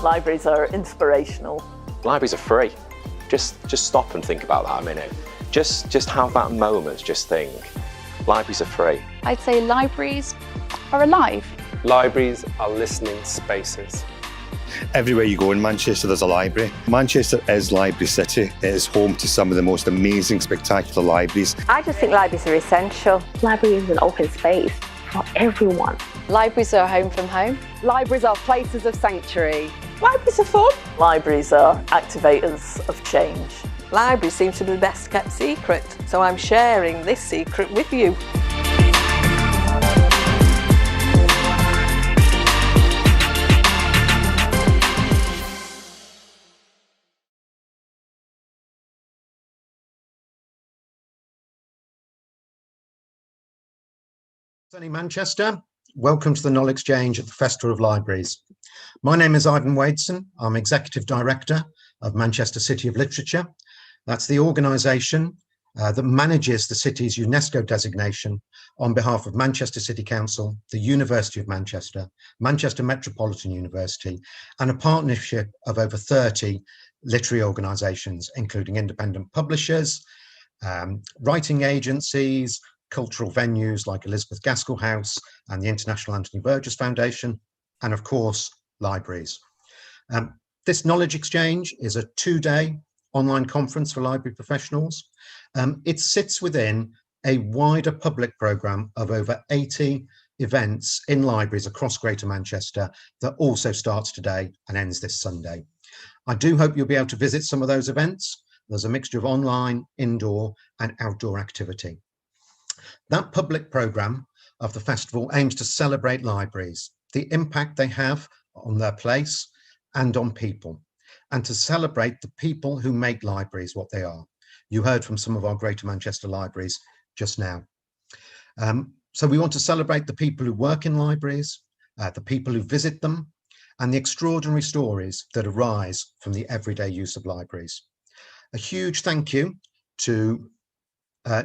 Libraries are inspirational. Libraries are free. Just stop and think about that a minute. Just have that moment, just think. Libraries are free. I'd say libraries are alive. Libraries are listening spaces. Everywhere you go in Manchester, there's a library. Manchester is Library City. It is home to some of the most amazing, spectacular libraries. I just think libraries are essential. Library is an open space for everyone. Libraries are home from home. Libraries are places of sanctuary. Libraries are fun. Libraries are activators of change. Libraries seem to be the best kept secret, so I'm sharing this secret with you. Sunny Manchester, welcome to the Knowledge Exchange at the Festival of Libraries. My name is Ivan Wadeson. I'm Executive Director of Manchester City of Literature. That's the organisation that manages the city's UNESCO designation on behalf of Manchester City Council, the University of Manchester, Manchester Metropolitan University, and a partnership of over 30 literary organisations, including independent publishers, writing agencies, cultural venues like Elizabeth Gaskell House and the International Anthony Burgess Foundation, and of course, libraries. This Knowledge Exchange is a 2-day online conference for library professionals. It sits within a wider public programme of over 80 events in libraries across Greater Manchester that also starts today and ends this Sunday. I do hope you'll be able to visit some of those events. There's a mixture of online, indoor and outdoor activity. That public programme of the festival aims to celebrate libraries, the impact they have on their place and on people, and to celebrate the people who make libraries what they are. You heard from some of our Greater Manchester libraries just now. So we want to celebrate the people who work in libraries, the people who visit them, and the extraordinary stories that arise from the everyday use of libraries. A huge thank you to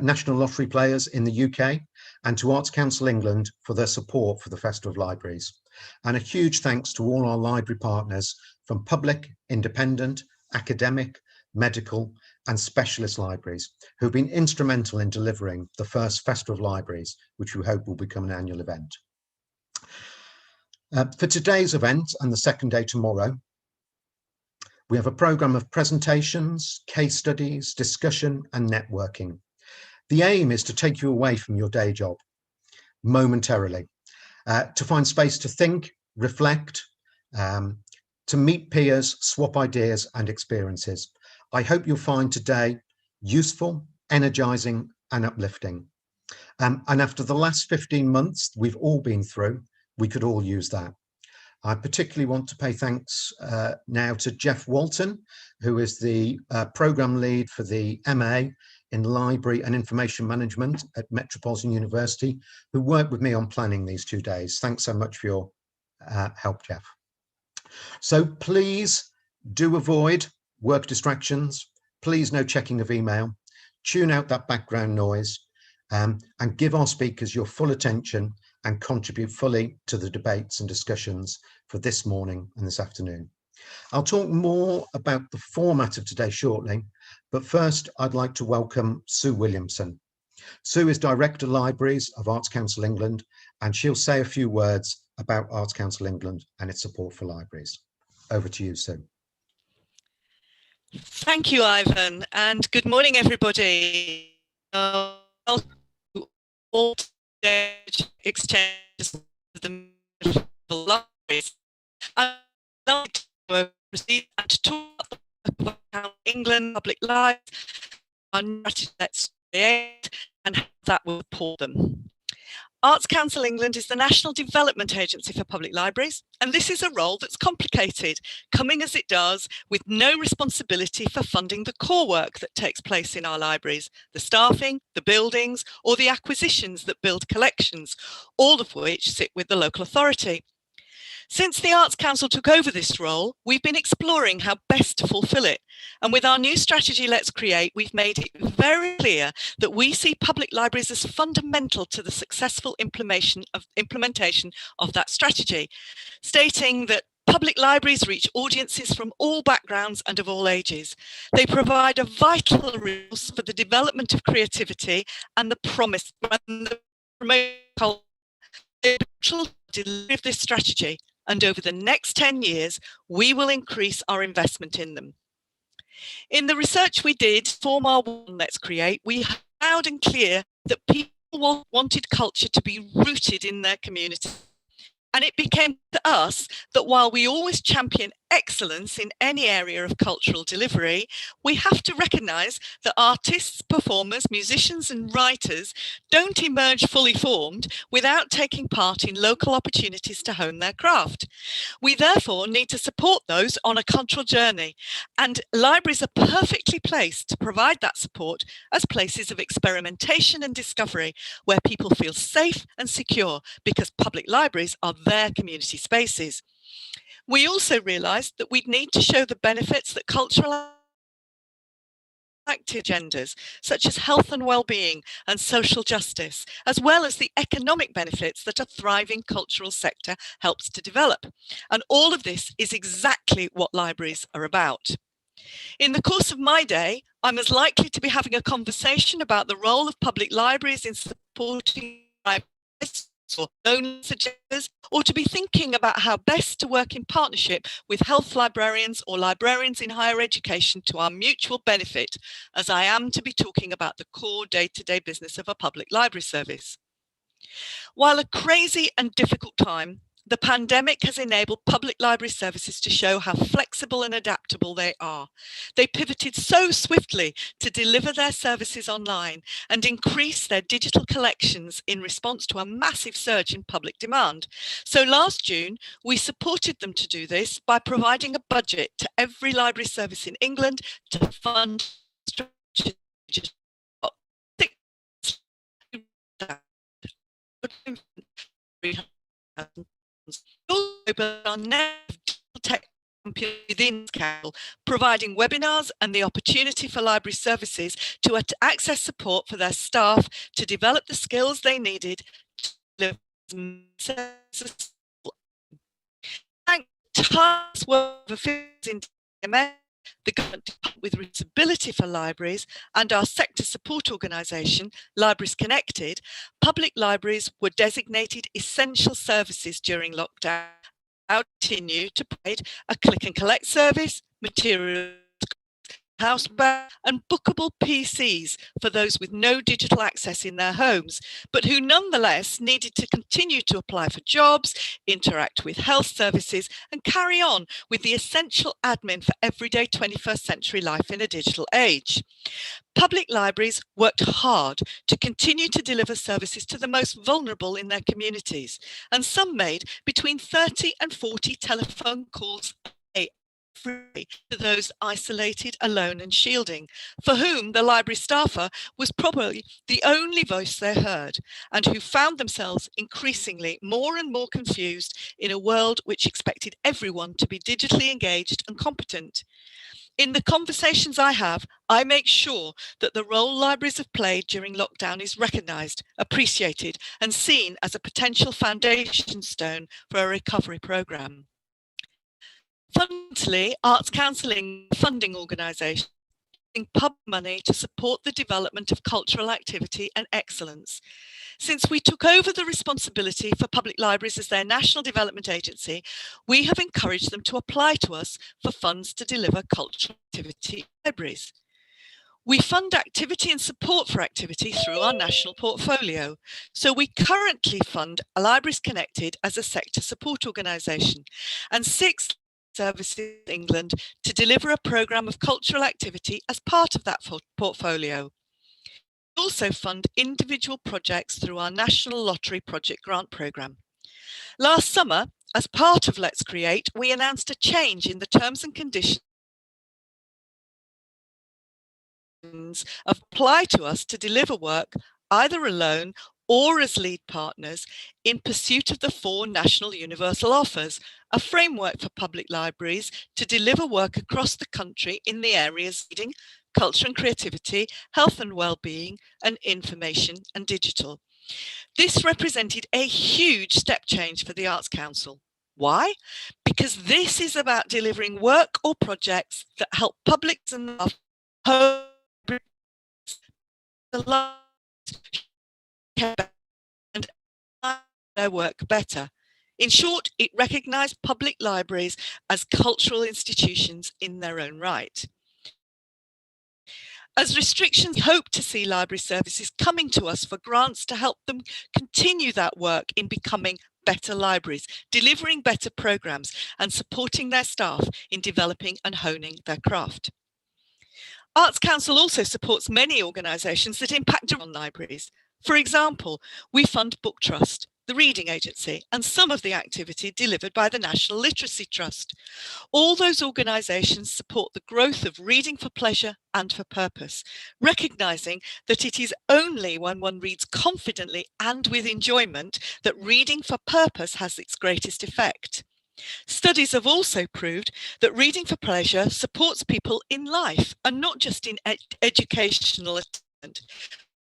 National Lottery players in the UK and to Arts Council England for their support for the Festival of Libraries. And a huge thanks to all our library partners from public, independent, academic, medical and specialist libraries who've been instrumental in delivering the first Festival of Libraries, which we hope will become an annual event. For today's event and the second day tomorrow, we have a programme of presentations, case studies, discussion and networking. The aim is to take you away from your day job momentarily, to find space to think, reflect, to meet peers, swap ideas and experiences. I hope you'll find today useful, energising and uplifting. And after the last 15 months we've all been through, we could all use that. I particularly want to pay thanks now to Jeff Walton, who is the programme lead for the MA in Library and Information Management at Metropolitan University, who worked with me on planning these 2 days. Thanks so much for your help, Jeff. So please do avoid work distractions. Please no checking of email. Tune out that background noise and give our speakers your full attention and contribute fully to the debates and discussions for this morning and this afternoon. I'll talk more about the format of today shortly, but first I'd like to welcome Sue Williamson. Sue is Director Libraries of Arts Council England, and she'll say a few words about Arts Council England and its support for libraries. Over to you, Sue. Thank you, Ivan, and good morning, everybody. All exchanges of the libraries. I'd like to proceed and to talk about England public libraries, our strategy and how that will support them. Arts Council England is the national development agency for public libraries, and this is a role that's complicated, coming as it does with no responsibility for funding the core work that takes place in our libraries, the staffing, the buildings, or the acquisitions that build collections, all of which sit with the local authority. Since the Arts Council took over this role, we've been exploring how best to fulfil it. And with our new strategy, Let's Create, we've made it very clear that we see public libraries as fundamental to the successful implementation of that strategy, stating that Public libraries reach audiences from all backgrounds and of all ages. They provide a vital resource for the development of creativity and the promise and the promotion of this strategy. And over the next 10 years, we will increase our investment in them. In the research we did for our Walton Let's Create, we heard loud and clear that people wanted culture to be rooted in their community. And it became to us that while we always champion excellence in any area of cultural delivery, we have to recognise that artists, performers, musicians and writers don't emerge fully formed without taking part in local opportunities to hone their craft. We therefore need to support those on a cultural journey, and libraries are perfectly placed to provide that support as places of experimentation and discovery where people feel safe and secure because public libraries are their community spaces. We also realised that we'd need to show the benefits that cultural active agendas, such as health and well-being and social justice, as well as the economic benefits that a thriving cultural sector helps to develop. And all of this is exactly what libraries are about. In the course of my day, I'm as likely to be having a conversation about the role of public libraries in supporting libraries or loan suggesters, or to be thinking about how best to work in partnership with health librarians or librarians in higher education to our mutual benefit, as I am to be talking about the core day-to-day business of a public library service. While a crazy and difficult time, the pandemic has enabled public library services to show how flexible and adaptable they are. They pivoted so swiftly to deliver their services online and increase their digital collections in response to a massive surge in public demand. So last June, we supported them to do this by providing a budget to every library service in England to fund within Carol, providing webinars and the opportunity for library services to access support for their staff to develop the skills they needed to live the government with responsibility for libraries and our sector support organisation, Libraries Connected, public libraries were designated essential services during lockdown. Continue to provide a click and collect service, materials, housebound and bookable PCs for those with no digital access in their homes, but who nonetheless needed to continue to apply for jobs, interact with health services and carry on with the essential admin for everyday 21st century life in a digital age. Public libraries worked hard to continue to deliver services to the most vulnerable in their communities, and some made between 30 and 40 telephone calls a day to those isolated, alone and shielding, for whom the library staffer was probably the only voice they heard, and who found themselves increasingly more and more confused in a world which expected everyone to be digitally engaged and competent. In the conversations I have, I make sure that the role libraries have played during lockdown is recognised, appreciated and seen as a potential foundation stone for a recovery programme. Fundamentally, Arts Counselling funding organisation using pub money to support the development of cultural activity and excellence. Since we took over the responsibility for public libraries as their national development agency, we have encouraged them to apply to us for funds to deliver cultural activity libraries. We fund activity and support for activity through our national portfolio. So we currently fund Libraries Connected as a sector support organisation and 6 services in England to deliver a programme of cultural activity as part of that portfolio. We also fund individual projects through our National Lottery Project Grant Programme. Last summer, as part of Let's Create, we announced a change in the terms and conditions apply to us to deliver work either alone or as lead partners in pursuit of the 4 national universal offers, a framework for public libraries to deliver work across the country in the areas leading culture and creativity, health and well-being, and information and digital. This represented a huge step change for the Arts Council. Why? Because this is about delivering work or projects that help publics and the and their work better. In short, it recognised public libraries as cultural institutions in their own right. As restrictions, we hope to see library services coming to us for grants to help them continue that work in becoming better libraries, delivering better programmes and supporting their staff in developing and honing their craft. Arts Council also supports many organisations that impact on libraries. For example, we fund Book Trust, the reading agency, and some of the activity delivered by the National Literacy Trust. All those organisations support the growth of reading for pleasure and for purpose, recognising that it is only when one reads confidently and with enjoyment that reading for purpose has its greatest effect. Studies have also proved that reading for pleasure supports people in life and not just in educational attainment.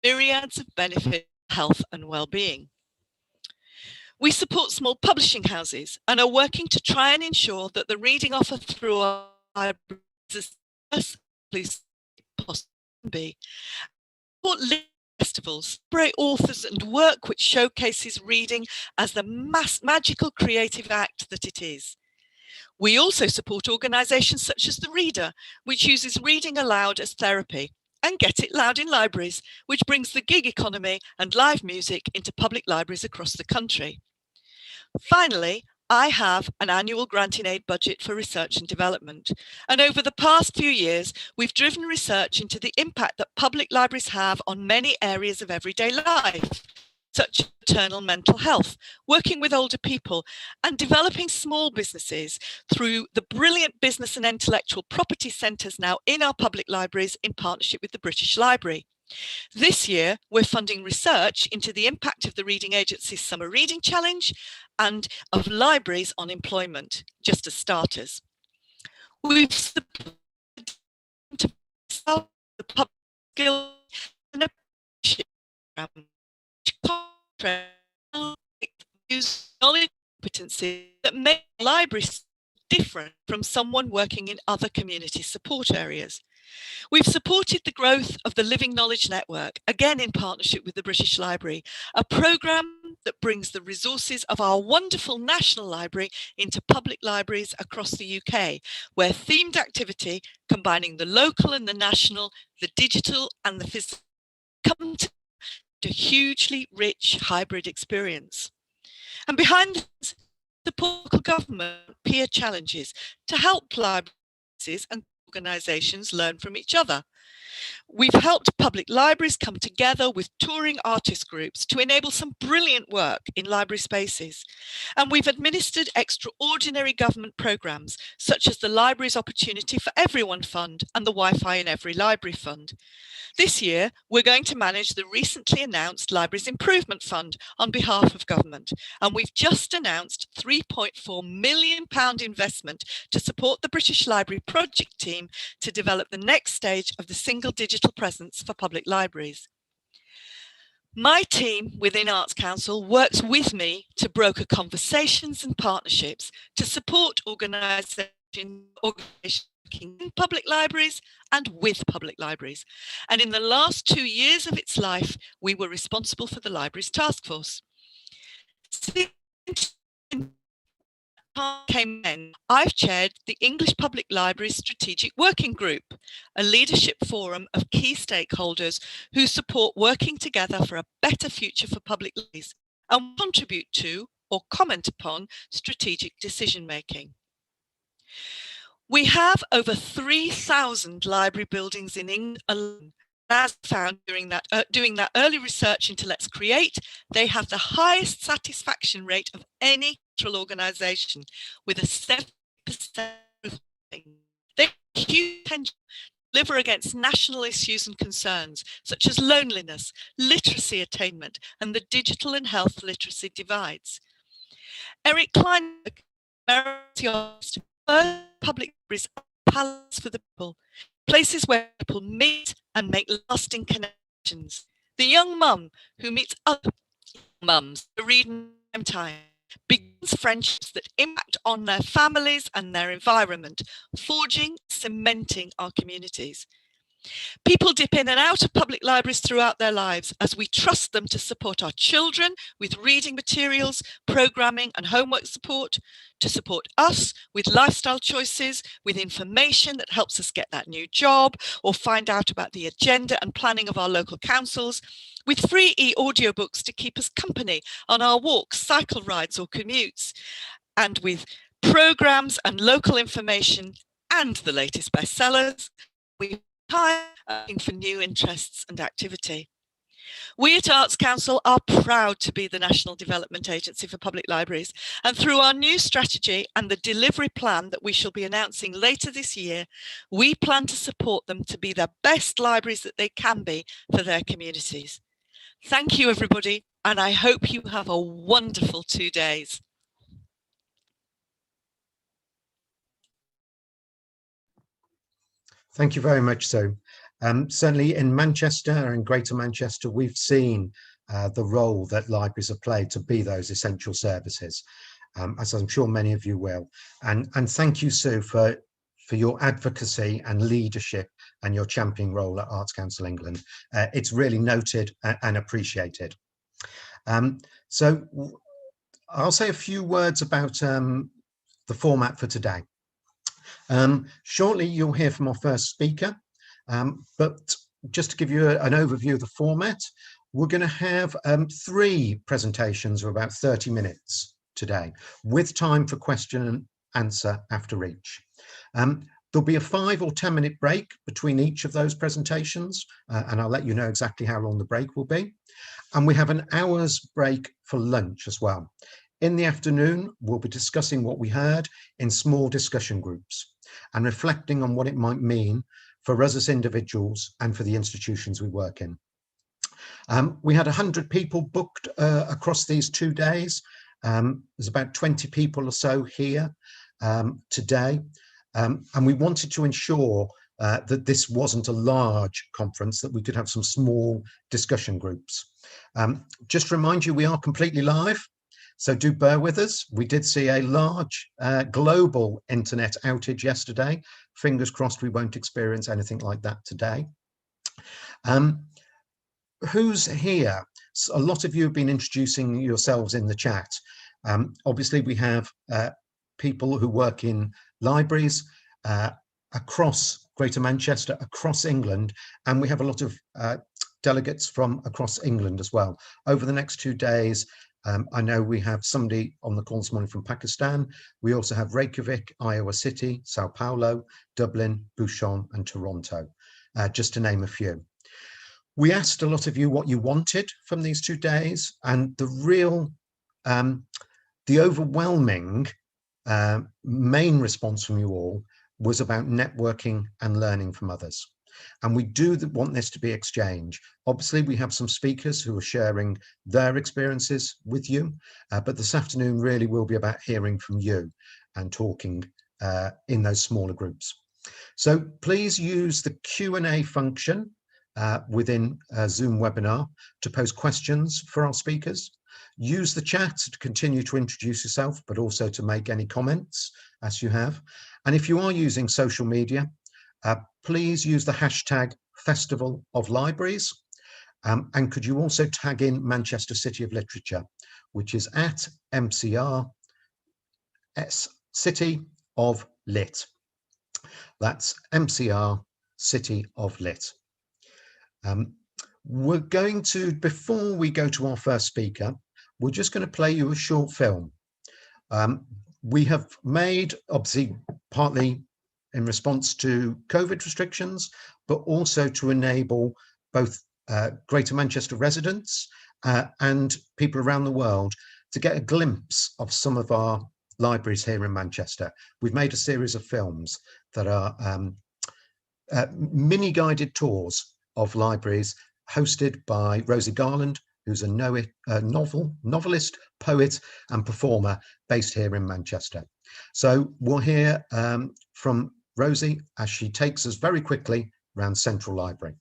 Myriads of benefits, health and well-being. We support small publishing houses and are working to try and ensure that the reading offered through our libraries is as possible can be. Support festivals, celebrate authors and work which showcases reading as the magical creative act that it is. We also support organisations such as The Reader, which uses reading aloud as therapy, and Get It Loud in Libraries, which brings the gig economy and live music into public libraries across the country. Finally, I have an annual grant in aid budget for research and development. And over the past few years, we've driven research into the impact that public libraries have on many areas of everyday life, such as maternal mental health, working with older people, and developing small businesses through the brilliant business and intellectual property centres now in our public libraries in partnership with the British Library. This year, we're funding research into the impact of the Reading Agency's Summer Reading Challenge and of libraries on employment, just as starters. We've supported the public skill and apprenticeship program, use knowledge competencies that make libraries different from someone working in other community support areas. We've supported the growth of the Living Knowledge Network, again in partnership with the British Library, a programme that brings the resources of our wonderful National Library into public libraries across the UK, where themed activity, combining the local and the national, the digital and the physical, come to a hugely rich hybrid experience. And behind this, the local government peer challenges to help libraries and organisations learn from each other. We've helped public libraries come together with touring artist groups to enable some brilliant work in library spaces. And we've administered extraordinary government programmes, such as the Libraries Opportunity for Everyone Fund and the Wi-Fi in Every Library Fund. This year, we're going to manage the recently announced Libraries Improvement Fund on behalf of government. And we've just announced £3.4 million investment to support the British Library project team to develop the next stage of the single digital presence for public libraries. My team within Arts Council works with me to broker conversations and partnerships to support organisations in public libraries and with public libraries. And in the last 2 years of its life, we were responsible for the Libraries Task Force. Since came in, I've chaired the English Public Libraries Strategic Working Group, a leadership forum of key stakeholders who support working together for a better future for public libraries and contribute to or comment upon strategic decision making. We have over 3,000 library buildings in England alone. As found during doing that early research into Let's Create, they have the highest satisfaction rate of any cultural organisation, with a 70% rating. They have huge potential to deliver against national issues and concerns, such as loneliness, literacy attainment, and the digital and health literacy divides. Eric Kleinberg, public libraries are palaces for the people, places where people meet and make lasting connections. The young mum who meets other mums to read in time, begins friendships that impact on their families and their environment, forging, cementing our communities. People dip in and out of public libraries throughout their lives as we trust them to support our children with reading materials, programming and homework support, to support us with lifestyle choices, with information that helps us get that new job or find out about the agenda and planning of our local councils, with free e-audiobooks to keep us company on our walks, cycle rides or commutes, and with programs and local information and the latest bestsellers. We time looking for new interests and activity. We at Arts Council are proud to be the National Development Agency for Public Libraries, and through our new strategy and the delivery plan that we shall be announcing later this year, we plan to support them to be the best libraries that they can be for their communities. Thank you, everybody, and I hope you have a wonderful 2 days. Thank you very much, Sue. Certainly in Manchester and Greater Manchester, we've seen the role that libraries have played to be those essential services, as I'm sure many of you will. And thank you, Sue, for your advocacy and leadership and your championing role at Arts Council England. It's really noted and appreciated. So I'll say a few words about the format for today. Shortly, you'll hear from our first speaker, but just to give you an overview of the format, we're going to have 3 presentations of about 30 minutes today, with time for question and answer after each. There'll be a 5 or 10 minute break between each of those presentations, and I'll let you know exactly how long the break will be. And we have an hour's break for lunch as well. In the afternoon, we'll be discussing what we heard in small discussion groups and reflecting on what it might mean for us as individuals and for the institutions we work in. We had 100 people booked across these 2 days. There's about 20 people or so here today. And we wanted to ensure that this wasn't a large conference, that we could have some small discussion groups. Just to remind you, we are completely live. So do bear with us. We did see a large global internet outage yesterday. Fingers crossed we won't experience anything like that today. Who's here? So a lot of you have been introducing yourselves in the chat. Obviously, we have people who work in libraries across Greater Manchester, across England, and we have a lot of delegates from across England as well. Over the next 2 days, I know we have somebody on the call this morning from Pakistan. We also have Reykjavik, Iowa City, Sao Paulo, Dublin, Busan and Toronto, just to name a few. We asked a lot of you what you wanted from these 2 days, and the overwhelming main response from you all was about networking and learning from others. And we do want this to be exchange. Obviously, we have some speakers who are sharing their experiences with you, but this afternoon really will be about hearing from you and talking in those smaller groups. So please use the Q&A function within a Zoom webinar to pose questions for our speakers. Use the chat to continue to introduce yourself, but also to make any comments as you have. And if you are using social media, please use the hashtag Festival of Libraries. And could you also tag in Manchester City of Literature, which is at MCR City of Lit. That's MCR City of Lit. We're going to, before we go to our first speaker, we're just going to play you a short film. We have made, obviously, partly in response to COVID restrictions, but also to enable both Greater Manchester residents and people around the world to get a glimpse of some of our libraries here in Manchester. We've made a series of films that are mini guided tours of libraries hosted by Rosie Garland, who's a novelist, poet and performer based here in Manchester. So we'll hear from Rosie as she takes us very quickly around Central Library.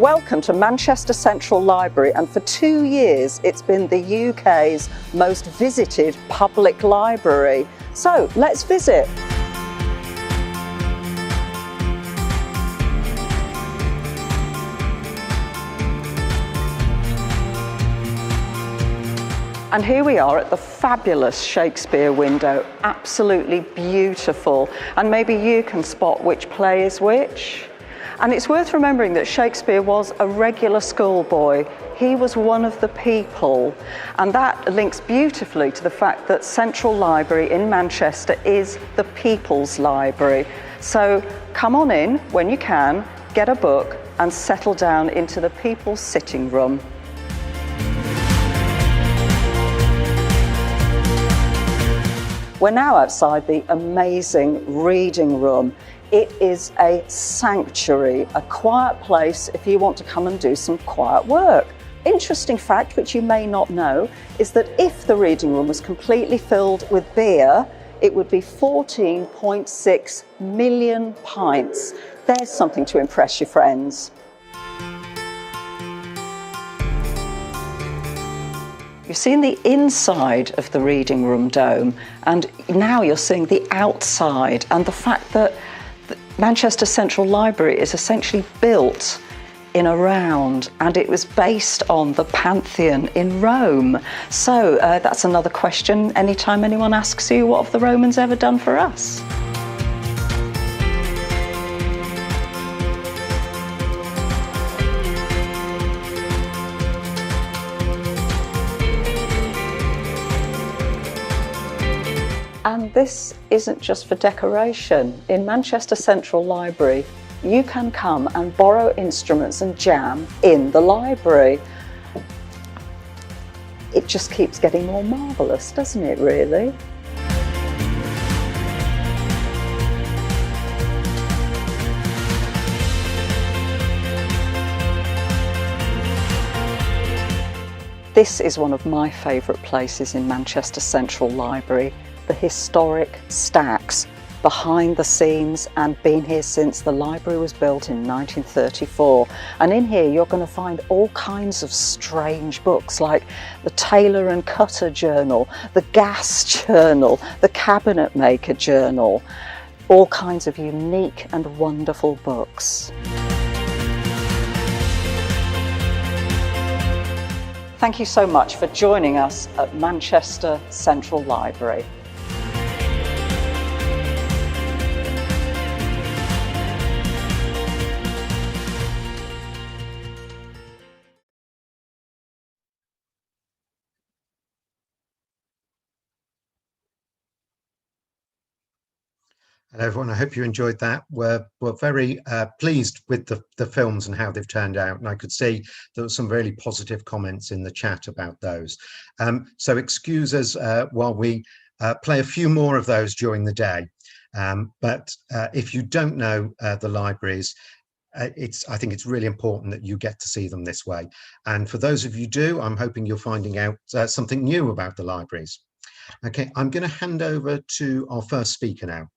Welcome to Manchester Central Library, and for 2 years it's been the UK's most visited public library. So let's visit. And here we are at the fabulous Shakespeare Window, absolutely beautiful. And maybe you can spot which play is which. And it's worth remembering that Shakespeare was a regular schoolboy. He was one of the people. And that links beautifully to the fact that Central Library in Manchester is the people's library. So come on in when you can, get a book and settle down into the people's sitting room. We're now outside the amazing reading room. It is a sanctuary, a quiet place if you want to come and do some quiet work. Interesting fact, which you may not know, is that if the reading room was completely filled with beer, it would be 14.6 million pints. There's something to impress your friends. You've seen the inside of the reading room dome, and now you're seeing the outside, and the fact that Manchester Central Library is essentially built in a round, and it was based on the Pantheon in Rome. So that's another question anytime anyone asks you, what have the Romans ever done for us? And this isn't just for decoration. In Manchester Central Library, you can come and borrow instruments and jam in the library. It just keeps getting more marvellous, doesn't it, really? This is one of my favourite places in Manchester Central Library. The historic stacks behind the scenes, and been here since the library was built in 1934. And in here you're going to find all kinds of strange books like the Tailor and Cutter Journal, the Gas Journal, the Cabinet Maker Journal, all kinds of unique and wonderful books. Thank you so much for joining us at Manchester Central Library. Hello everyone, I hope you enjoyed that. We're very pleased with the films and how they've turned out, and I could see there were some really positive comments in the chat about those. So excuse us while we play a few more of those during the day. But if you don't know the libraries, I think it's really important that you get to see them this way. And for those of you who do, I'm hoping you're finding out something new about the libraries. Okay, I'm going to hand over to our first speaker now.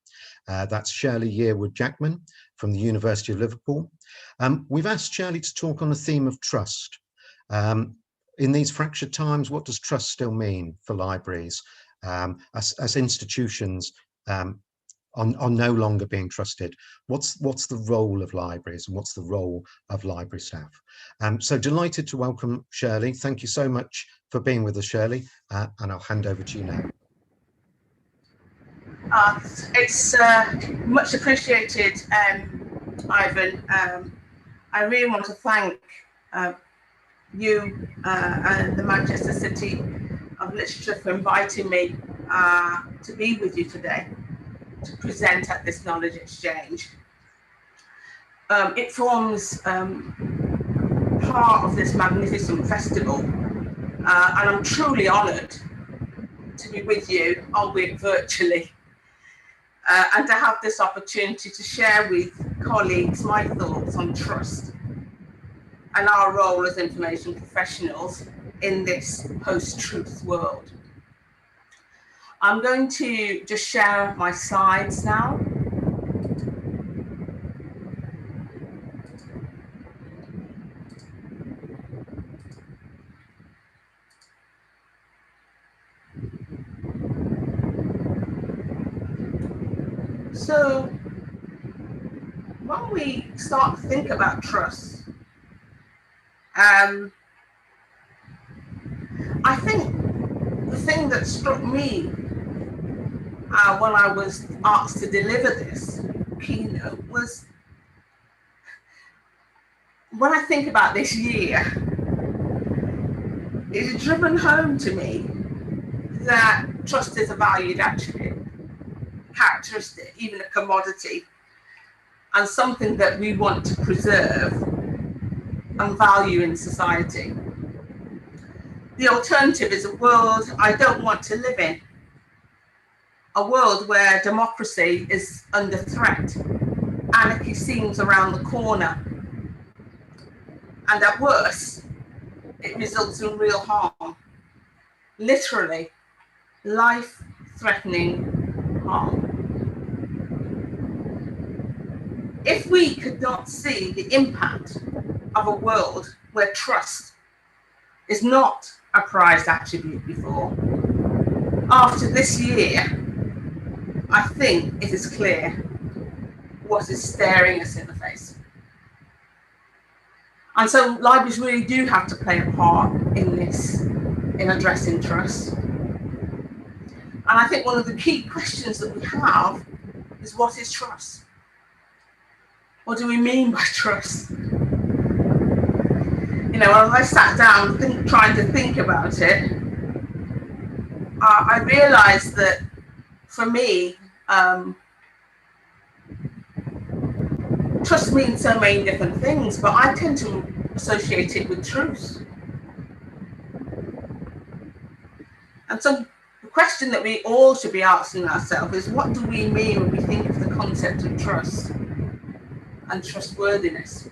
That's Shirley Yearwood-Jackman from the University of Liverpool. We've asked Shirley to talk on the theme of trust. In these fractured times, what does trust still mean for libraries as institutions are no longer being trusted? What's the role of libraries, and what's the role of library staff? So delighted to welcome Shirley. Thank you so much for being with us, Shirley, and I'll hand over to you now. It's much appreciated, Ivan. I really want to thank you and the Manchester City of Literature for inviting me to be with you today to present at this knowledge exchange. It forms part of this magnificent festival, and I'm truly honoured to be with you, albeit virtually. And to have this opportunity to share with colleagues my thoughts on trust and our role as information professionals in this post-truth world. I'm going to just share my slides now. So when we start to think about trust, I think the thing that struck me when I was asked to deliver this keynote was, when I think about this year, it's driven home to me that trust is a valued attribute, characteristic, even a commodity, and something that we want to preserve and value in society. The alternative is a world I don't want to live in, a world where democracy is under threat, anarchy seems around the corner, and at worst, it results in real harm, literally life-threatening harm. If we could not see the impact of a world where trust is not a prized attribute before, after this year, I think it is clear what is staring us in the face. And so libraries really do have to play a part in this, in addressing trust. And I think one of the key questions that we have is, what is trust? What do we mean by trust? You know, as I sat down trying to think about it, I realized that for me, trust means so many different things, but I tend to associate it with truth. And so the question that we all should be asking ourselves is, what do we mean when we think of the concept of trust and trustworthiness?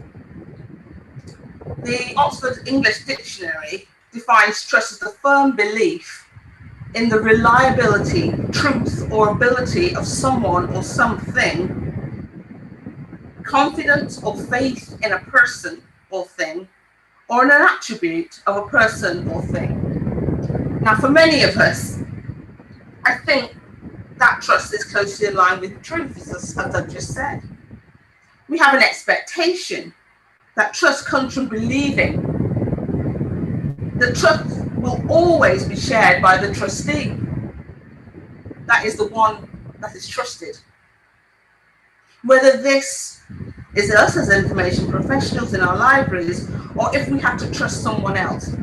The Oxford English Dictionary defines trust as the firm belief in the reliability, truth, or ability of someone or something, confidence or faith in a person or thing, or in an attribute of a person or thing. Now, for many of us, I think that trust is closely aligned with truth, as I've just said. We have an expectation that trust comes from believing that trust will always be shared by the trustee. That is the one that is trusted. Whether this is us as information professionals in our libraries, or if we have to trust someone else.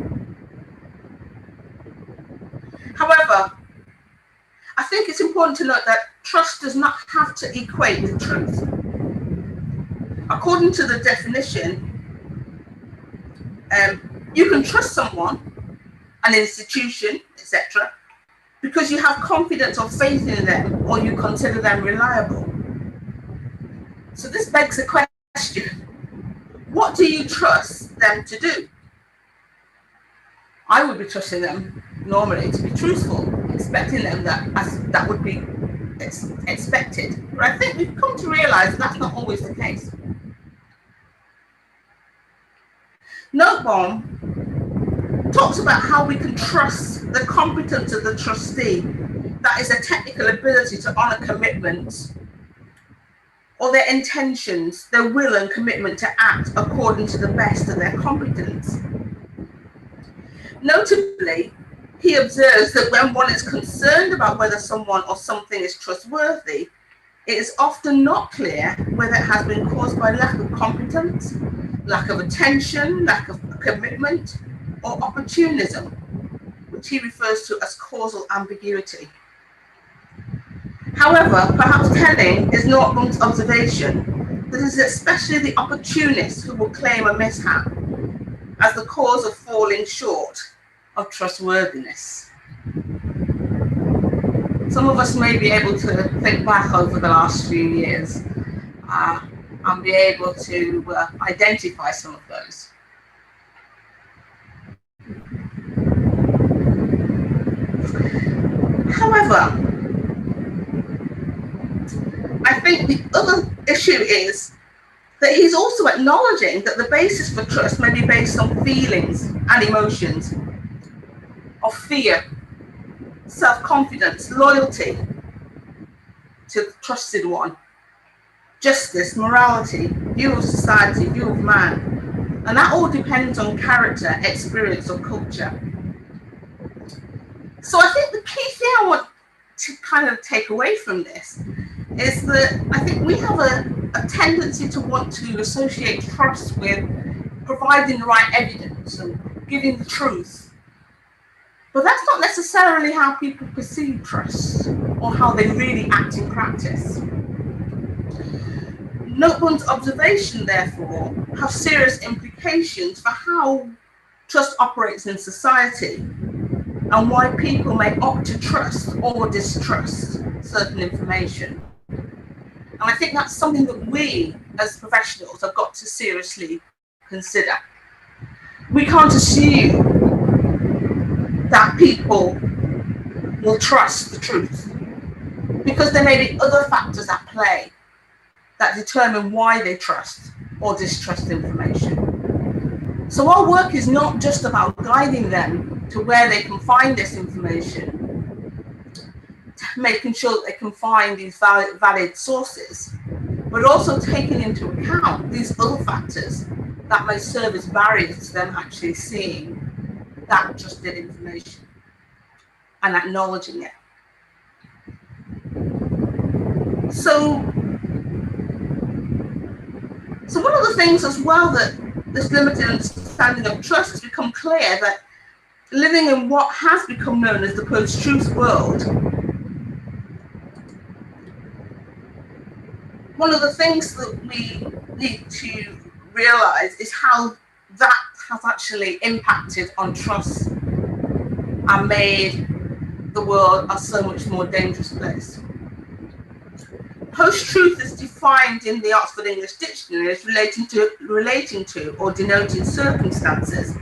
However, I think it's important to note that trust does not have to equate with truth. According to the definition, you can trust someone, an institution, etc., because you have confidence or faith in them, or you consider them reliable. So this begs the question, what do you trust them to do? I would be trusting them normally to be truthful, expecting them that would be expected. But I think we've come to realize that's not always the case. Notebomb talks about how we can trust the competence of the trustee, that is a technical ability to honour commitments, or their intentions, their will and commitment to act according to the best of their competence. Notably, he observes that when one is concerned about whether someone or something is trustworthy, it is often not clear whether it has been caused by lack of competence, lack of attention, lack of commitment, or opportunism, which he refers to as causal ambiguity. However, perhaps telling is Notebomb's observation that it is especially the opportunists who will claim a mishap as the cause of falling short of trustworthiness. Some of us may be able to think back over the last few years and be able to identify some of those. However, I think the other issue is that he's also acknowledging that the basis for trust may be based on feelings and emotions of fear, self-confidence, loyalty. to the trusted one. Justice, morality, view of society, view of man. And that all depends on character, experience, or culture. So I think the key thing I want to kind of take away from this is that I think we have a tendency to want to associate trust with providing the right evidence and giving the truth. But that's not necessarily how people perceive trust or how they really act in practice. No one's observation, therefore, have serious implications for how trust operates in society and why people may opt to trust or distrust certain information. And I think that's something that we as professionals have got to seriously consider. We can't assume that people will trust the truth because there may be other factors at play that determine why they trust or distrust information. So our work is not just about guiding them to where they can find this information, making sure that they can find these valid sources, but also taking into account these other factors that may serve as barriers to them actually seeing that trusted information and acknowledging it. So one of the things as well that this limited understanding of trust has become clear that living in what has become known as the post-truth world, one of the things that we need to realize is how that has actually impacted on trust and made the world a so much more dangerous place. Post-truth is defined in the Oxford English Dictionary as relating to or denoting circumstances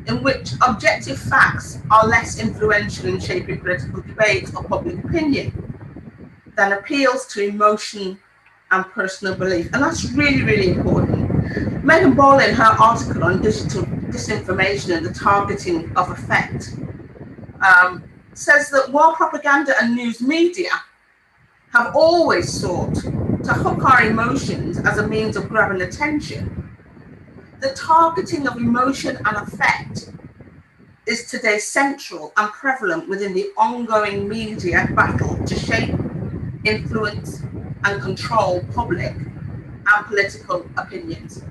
in which objective facts are less influential in shaping political debate or public opinion than appeals to emotion and personal belief. And that's really, really important. Megan Bolton, in her article on digital disinformation and the targeting of effect, says that while propaganda and news media have always sought to hook our emotions as a means of grabbing attention, the targeting of emotion and affect is today central and prevalent within the ongoing media battle to shape, influence, and control public and political opinions.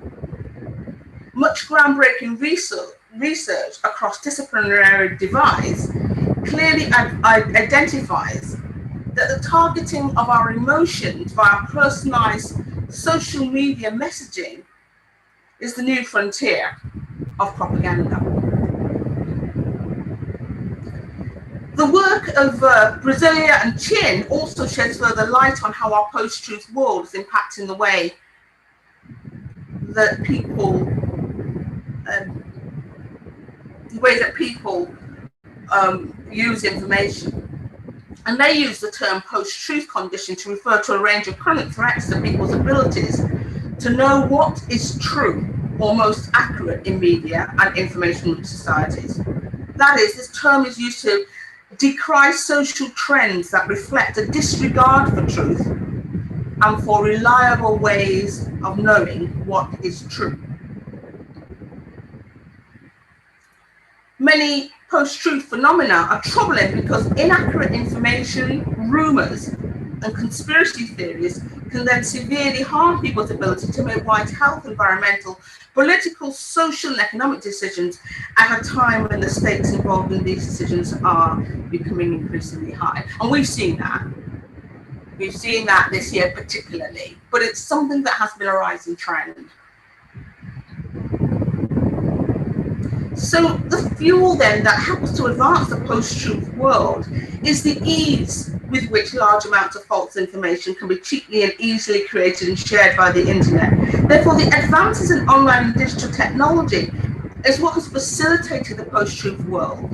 Much groundbreaking research across disciplinary divides clearly identifies that the targeting of our emotions via personalized social media messaging is the new frontier of propaganda. The work of Brasilia and Chin also sheds further light on how our post-truth world is impacting the way that people use information. And they use the term post-truth condition to refer to a range of current threats to people's abilities to know what is true or most accurate in media and information societies. That is, this term is used to decry social trends that reflect a disregard for truth and for reliable ways of knowing what is true. Many post-truth phenomena are troubling because inaccurate information, rumours, and conspiracy theories can then severely harm people's ability to make wide health, environmental, political, social, and economic decisions at a time when the stakes involved in these decisions are becoming increasingly high. And we've seen that. We've seen that this year particularly, but it's something that has been a rising trend. So the fuel then that helps to advance the post-truth world is the ease with which large amounts of false information can be cheaply and easily created and shared via the internet. Therefore, the advances in online and digital technology is what has facilitated the post-truth world,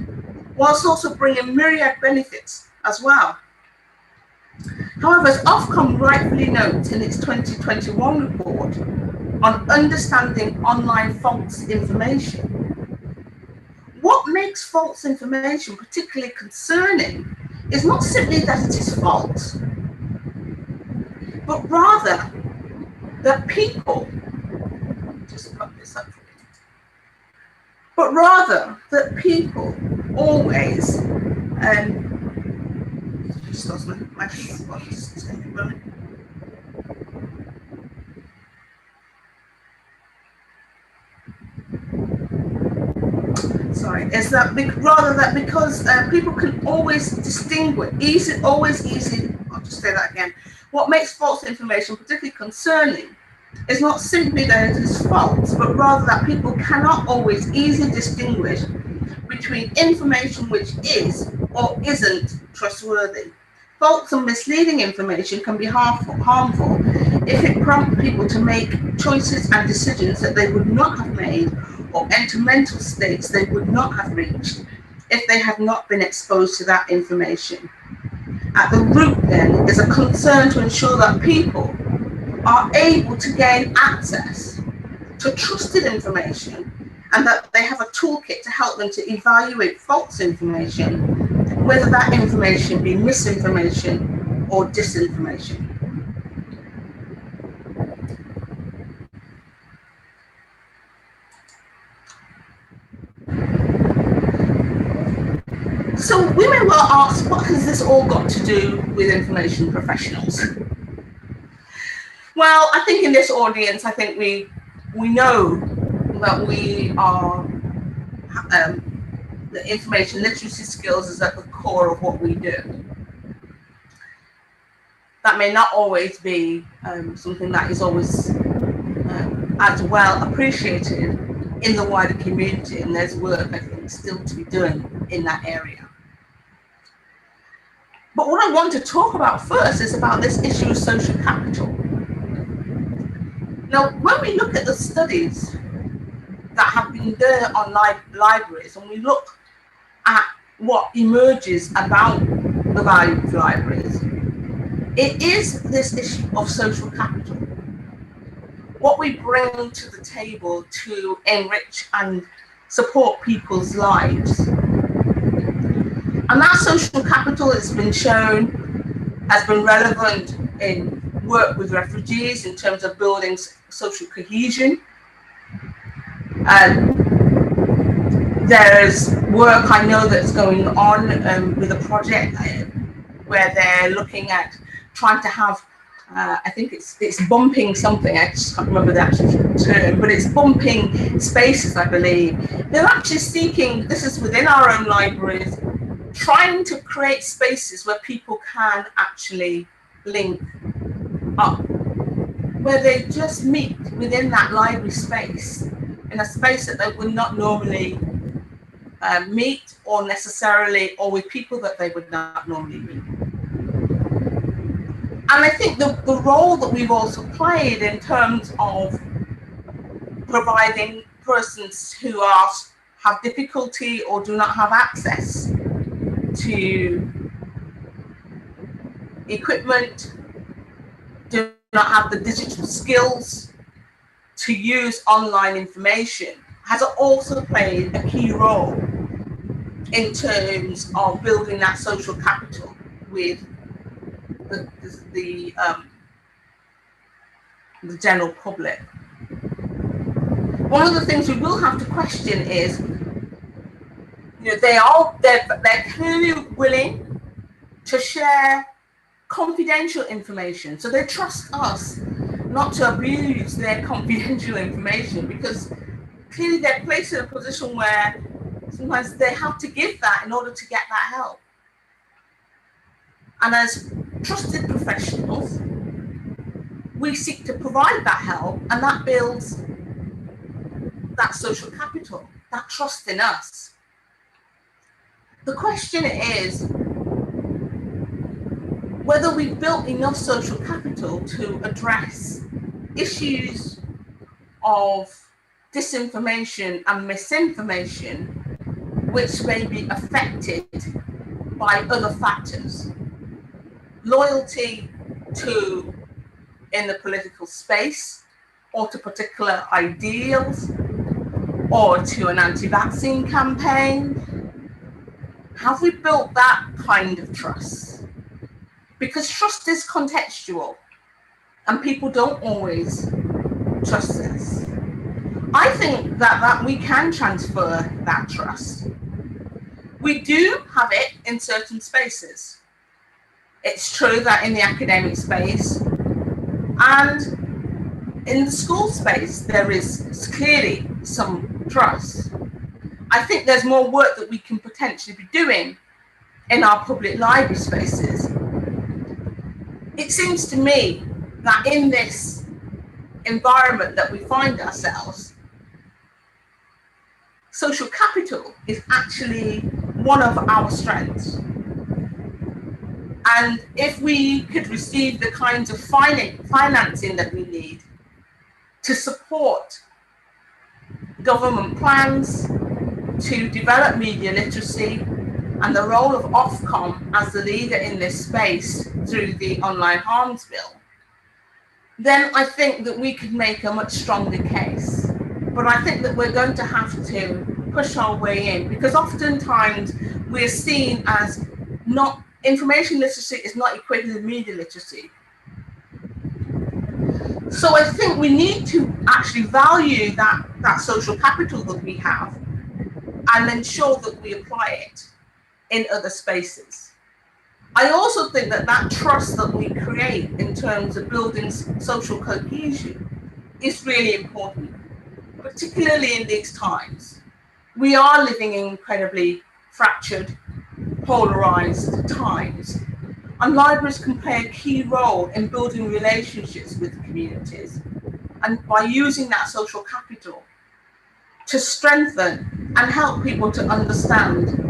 whilst also bringing myriad benefits as well. However, as Ofcom rightfully notes in its 2021 report on understanding online false information, what makes false information particularly concerning is not simply that it is false, but rather that people, just put this up for me, but rather that people always, just lost my just take a moment. Sorry, is that rather that because people can always distinguish, I'll just say that again. What makes false information particularly concerning is not simply that it is false, but rather that people cannot always easily distinguish between information which is or isn't trustworthy. False and misleading information can be harmful if it prompts people to make choices and decisions that they would not have made, or enter mental states they would not have reached if they had not been exposed to that information. At the root, then, is a concern to ensure that people are able to gain access to trusted information, and that they have a toolkit to help them to evaluate false information, whether that information be misinformation or disinformation. So we may well ask, what has this all got to do with information professionals? Well, I think in this audience, I think we know that we are, the information literacy skills is at the core of what we do. That may not always be something that is always as well appreciated in the wider community, and there's work, I think, still to be done in that area. But what I want to talk about first is about this issue of social capital. Now, when we look at the studies that have been done on libraries, and we look at what emerges about the value of libraries, it is this issue of social capital. What we bring to the table to enrich and support people's lives. And that social capital has been shown, has been relevant in work with refugees in terms of building social cohesion. There's work I know that's going on with a project where they're looking at trying to have, I think it's bumping something, I just can't remember the actual term, but it's bumping spaces, I believe. They're actually seeking, this is within our own libraries, trying to create spaces where people can actually link up, where they just meet within that library space, in a space that they would not normally meet, or necessarily, or with people that they would not normally meet. And I think the role that we've also played in terms of providing persons who have difficulty or do not have access to equipment, do not have the digital skills to use online information, has also played a key role in terms of building that social capital with the general public. One of the things we will have to question is, they're clearly willing to share confidential information, so they trust us not to abuse their confidential information, because clearly they're placed in a position where sometimes they have to give that in order to get that help. And as trusted professionals, we seek to provide that help, and that builds that social capital, that trust in us. The question is whether we've built enough social capital to address issues of disinformation and misinformation, which may be affected by other factors. Loyalty to in the political space, or to particular ideals, or to an anti-vaccine campaign. Have we built that kind of trust? Because trust is contextual. and people don't always trust us. I think that we can transfer that trust. We do have it in certain spaces. It's true that in the academic space and in the school space, there is clearly some trust. I think there's more work that we can potentially be doing in our public library spaces. It seems to me that in this environment that we find ourselves, social capital is actually one of our strengths. And if we could receive the kinds of financing that we need to support government plans to develop media literacy and the role of Ofcom as the leader in this space through the Online Harms Bill, then I think that we could make a much stronger case. But I think that we're going to have to push our way in, because oftentimes we're seen as not, information literacy is not equated with media literacy. So I think we need to actually value that social capital that we have and ensure that we apply it in other spaces. I also think that trust that we create in terms of building social cohesion is really important, particularly in these times. We are living in incredibly fractured, polarized times, and libraries can play a key role in building relationships with communities, and by using that social capital to strengthen and help people to understand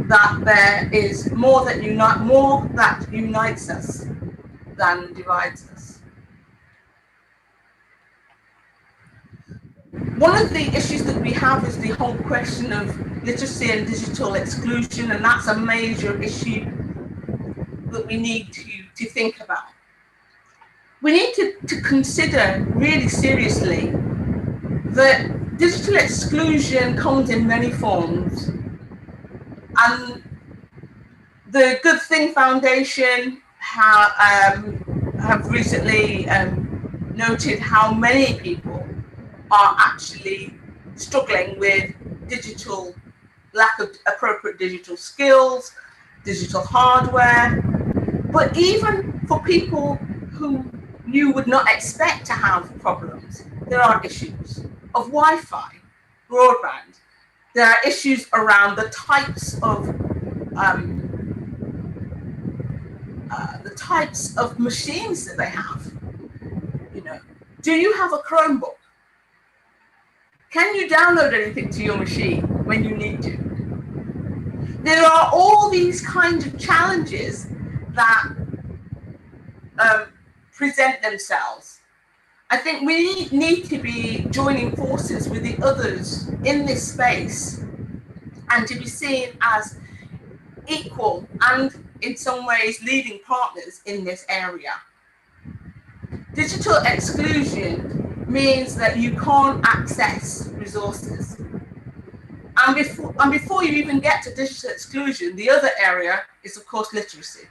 that there is more that unites us than divides us. One of the issues that we have is the whole question of literacy and digital exclusion, and that's a major issue that we need to think about. We need to consider really seriously that digital exclusion comes in many forms. And the Good Thing Foundation have recently noted how many people are actually struggling with lack of appropriate digital skills, digital hardware. But even for people who you would not expect to have problems, there are issues of Wi-Fi, broadband. There are issues around the types of machines that they have. You know, do you have a Chromebook? Can you download anything to your machine when you need to? There are all these kinds of challenges that present themselves. I think we need to be joining forces with the others in this space and to be seen as equal and in some ways leading partners in this area. Digital exclusion means that you can't access resources. And before you even get to digital exclusion, the other area is of course literacy.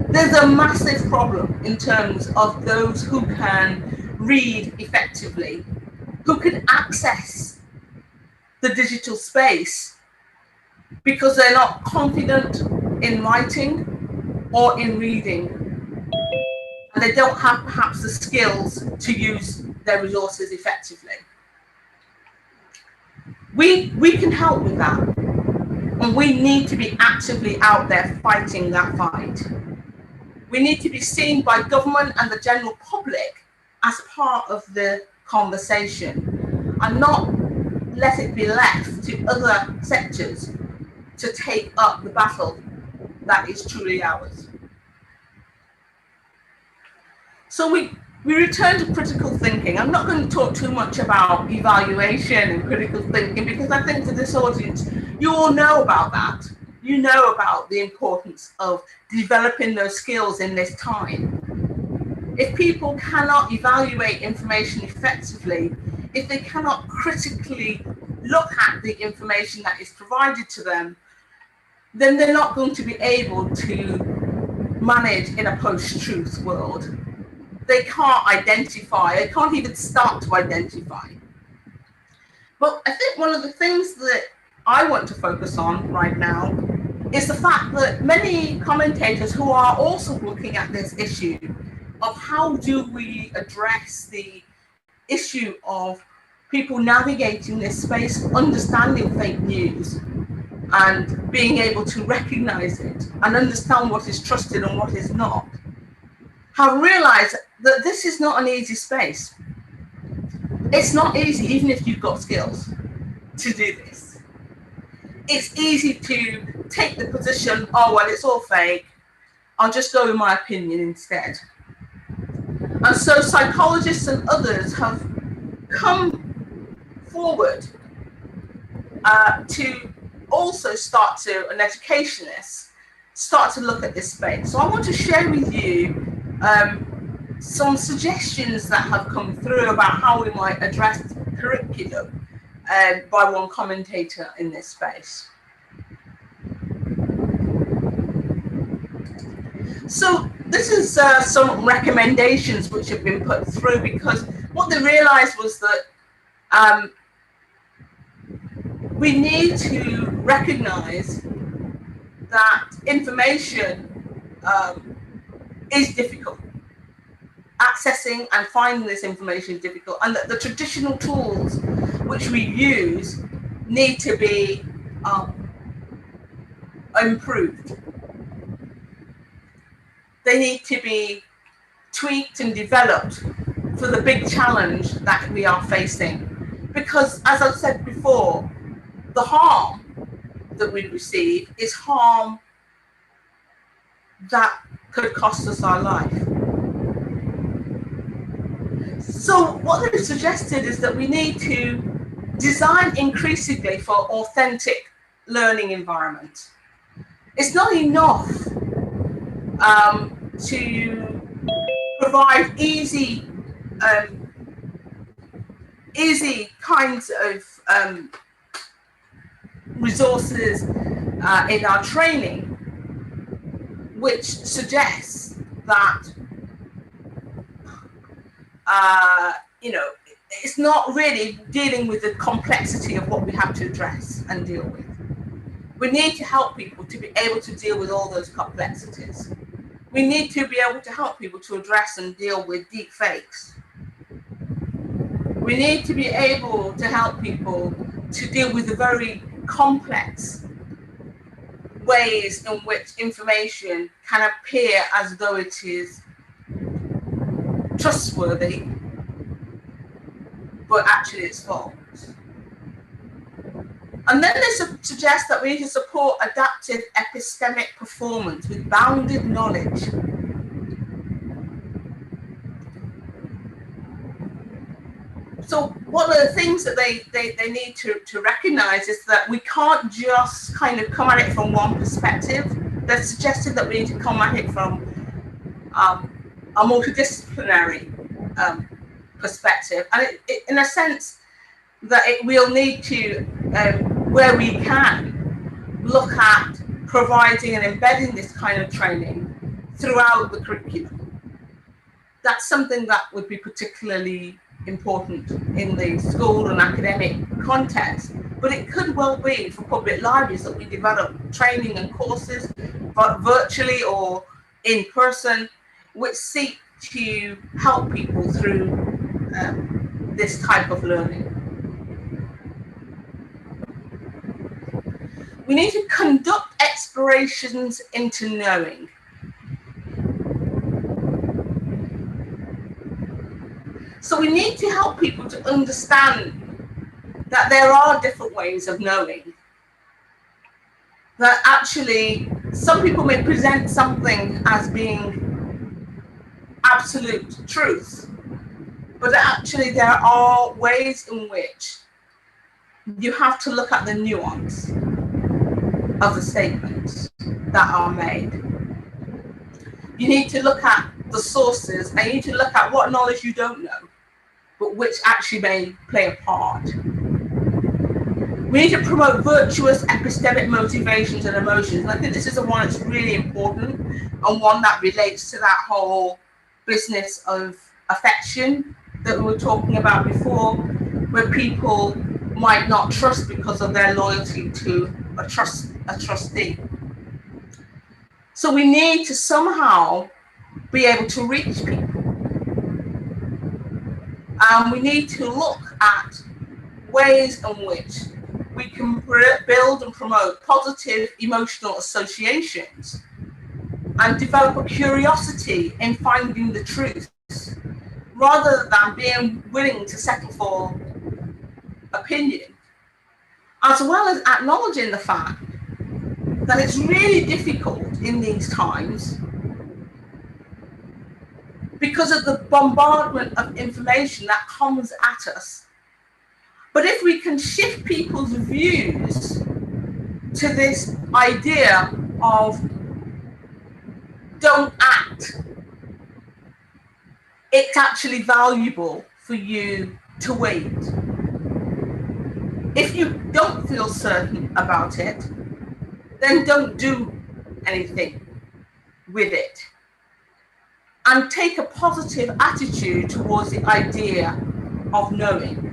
There's a massive problem in terms of those who can read effectively, who can access the digital space because they're not confident in writing or in reading. And they don't have perhaps the skills to use their resources effectively. We can help with that. And we need to be actively out there fighting that fight. We need to be seen by government and the general public as part of the conversation and not let it be left to other sectors to take up the battle that is truly ours. So we return to critical thinking. I'm not going to talk too much about evaluation and critical thinking because I think for this audience, you all know about that. You know about the importance of developing those skills in this time. If people cannot evaluate information effectively, if they cannot critically look at the information that is provided to them, then they're not going to be able to manage in a post-truth world. They can't identify, they can't even start to identify. But I think one of the things that I want to focus on right now is the fact that many commentators who are also looking at this issue of how do we address the issue of people navigating this space, understanding fake news and being able to recognize it and understand what is trusted and what is not, have realized that this is not an easy space. It's not easy, even if you've got skills to do this. It's easy to take the position, oh, well, it's all fake. I'll just go with my opinion instead. And so psychologists and others have come forward to also start to, and educationists, start to look at this space. So I want to share with you some suggestions that have come through about how we might address curriculum by one commentator in this space. So this is some recommendations which have been put through, because what they realized was that we need to recognize that information is difficult. Accessing and finding this information is difficult, and that the traditional tools which we use need to be improved. They need to be tweaked and developed for the big challenge that we are facing. Because, as I've said before, the harm that we receive is harm that could cost us our life. So what they've suggested is that we need to design increasingly for authentic learning environments. It's not enough to provide easy kinds of resources in our training, which suggests that it's not really dealing with the complexity of what we have to address and deal with. We need to help people to be able to deal with all those complexities. We need to be able to help people to address and deal with deep fakes. We need to be able to help people to deal with the very complex ways in which information can appear as though it is trustworthy, but actually it's false. And then they suggest that we need to support adaptive epistemic performance with bounded knowledge. So one of the things that they need to recognize is that we can't just kind of come at it from one perspective. They're suggesting that we need to come at it from a multidisciplinary perspective, and it, in a sense that we'll need to, where we can, look at providing and embedding this kind of training throughout the curriculum. That's something that would be particularly important in the school and academic context, but it could well be for public libraries that we develop training and courses, but virtually or in person, which seek to help people through this type of learning. We need to conduct explorations into knowing. So we need to help people to understand that there are different ways of knowing. That actually, some people may present something as being absolute truth, but actually there are ways in which you have to look at the nuance of the statements that are made. You need to look at the sources, and you need to look at what knowledge you don't know, but which actually may play a part. We need to promote virtuous epistemic motivations and emotions. And I think this is the one that's really important, and one that relates to that whole business of affection that we were talking about before, where people might not trust because of their loyalty to a trustee. So we need to somehow be able to reach people. And we need to look at ways in which we can build and promote positive emotional associations and develop a curiosity in finding the truth, rather than being willing to settle for opinion, as well as acknowledging the fact that it's really difficult in these times because of the bombardment of information that comes at us. But if we can shift people's views to this idea of don't act, it's actually valuable for you to wait. If you don't feel certain about it, then don't do anything with it. And take a positive attitude towards the idea of knowing.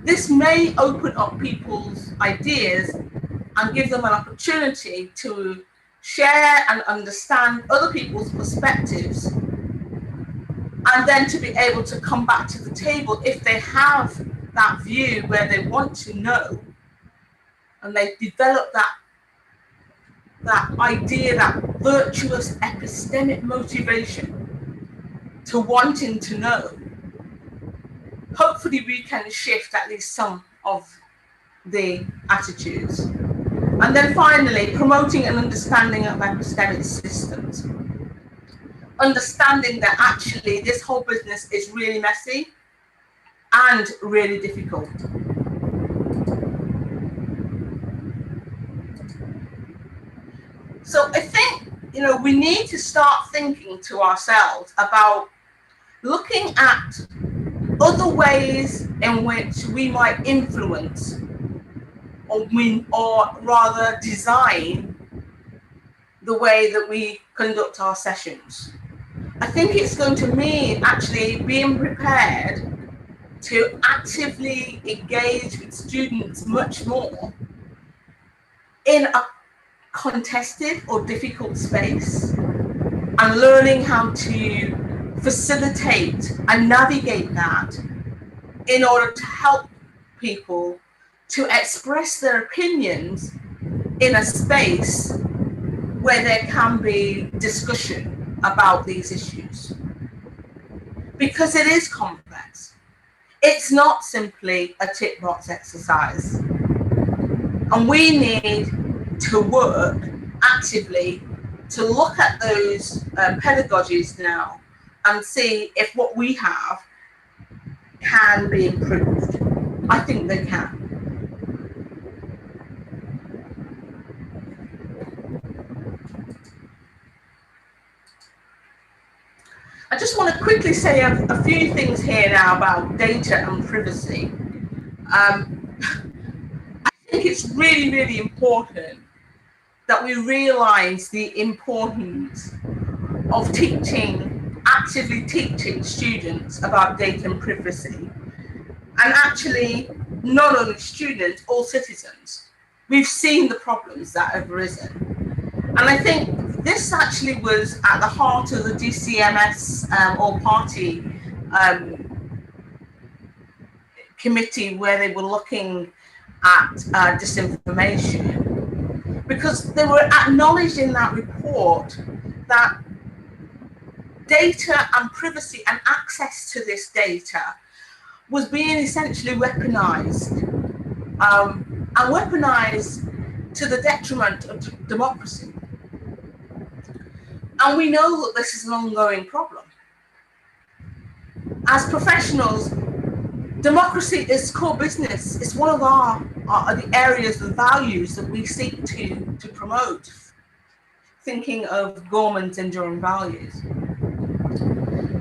This may open up people's ideas and give them an opportunity to share and understand other people's perspectives, and then to be able to come back to the table if they have that view where they want to know, and they develop that idea, that virtuous epistemic motivation to wanting to know. Hopefully we can shift at least some of the attitudes. And then finally, promoting an understanding of epistemic systems. Understanding that actually this whole business is really messy and really difficult. So I think, we need to start thinking to ourselves about looking at other ways in which we might influence or rather design the way that we conduct our sessions. I think it's going to mean actually being prepared to actively engage with students much more in a contested or difficult space, and learning how to facilitate and navigate that in order to help people to express their opinions in a space where there can be discussion about these issues. Because it is complex. It's not simply a tick box exercise. And we need to work actively to look at those pedagogies now and see if what we have can be improved. I think they can. I just want to quickly say a few things here now about data and privacy. I think it's really, really important that we realise the importance of actively teaching students about data and privacy. And actually, not only students, all citizens. We've seen the problems that have arisen. And I think this actually was at the heart of the DCMS all-party committee, where they were looking at disinformation. Because they were acknowledged in that report that data and privacy and access to this data was being essentially weaponized, and weaponized to the detriment of democracy. And we know that this is an ongoing problem. As professionals, democracy is core business. It's one of the areas of values that we seek to promote, thinking of Gorman's enduring values.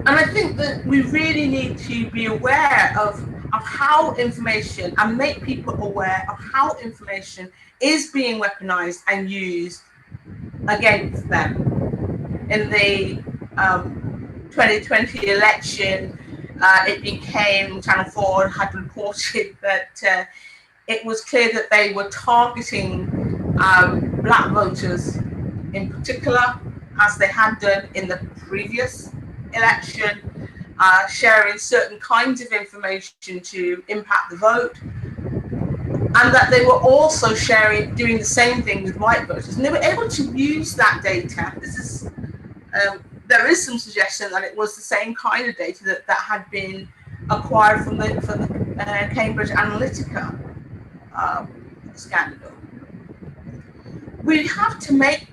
And I think that we really need to be aware of of how information, and make people aware of how information is being weaponized and used against them. In the 2020 election, it became, Channel 4 had reported that it was clear that they were targeting black voters in particular, as they had done in the previous election, sharing certain kinds of information to impact the vote, and that they were also doing the same thing with white voters, and they were able to use that data. There is some suggestion that it was the same kind of data that had been acquired from the Cambridge Analytica scandal. We have to make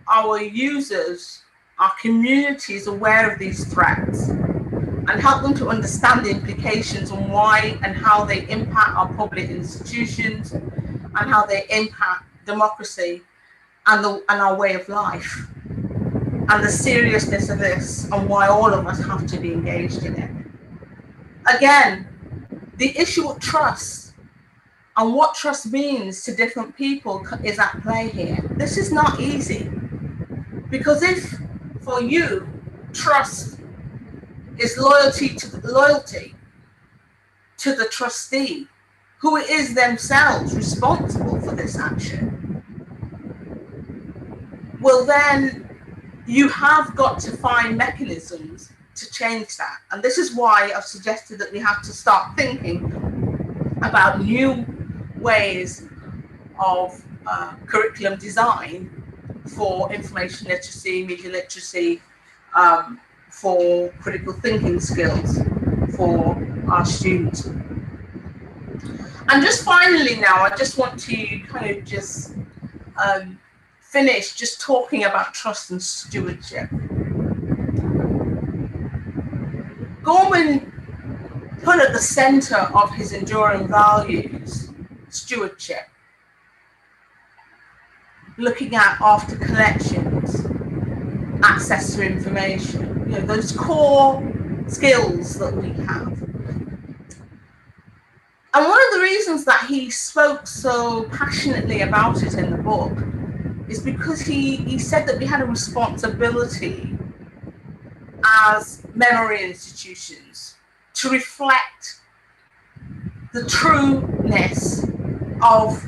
our users, our communities, aware of these threats and help them to understand the implications on why and how they impact our public institutions and how they impact democracy and our way of life, and the seriousness of this and why all of us have to be engaged in it. Again, the issue of trust and what trust means to different people is at play here. This is not easy, because if for you trust is loyalty to the trustee, who is themselves responsible for this action, well then you have got to find mechanisms to change that. And this is why I've suggested that we have to start thinking about new ways of curriculum design for information literacy, media literacy, for critical thinking skills for our students. And just finally now, I just want to kind of just finish just talking about trust and stewardship. Gorman put at the center of his enduring values stewardship, looking at after collections, access to information, you know, those core skills that we have. And one of the reasons that he spoke so passionately about it in the book is because he said that we had a responsibility as memory institutions to reflect the trueness of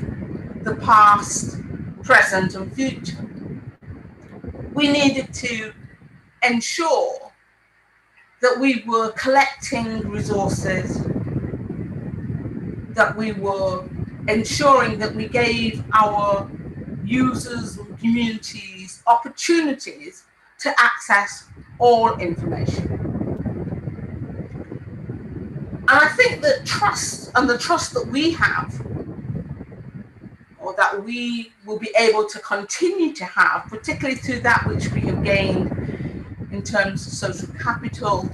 the past, present, and future. We needed to ensure that we were collecting resources, that we were ensuring that we gave our users and communities opportunities to access all information. And I think that trust, and the trust that we have, or that we will be able to continue to have, particularly through that which we have gained in terms of social capital,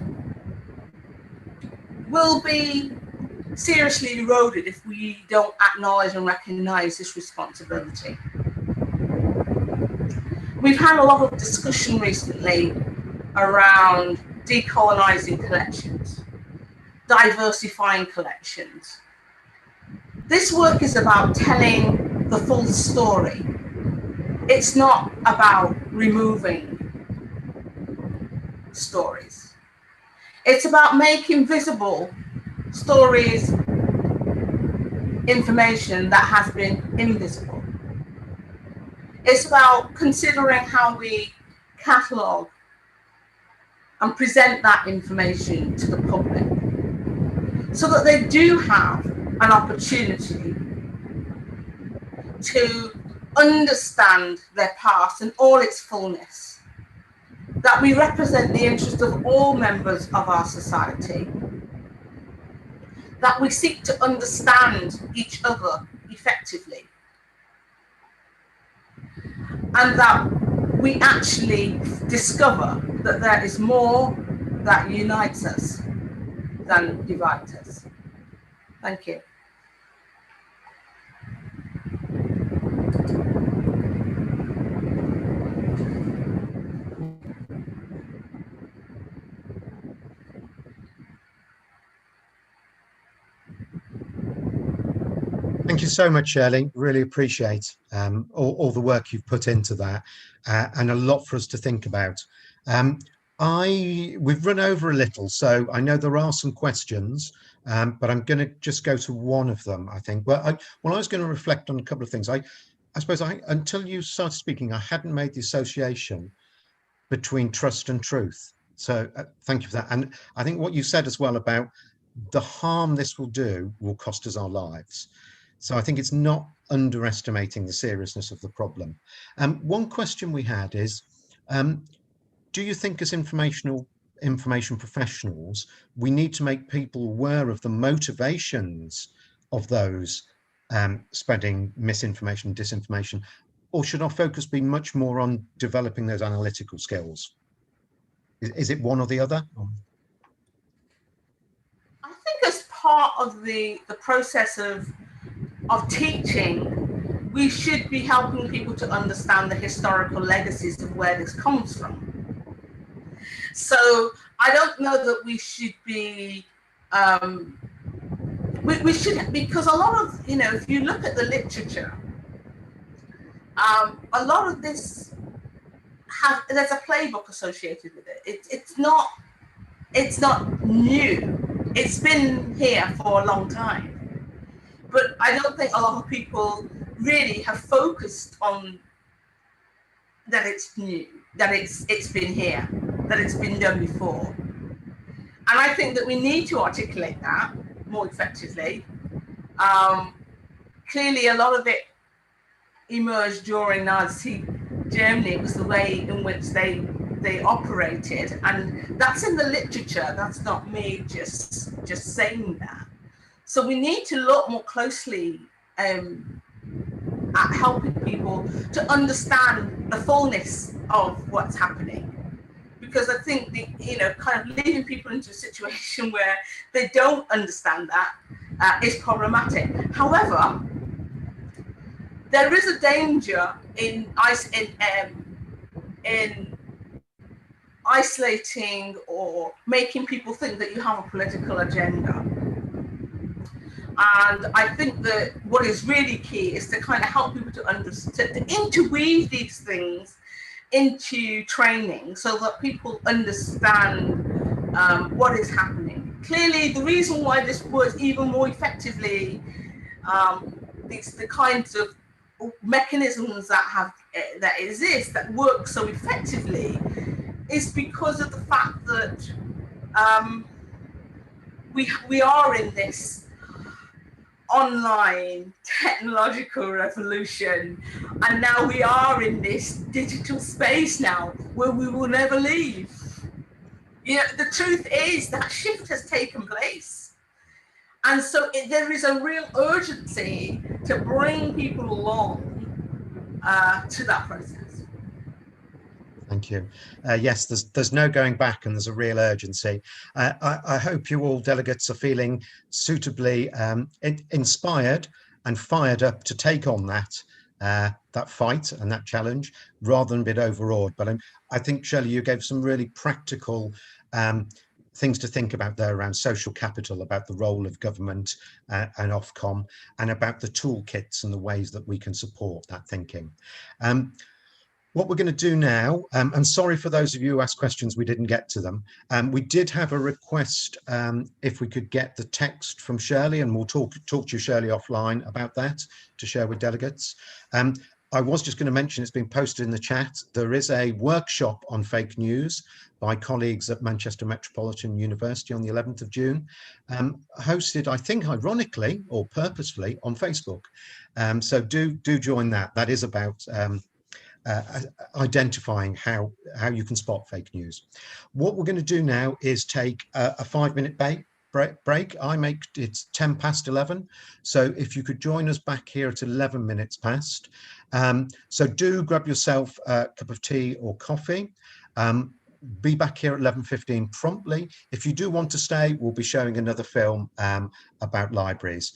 will be seriously eroded if we don't acknowledge and recognize this responsibility. We've had a lot of discussion recently around decolonizing collections, diversifying collections. This work is about telling the full story. It's not about removing stories. It's about making visible stories, information that has been invisible. It's about considering how we catalogue and present that information to the public so that they do have an opportunity to understand their past in all its fullness, that we represent the interest of all members of our society, that we seek to understand each other effectively, and that we actually discover that there is more that unites us than divides us. Thank you. Thank you so much, Shirley. Really appreciate all the work you've put into that, and a lot for us to think about. We've run over a little, so I know there are some questions, but I'm going to just go to one of them, I think. Well, I was going to reflect on a couple of things. I suppose until you started speaking, I hadn't made the association between trust and truth. So thank you for that. And I think what you said as well about the harm this will do will cost us our lives. So I think it's not underestimating the seriousness of the problem. One question we had is, do you think as information professionals, we need to make people aware of the motivations of those spreading misinformation and disinformation, or should our focus be much more on developing those analytical skills? Is it one or the other? I think as part of the process of teaching, we should be helping people to understand the historical legacies of where this comes from. So I don't know that we should be, we should, because a lot of, if you look at the literature, a lot of this there's a playbook associated with it. It's not new. It's been here for a long time. But I don't think a lot of people really have focused on that it's new, that it's been here, that it's been done before. And I think that we need to articulate that more effectively. Clearly, a lot of it emerged during Nazi Germany. It was the way in which they operated, and that's in the literature. That's not me just saying that. So we need to look more closely at helping people to understand the fullness of what's happening. Because I think kind of leading people into a situation where they don't understand that is problematic. However, there is a danger in isolating or making people think that you have a political agenda. And I think that what is really key is to kind of help people to understand, to interweave these things into training so that people understand what is happening. Clearly, the reason why this works even more effectively, the kinds of mechanisms that exist that work so effectively, is because of the fact that we are in this online technological revolution, and now we are in this digital space now where we will never leave. The truth is that shift has taken place, and so there is a real urgency to bring people along to that process. Thank you. Yes, there's no going back, and there's a real urgency. I hope you all delegates are feeling suitably inspired and fired up to take on that fight and that challenge, rather than a bit overawed. But I think, Shirley, you gave some really practical things to think about there around social capital, about the role of government and Ofcom, and about the toolkits and the ways that we can support that thinking. What we're going to do now, and sorry for those of you who asked questions, we didn't get to them. We did have a request if we could get the text from Shirley, and we'll talk to you, Shirley, offline about that to share with delegates. I was just going to mention, it's been posted in the chat, there is a workshop on fake news by colleagues at Manchester Metropolitan University on the 11th of June, hosted, I think, ironically or purposefully, on Facebook. So do join that. That is about identifying how you can spot fake news. What we're going to do now is take a 5-minute break. It's 10 past 11. So if you could join us back here at 11 minutes past. So do grab yourself a cup of tea or coffee. Be back here at 11:15 promptly. If you do want to stay, we'll be showing another film about libraries.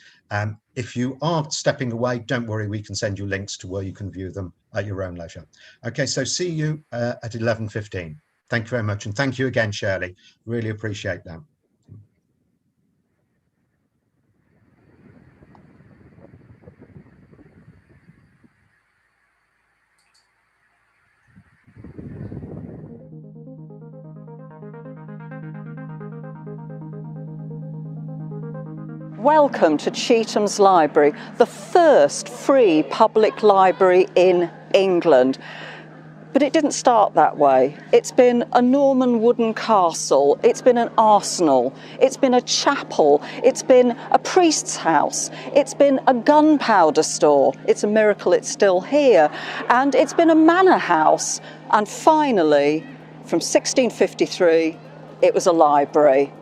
If you aren't stepping away, don't worry, we can send you links to where you can view them at your own leisure. Okay, so see you at 11:15. Thank you very much, and thank you again, Shirley. Really appreciate that. Welcome to Cheatham's Library, the first free public library in England. But it didn't start that way. It's been a Norman wooden castle, it's been an arsenal, it's been a chapel, it's been a priest's house, it's been a gunpowder store, it's a miracle it's still here, and it's been a manor house, and finally, from 1653, it was a library.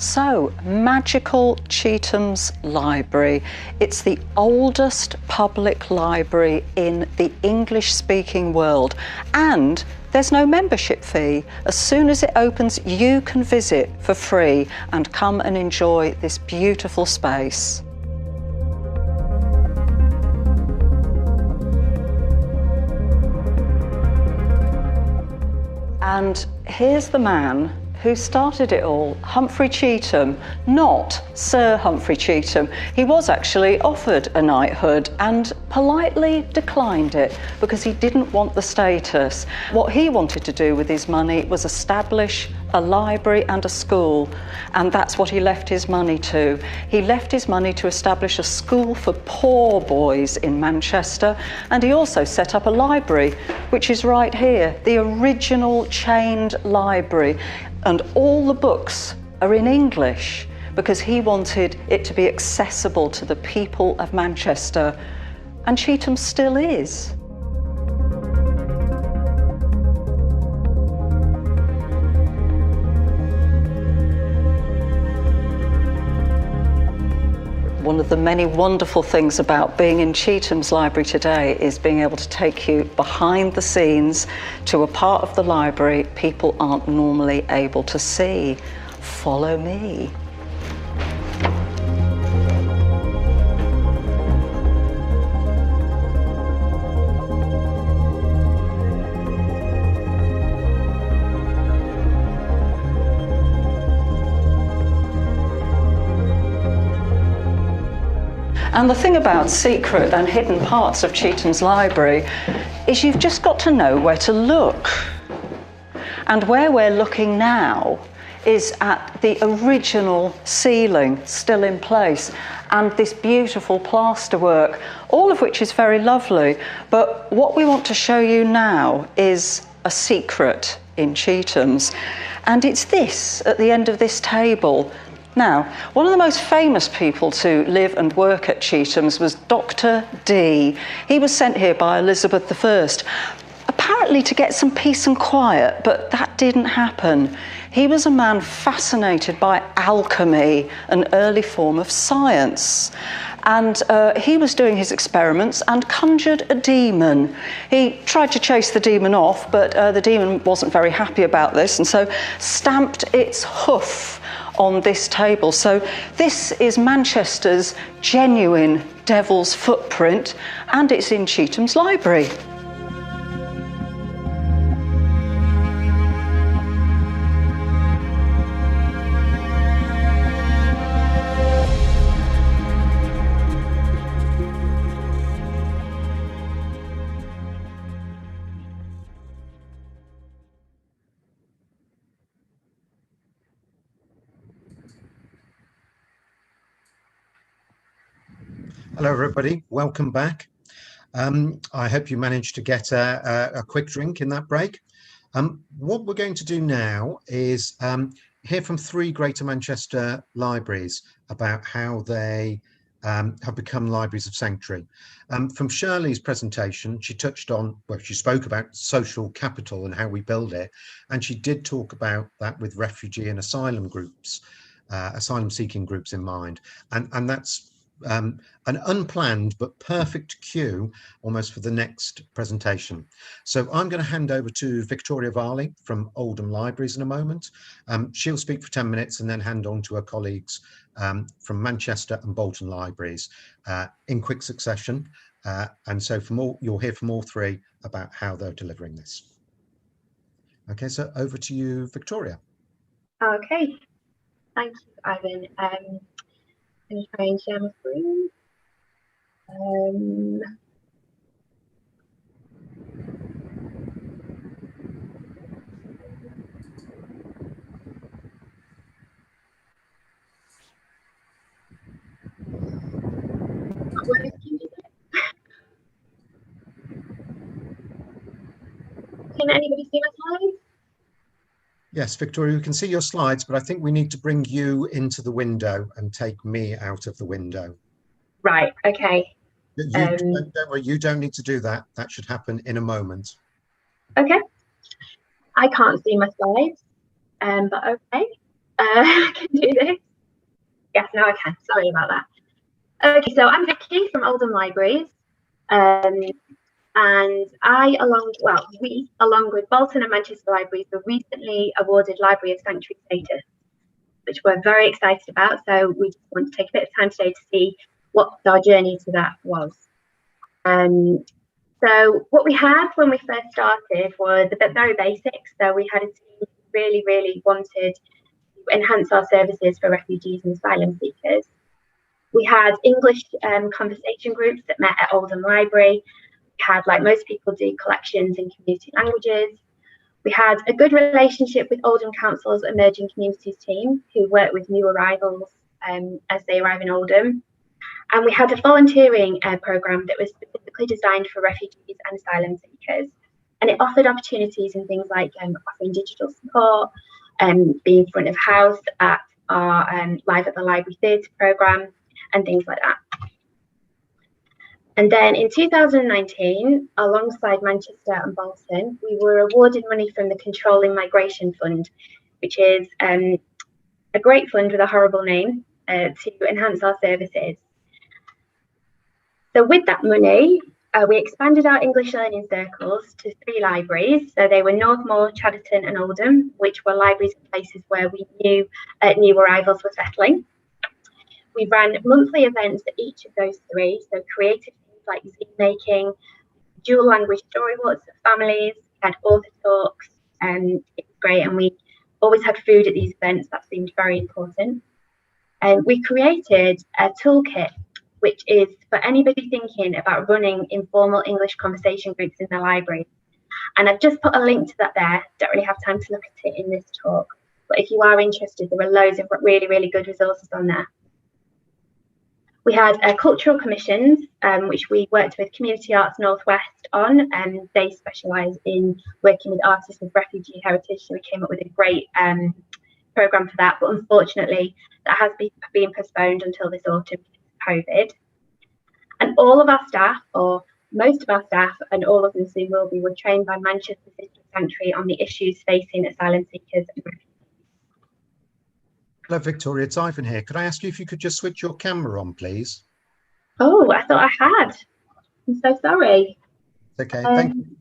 So, magical Cheatham's Library. It's the oldest public library in the English-speaking world, and there's no membership fee. As soon as it opens, you can visit for free and come and enjoy this beautiful space. And here's the man who started it all, Humphrey Cheatham, not Sir Humphrey Cheatham. He was actually offered a knighthood and politely declined it because he didn't want the status. What he wanted to do with his money was establish a library and a school, and that's what he left his money to. He left his money to establish a school for poor boys in Manchester, and he also set up a library, which is right here, the original chained library. And all the books are in English because he wanted it to be accessible to the people of Manchester, and Cheatham still is. One of the many wonderful things about being in Cheatham's Library today is being able to take you behind the scenes to a part of the library people aren't normally able to see. Follow me. And the thing about secret and hidden parts of Cheatham's Library is you've just got to know where to look. And where we're looking now is at the original ceiling, still in place, and this beautiful plasterwork, all of which is very lovely. But what we want to show you now is a secret in Cheatham's, and it's this at the end of this table. Now, one of the most famous people to live and work at Cheatham's was Dr. Dee. He was sent here by Elizabeth I, apparently to get some peace and quiet, but that didn't happen. He was a man fascinated by alchemy, an early form of science. And he was doing his experiments and conjured a demon. He tried to chase the demon off, but the demon wasn't very happy about this, and so stamped its hoof on this table. So this is Manchester's genuine devil's footprint, and it's in Cheatham's Library. Hello, everybody. Welcome back. I hope you managed to get a quick drink in that break. What we're going to do now is hear from three Greater Manchester libraries about how they have become libraries of sanctuary. From Shirley's presentation, she touched on, well, she spoke about social capital and how we build it, and she did talk about that with refugee and asylum groups, asylum-seeking groups in mind, and that's an unplanned but perfect cue almost for the next presentation. So I'm going to hand over to Victoria Varley from Oldham Libraries in a moment. She'll speak for 10 minutes and then hand on to her colleagues from Manchester and Bolton Libraries in quick succession. And so you'll hear from all three about how they're delivering this. Okay, so over to you, Victoria. Okay, thank you, Ivan. I'm going to try and share my screen. Can anybody see my slides? Yes, Victoria, we can see your slides, but I think we need to bring you into the window and take me out of the window. Right, okay. Don't worry, you don't need to do that. That should happen in a moment. Okay. I can't see my slides, but okay. I can do this. Yes, now I can. Sorry about that. Okay, so I'm Vicky from Oldham Libraries. And we, along with Bolton and Manchester Libraries, were recently awarded Library of Sanctuary status, which we're very excited about. So we just want to take a bit of time today to see what our journey to that was. So what we had when we first started was the very basics. So we had a team who really wanted to enhance our services for refugees and asylum seekers. We had English conversation groups that met at Oldham Library. We had, like most people do, collections in community languages. We had a good relationship with Oldham Council's Emerging Communities team, who work with new arrivals as they arrive in Oldham. And we had a volunteering programme that was specifically designed for refugees and asylum seekers. And it offered opportunities in things like offering digital support, being front of house at our Live at the Library Theatre programme, and things like that. And then in 2019, alongside Manchester and Bolton, we were awarded money from the Controlling Migration Fund, which is a great fund with a horrible name to enhance our services. So with that money, we expanded our English learning circles to 3 libraries. So they were Northmoor, Chadderton and Oldham, which were libraries and places where we knew new arrivals were settling. We ran monthly events at each of those 3, so creative things like zine making, dual language story walks for families, we had author talks, and it was great. And we always had food at these events. That seemed very important. And we created a toolkit, which is for anybody thinking about running informal English conversation groups in the library. And I've just put a link to that there. Don't really have time to look at it in this talk, but if you are interested, there are loads of really good resources on there. We had cultural commissions, which we worked with Community Arts Northwest on, and they specialise in working with artists with refugee heritage. So we came up with a great programme for that, but unfortunately that has been postponed until this autumn because of COVID. And all of our staff, or most of our staff, and all of them soon will be, were trained by Manchester Sister Sanctuary on the issues facing asylum seekers and refugees. Hello, Victoria, it's Ivan here. Could I ask you if you could just switch your camera on, please? Oh, I thought I had. I'm so sorry. Okay, thank you.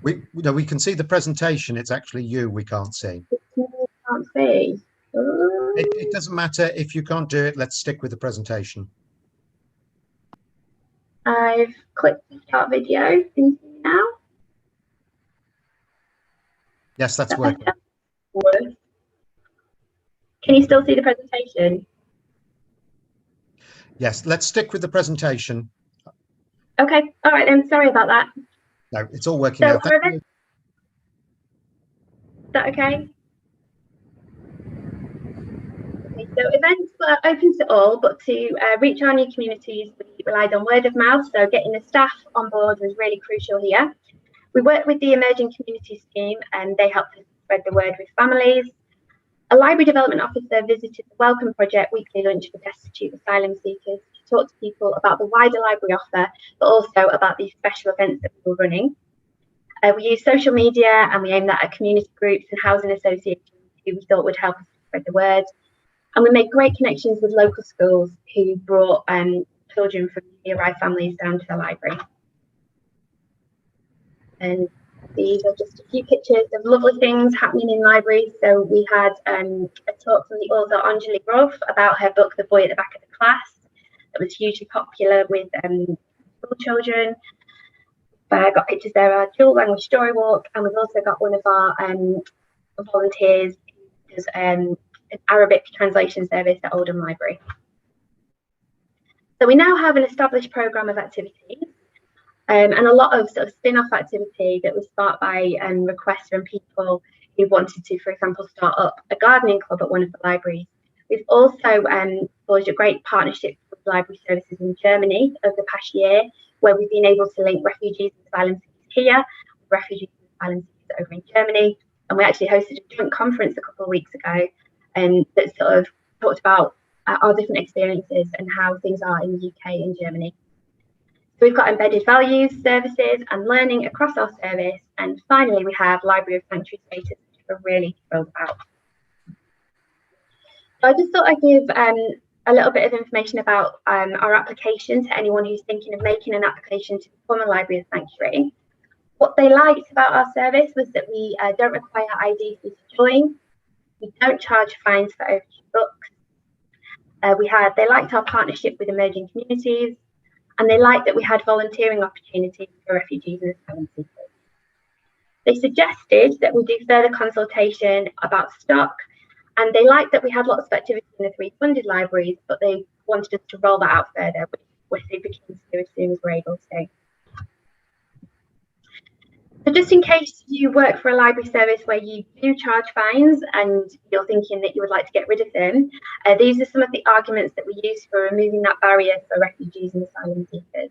We can see the presentation. It's actually you we can't see. Can't see. It doesn't matter if you can't do it. Let's stick with the presentation. I've clicked start video. Can you see now? Yes, that's working. Can you still see the presentation? Yes, let's stick with the presentation. Okay, all right then. Sorry about that. No, it's all working now. Thank you. Is that okay? Okay, so events were open to all, but to reach our new communities, we relied on word of mouth. So getting the staff on board was really crucial here. We worked with the Emerging Communities team, and they helped us spread the word with families. A library development officer visited the Welcome Project weekly lunch for destitute asylum seekers to talk to people about the wider library offer, but also about these special events that we were running. We used social media, and we aimed that at community groups and housing associations who we thought would help us spread the word. And we made great connections with local schools who brought children from newly arrived families down to the library. And these are just a few pictures of lovely things happening in libraries. So we had a talk from the author Anjali Ruff about her book, The Boy at the Back of the Class, that was hugely popular with school children. got pictures there, our dual language story walk, and we've also got one of our volunteers who does an Arabic translation service at Oldham Library. So we now have an established programme of activities and a lot of sort of spin-off activity that was sparked by requests from people who wanted to, for example, start up a gardening club at one of the libraries. We've also forged a great partnership with library services in Germany over the past year, where we've been able to link refugees and asylum seekers here with refugees and asylum seekers over in Germany. And we actually hosted a joint conference a couple of weeks ago that sort of talked about our different experiences and how things are in the UK and Germany. So we've got embedded values, services and learning across our service. And finally, we have Library of Sanctuary status, which we're really thrilled about. So I just thought I'd give a little bit of information about our application to anyone who's thinking of making an application to become a Library of Sanctuary. What they liked about our service was that we don't require ID fees to join. We don't charge fines for overdue books. They liked our partnership with emerging communities, and they liked that we had volunteering opportunities for refugees and asylum seekers. They suggested that we do further consultation about stock, and they liked that we had lots of activity in the 3 funded libraries, but they wanted us to roll that out further, which we're super keen to do as soon as we're able to. So just in case you work for a library service where you do charge fines and you're thinking that you would like to get rid of them, these are some of the arguments that we use for removing that barrier for refugees and asylum seekers.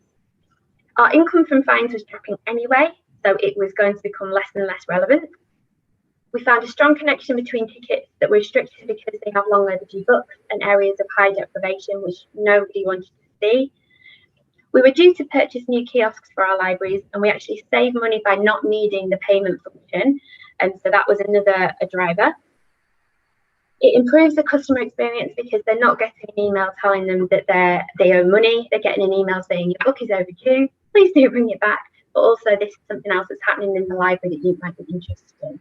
Our income from fines was dropping anyway, so it was going to become less and less relevant. We found a strong connection between tickets that were restricted because they have long overdue books and areas of high deprivation which nobody wanted to see. We were due to purchase new kiosks for our libraries, and we actually saved money by not needing the payment function, and so that was another driver. It improves the customer experience because they're not getting an email telling them that they owe money. They're getting an email saying your book is overdue, please do bring it back, but also this is something else that's happening in the library that you might be interested in.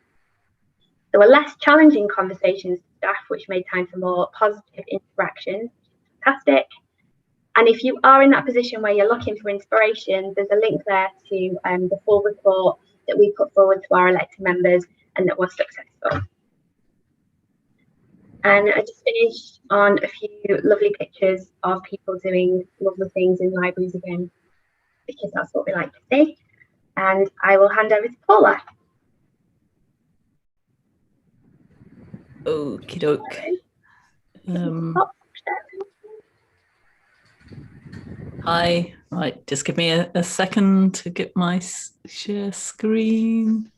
There were less challenging conversations with staff, which made time for more positive interactions, fantastic. And if you are in that position where you're looking for inspiration, there's a link there to the full report that we put forward to our elected members and that was successful. And I just finished on a few lovely pictures of people doing lovely things in libraries again, because that's what we like to see. And I will hand over to Paula. Okie doke. Hi, right, just give me a second to get my share screen.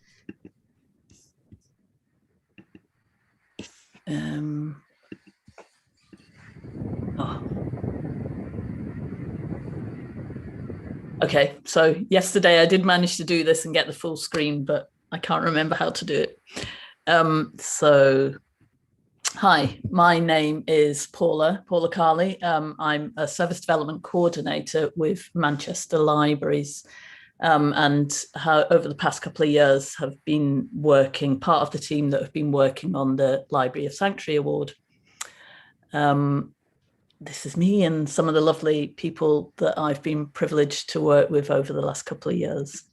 Okay, so yesterday I did manage to do this and get the full screen, but I can't remember how to do it. Hi, my name is Paula Carley. I'm a Service Development Coordinator with Manchester Libraries, and over the past couple of years have been working, part of the team that have been working on the Library of Sanctuary Award. This is me and some of the lovely people that I've been privileged to work with over the last couple of years.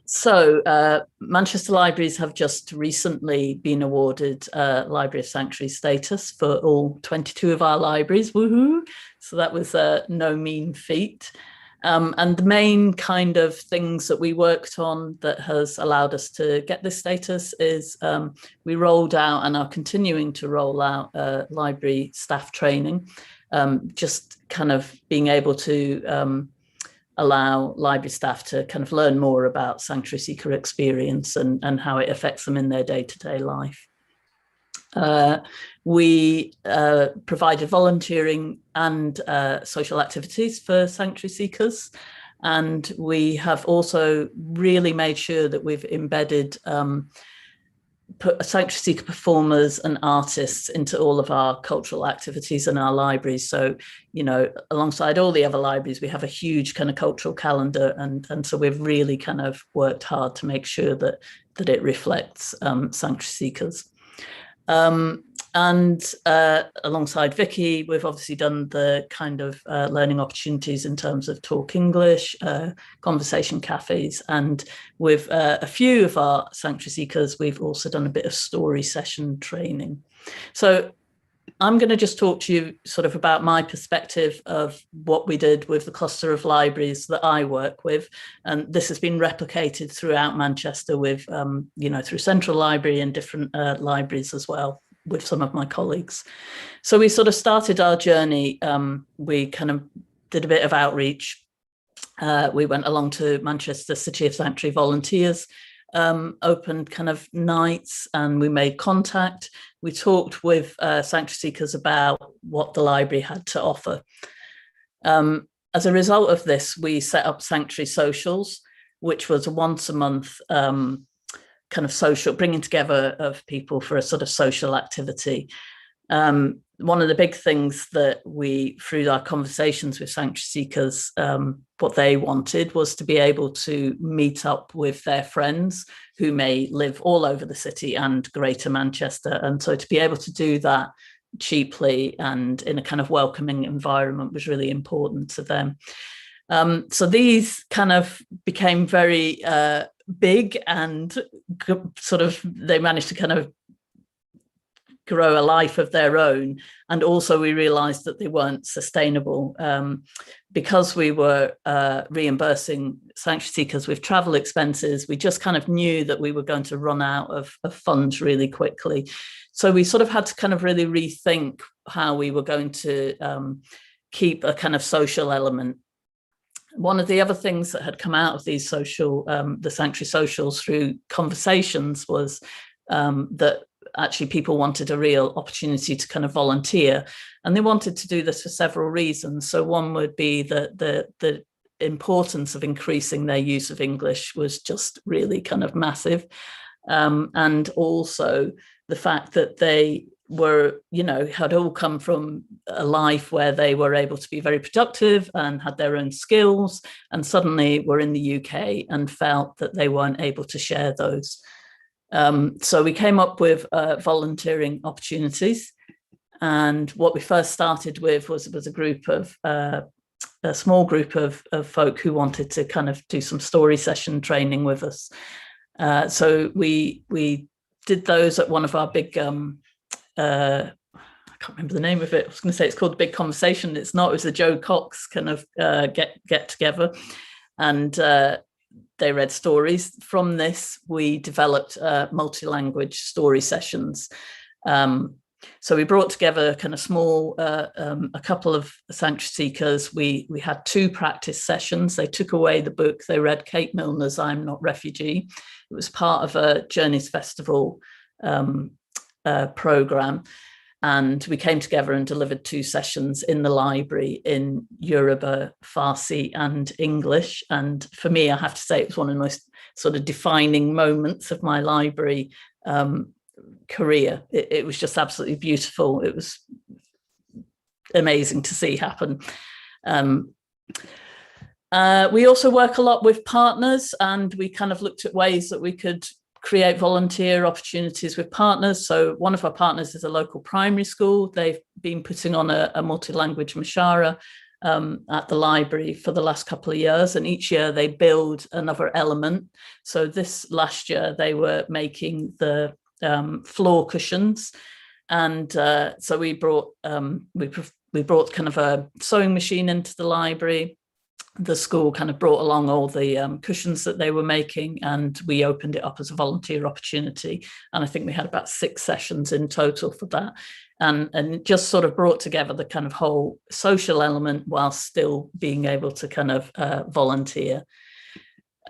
So Manchester Libraries have just recently been awarded Library of Sanctuary status for all 22 of our libraries, woohoo! So that was no mean feat. And the main kind of things that we worked on that has allowed us to get this status is we rolled out and are continuing to roll out library staff training, just kind of being able to allow library staff to kind of learn more about sanctuary seeker experience and how it affects them in their day-to-day life. We provided volunteering and social activities for sanctuary seekers, and we have also really made sure that we've embedded sanctuary seeker performers and artists into all of our cultural activities in our libraries. So, you know, alongside all the other libraries, we have a huge kind of cultural calendar, and so we've really kind of worked hard to make sure that it reflects sanctuary seekers. And alongside Vicky, we've obviously done the kind of learning opportunities in terms of Talk English, conversation cafes, and with a few of our sanctuary seekers, we've also done a bit of story session training. So I'm going to just talk to you sort of about my perspective of what we did with the cluster of libraries that I work with. And this has been replicated throughout Manchester with, through Central Library and different libraries as well, with some of my colleagues. So we sort of started our journey. We kind of did a bit of outreach. We went along to Manchester City of Sanctuary volunteers, opened kind of nights, and we made contact. We talked with sanctuary seekers about what the library had to offer. As a result of this, we set up Sanctuary Socials, which was a once a month kind of social, bringing together of people for a sort of social activity. One of the big things that we, through our conversations with sanctuary seekers, what they wanted was to be able to meet up with their friends who may live all over the city and Greater Manchester. And so to be able to do that cheaply and in a kind of welcoming environment was really important to them. So these kind of became very big, and sort of they managed to kind of grow a life of their own. And also we realized that they weren't sustainable because we were reimbursing sanctuary seekers with travel expenses. We just kind of knew that we were going to run out of funds really quickly. So we sort of had to kind of really rethink how we were going to keep a kind of social element. One of the other things that had come out of these social, the sanctuary socials through conversations was that actually people wanted a real opportunity to kind of volunteer, and they wanted to do this for several reasons. So one would be that the importance of increasing their use of English was just really kind of massive. And also the fact that they were, had all come from a life where they were able to be very productive and had their own skills, and suddenly were in the UK and felt that they weren't able to share those. So we came up with volunteering opportunities, and what we first started with was a group of a small group of folk who wanted to kind of do some story session training with us. So we did those at one of our big I can't remember the name of it. I was going to say it's called The Big Conversation. It's not. It was the Joe Cox kind of get together, and they read stories. From this, we developed multi-language story sessions. So we brought together kind of small, a couple of sanctuary seekers. We had 2 practice sessions. They took away the book. They read Kate Milner's I'm Not Refugee. It was part of a Journeys Festival program. And we came together and delivered 2 sessions in the library in Yoruba, Farsi and English. And for me, I have to say, it was one of the most sort of defining moments of my library career. It was just absolutely beautiful. It was amazing to see happen. We also work a lot with partners, and we kind of looked at ways that we could create volunteer opportunities with partners. So one of our partners is a local primary school. They've been putting on a multi-language mashara at the library for the last couple of years, and each year they build another element. So this last year they were making the floor cushions, and so we brought kind of a sewing machine into the library. The school kind of brought along all the cushions that they were making, and we opened it up as a volunteer opportunity. And I think we had about 6 sessions in total for that, and just sort of brought together the kind of whole social element while still being able to kind of volunteer.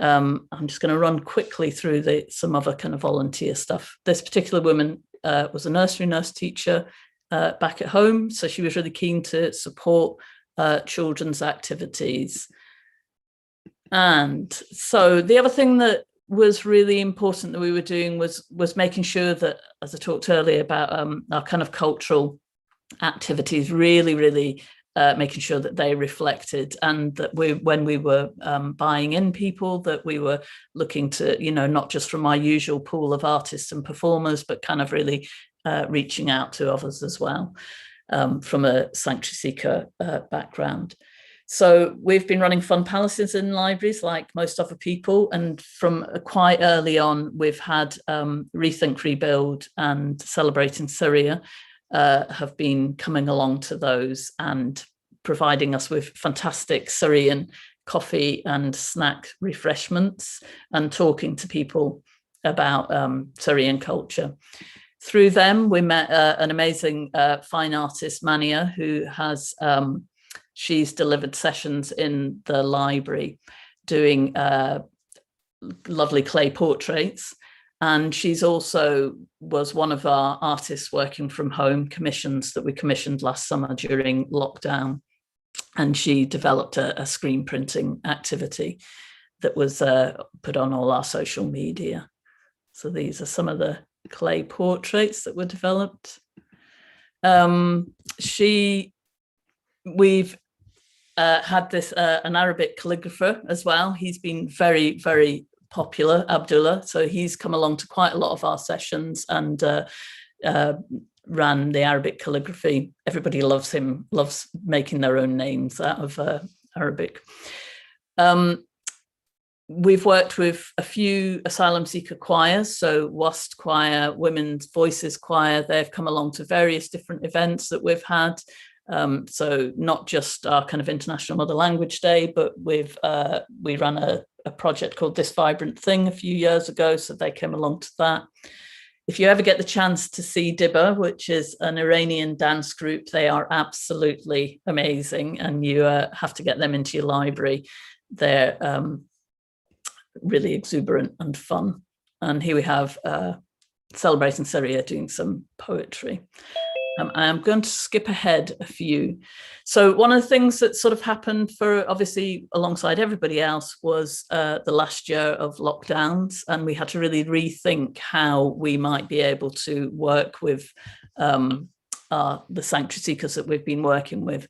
I'm just going to run quickly through some other kind of volunteer stuff. This particular woman was a nursery nurse teacher back at home, so she was really keen to support children's activities. And so the other thing that was really important that we were doing was making sure that, as I talked earlier about our kind of cultural activities, really making sure that they reflected, and that when we were buying in people, that we were looking to, not just from our usual pool of artists and performers, but kind of really reaching out to others as well from a sanctuary seeker background. So we've been running fun palaces in libraries like most other people, and from quite early on we've had Rethink, Rebuild and Celebrating Syria have been coming along to those and providing us with fantastic Syrian coffee and snack refreshments and talking to people about Syrian culture. Through them, we met an amazing fine artist, Mania, who has, she's delivered sessions in the library doing lovely clay portraits. And she's also was one of our artists working from home commissions that we commissioned last summer during lockdown. And she developed a screen printing activity that was put on all our social media. So these are some of the clay portraits that were developed. We've had this an Arabic calligrapher as well. He's been very, very popular, Abdullah. So he's come along to quite a lot of our sessions and ran the Arabic calligraphy. Everybody loves him, loves making their own names out of Arabic. We've worked with a few asylum seeker choirs, so WAST Choir, Women's Voices Choir. They've come along to various different events that we've had. So not just our kind of International Mother Language Day, but we ran a project called This Vibrant Thing a few years ago, so they came along to that. If you ever get the chance to see Dibba, which is an Iranian dance group, they are absolutely amazing, and you have to get them into your library. They're really exuberant and fun. And here we have Celebrating Syria doing some poetry. I'm going to skip ahead a few. So one of the things that sort of happened for obviously alongside everybody else was the last year of lockdowns, and we had to really rethink how we might be able to work with the sanctuary seekers that we've been working with.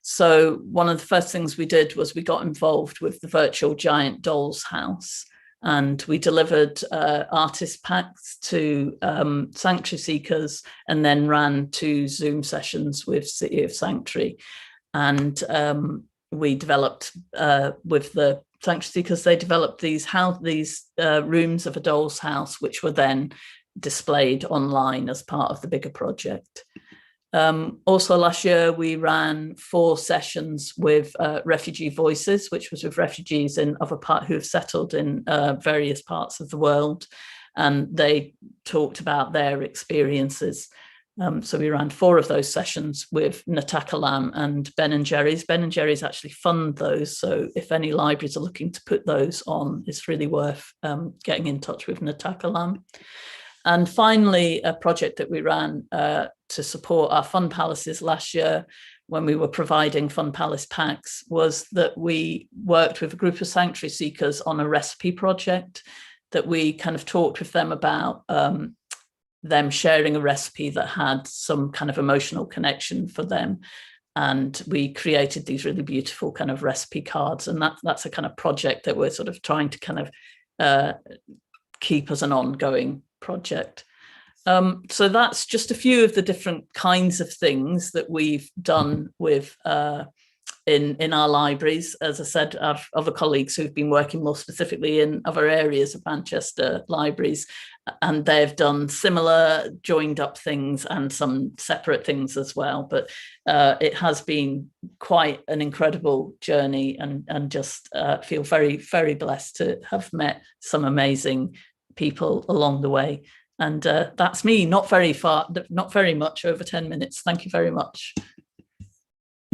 So one of the first things we did was we got involved with the virtual giant dolls house, and we delivered artist packs to sanctuary seekers and then ran 2 Zoom sessions with City of Sanctuary. And we developed with the sanctuary seekers, they developed these rooms of a doll's house, which were then displayed online as part of the bigger project. Also last year, we ran 4 sessions with Refugee Voices, which was with refugees in who have settled in various parts of the world. And they talked about their experiences. So we ran 4 of those sessions with Natakalam and Ben & Jerry's. Ben & Jerry's actually fund those. So if any libraries are looking to put those on, it's really worth getting in touch with Natakalam. And finally, a project that we ran to support our Fun Palaces last year when we were providing Fun Palace packs was that we worked with a group of sanctuary seekers on a recipe project that we kind of talked with them about them sharing a recipe that had some kind of emotional connection for them. And we created these really beautiful kind of recipe cards. And that's a kind of project that we're sort of trying to kind of keep as an ongoing project. So that's just a few of the different kinds of things that we've done with in our libraries. As I said, I have other colleagues who've been working more specifically in other areas of Manchester libraries, and they've done similar joined up things and some separate things as well. But it has been quite an incredible journey, and just feel very, very blessed to have met some amazing people along the way. And that's me, not very much, over 10 minutes. Thank you very much.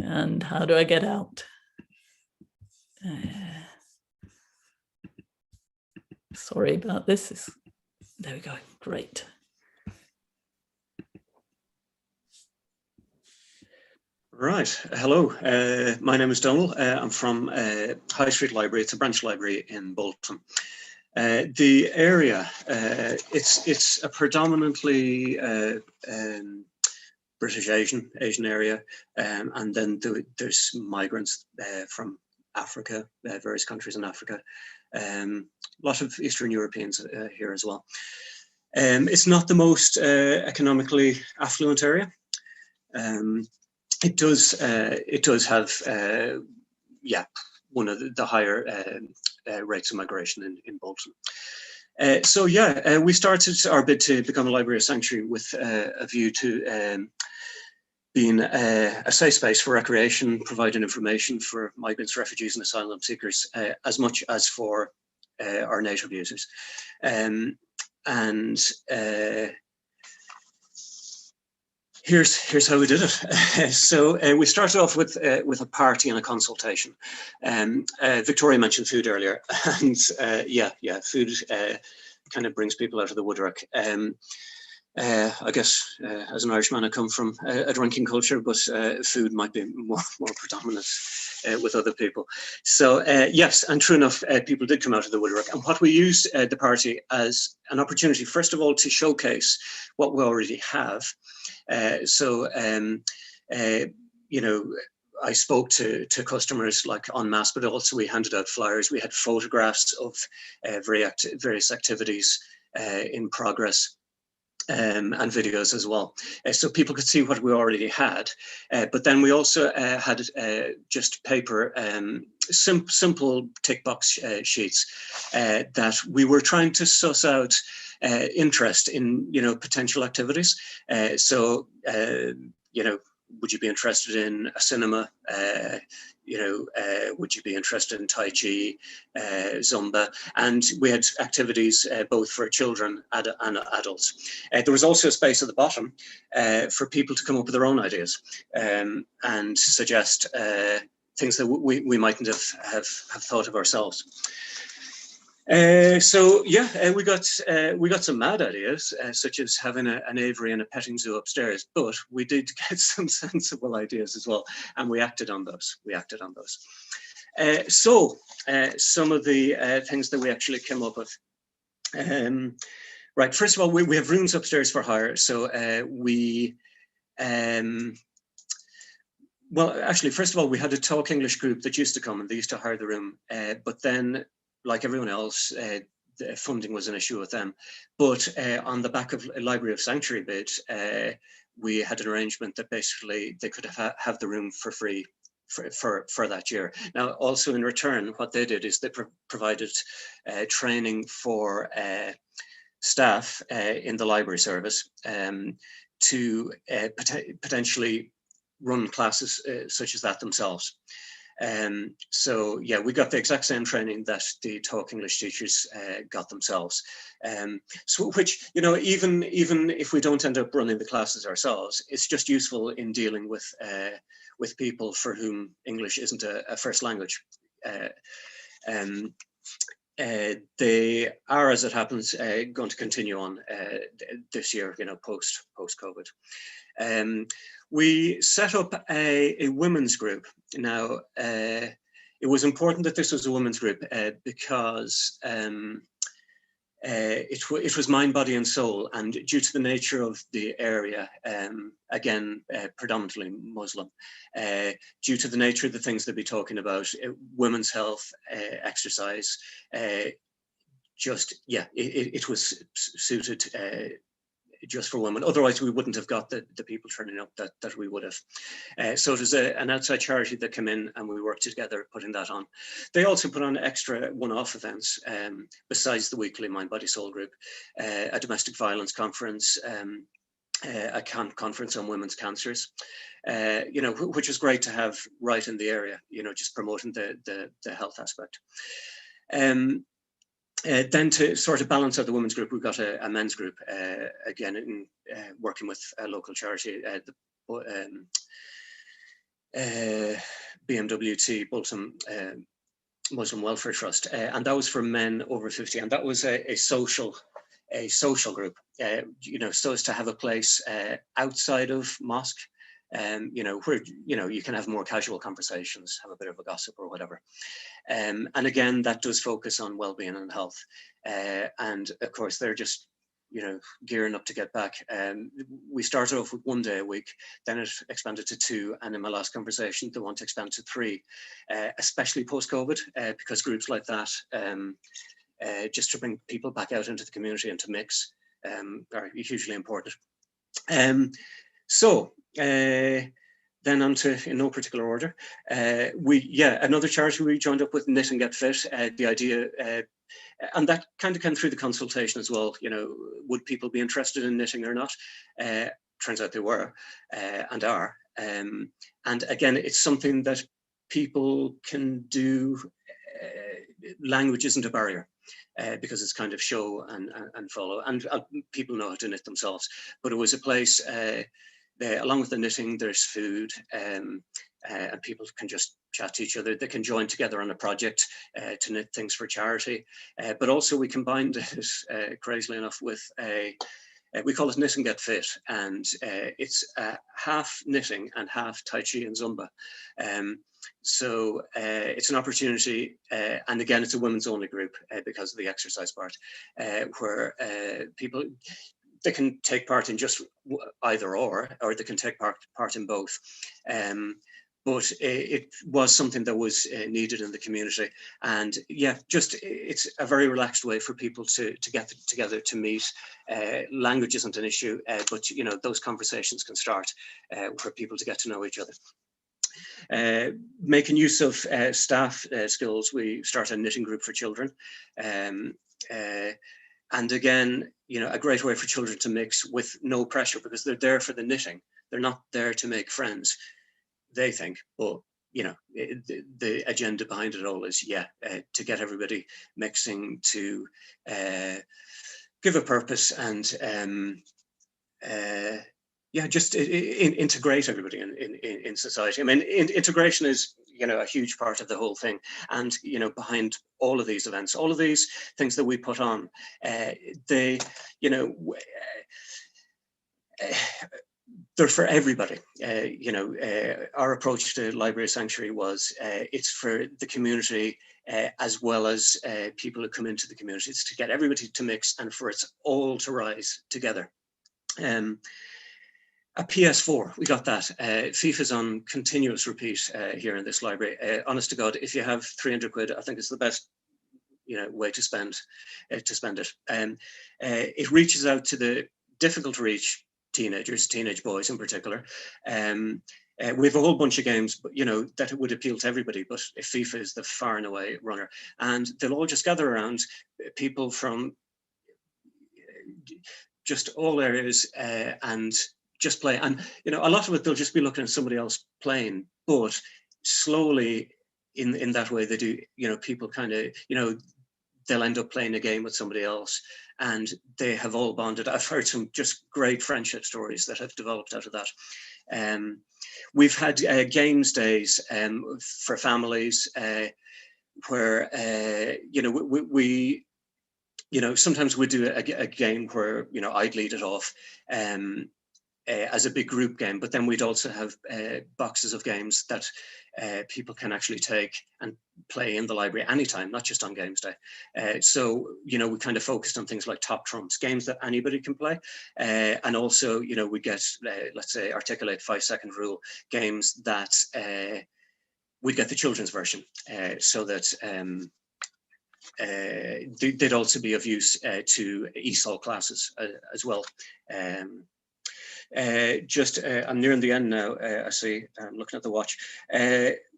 And how do I get out? Sorry about this. There we go. Great. Right. Hello. My name is Donal. I'm from High Street Library. It's a branch library in Bolton. The area, it's a predominantly British Asian area, and then there's migrants from Africa, various countries in Africa, a lot of Eastern Europeans here as well. It's not the most economically affluent area. It does have, yeah, one of the higher rates of migration in Bolton. So yeah, we started our bid to become a library of sanctuary with a view to being a safe space for recreation, providing information for migrants, refugees and asylum seekers, as much as for our native users. Here's how we did it. So we started off with a party and a consultation. Victoria mentioned food earlier, and yeah, food kind of brings people out of the woodwork. I guess as an Irishman, I come from a drinking culture, but food might be more predominant with other people. So yes, and true enough, people did come out of the woodwork. And what we used the party as an opportunity, first of all, to showcase what we already have. You know, I spoke to customers like en masse, but also we handed out flyers. We had photographs of various activities in progress. And videos as well, so people could see what we already had. But then we also had just paper, simple tick box sheets that we were trying to suss out interest in, you know, potential activities. You know, would you be interested in a cinema? You know, would you be interested in Tai Chi, Zumba? And we had activities both for children and adults. There was also a space at the bottom for people to come up with their own ideas and suggest things that we mightn't have thought of ourselves. So yeah, we got some mad ideas, such as having an aviary and a petting zoo upstairs, but we did get some sensible ideas as well, and we acted on those. So some of the things that we actually came up with. Right, first of all, we have rooms upstairs for hire. So well, actually, first of all, we had a Talk English group that used to come and they used to hire the room, but then, like everyone else, the funding was an issue with them. But on the back of a Library of Sanctuary bid, we had an arrangement that basically they could have the room for free for that year. Now, also in return, what they did is they provided training for staff in the library service to potentially run classes such as that themselves. So yeah, we got the exact same training that the Talk English teachers got themselves. So which, you know, even if we don't end up running the classes ourselves, it's just useful in dealing with people for whom English isn't a first language. They are, as it happens, going to continue on this year, you know, post-COVID. We set up a women's group. Now, it was important that this was a women's group because it was mind, body and soul, and due to the nature of the area, again, predominantly Muslim, due to the nature of the things they'll be talking about, women's health, exercise, just, yeah, it was suited just for women. Otherwise, we wouldn't have got the people turning up that we would have. So it was an outside charity that came in and we worked together putting that on. They also put on extra one-off events besides the weekly Mind, Body, Soul group, a domestic violence conference, a conference on women's cancers, you know, which was great to have right in the area, you know, just promoting the health aspect. Then to sort of balance out the women's group, we've got a men's group, again, in working with a local charity, the BMWT, Bolton Muslim Welfare Trust, and that was for men over 50, and that was a social group, you know, so as to have a place outside of mosque, you know, where, you know, you can have more casual conversations, have a bit of a gossip or whatever. And again, that does focus on well-being and health. And of course, they're just, you know, gearing up to get back. We started off with 1 day a week, then it expanded to 2. And in my last conversation, they want to expand to 3, especially post-COVID, because groups like that, just to bring people back out into the community and to mix, are hugely important. Then on to, in no particular order, another charity we joined up with, Knit and Get Fit. The idea, and that kind of came through the consultation as well, you know, would people be interested in knitting or not? Turns out they were and are. And again, it's something that people can do. Language isn't a barrier. Because it's kind of show and follow, and people know how to knit themselves. But it was a place, along with the knitting, there's food, and people can just chat to each other. They can join together on a project to knit things for charity. But also we combined it, crazily enough, with we call it Knit and Get Fit, and it's half knitting and half Tai Chi and Zumba. So it's an opportunity, and again, it's a women's only group because of the exercise part, where people, they can take part in just either or they can take part in both. But it was something that was needed in the community, and yeah, just it's a very relaxed way for people to get together to meet. Language isn't an issue, but you know, those conversations can start for people to get to know each other. Making use of staff skills, we started a knitting group for children, and again, you know, a great way for children to mix with no pressure, because they're there for the knitting. They're not there to make friends, they think, but you know, the agenda behind it all is, to get everybody mixing, to give a purpose, and just integrate everybody in society. I mean, integration is, you know, a huge part of the whole thing. And, you know, behind all of these events, all of these things that we put on, they, you know, they're for everybody. You know, our approach to Library Sanctuary was it's for the community as well as people who come into the community. It's to get everybody to mix and for it's all to rise together. A PS4, we got that. FIFA's on continuous repeat here in this library. Honest to God, if you have 300 quid, I think it's the best, you know, way to spend it. It reaches out to the difficult to reach teenagers, teenage boys in particular. We have a whole bunch of games, but you know, that it would appeal to everybody, but if FIFA is the far and away runner, and they'll all just gather around, people from just all areas, and just play. And you know, a lot of it, they'll just be looking at somebody else playing, but slowly in that way they do, you know, people kind of, you know, they'll end up playing a game with somebody else and they have all bonded. I've heard some just great friendship stories that have developed out of that. We've had games days for families where, you know, we you know, sometimes we do a game where, you know, I'd lead it off as a big group game, but then we'd also have boxes of games that people can actually take and play in the library anytime, not just on games day. So, you know, we kind of focused on things like top trumps, games that anybody can play. And also, you know, we get, let's say, articulate 5-second rule games that we'd get the children's version so that they'd also be of use to ESOL classes as well. I'm nearing the end now. I see, I'm looking at the watch.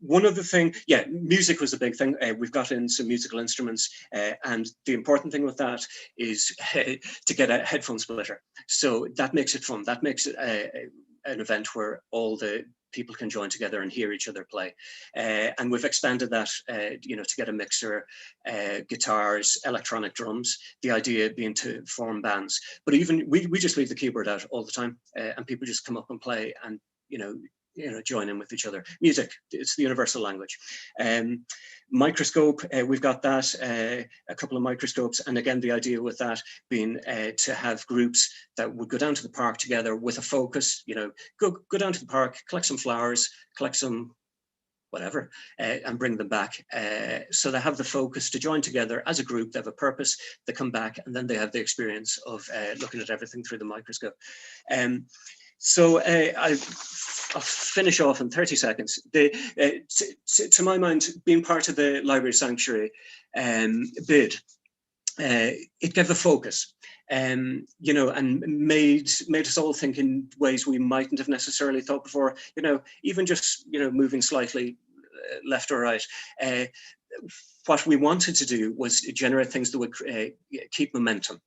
One other thing, music was a big thing. We've got in some musical instruments, and the important thing with that is to get a headphone splitter. So that makes it fun. That makes it an event where all the people can join together and hear each other play. And we've expanded that, you know, to get a mixer, guitars, electronic drums, the idea being to form bands. But even we just leave the keyboard out all the time, and people just come up and play and, you know, join in with each other. Music, it's the universal language. Microscope, we've got that, a couple of microscopes. And again, the idea with that being to have groups that would go down to the park together with a focus, you know, go down to the park, collect some flowers, collect some whatever, and bring them back. So they have the focus to join together as a group, they have a purpose, they come back, and then they have the experience of looking at everything through the microscope. So I'll finish off in 30 seconds. To my mind, being part of the Library Sanctuary bid it gave a focus, you know, and made us all think in ways we mightn't have necessarily thought before. You know, even just, you know, moving slightly left or right. What we wanted to do was generate things that would keep momentum.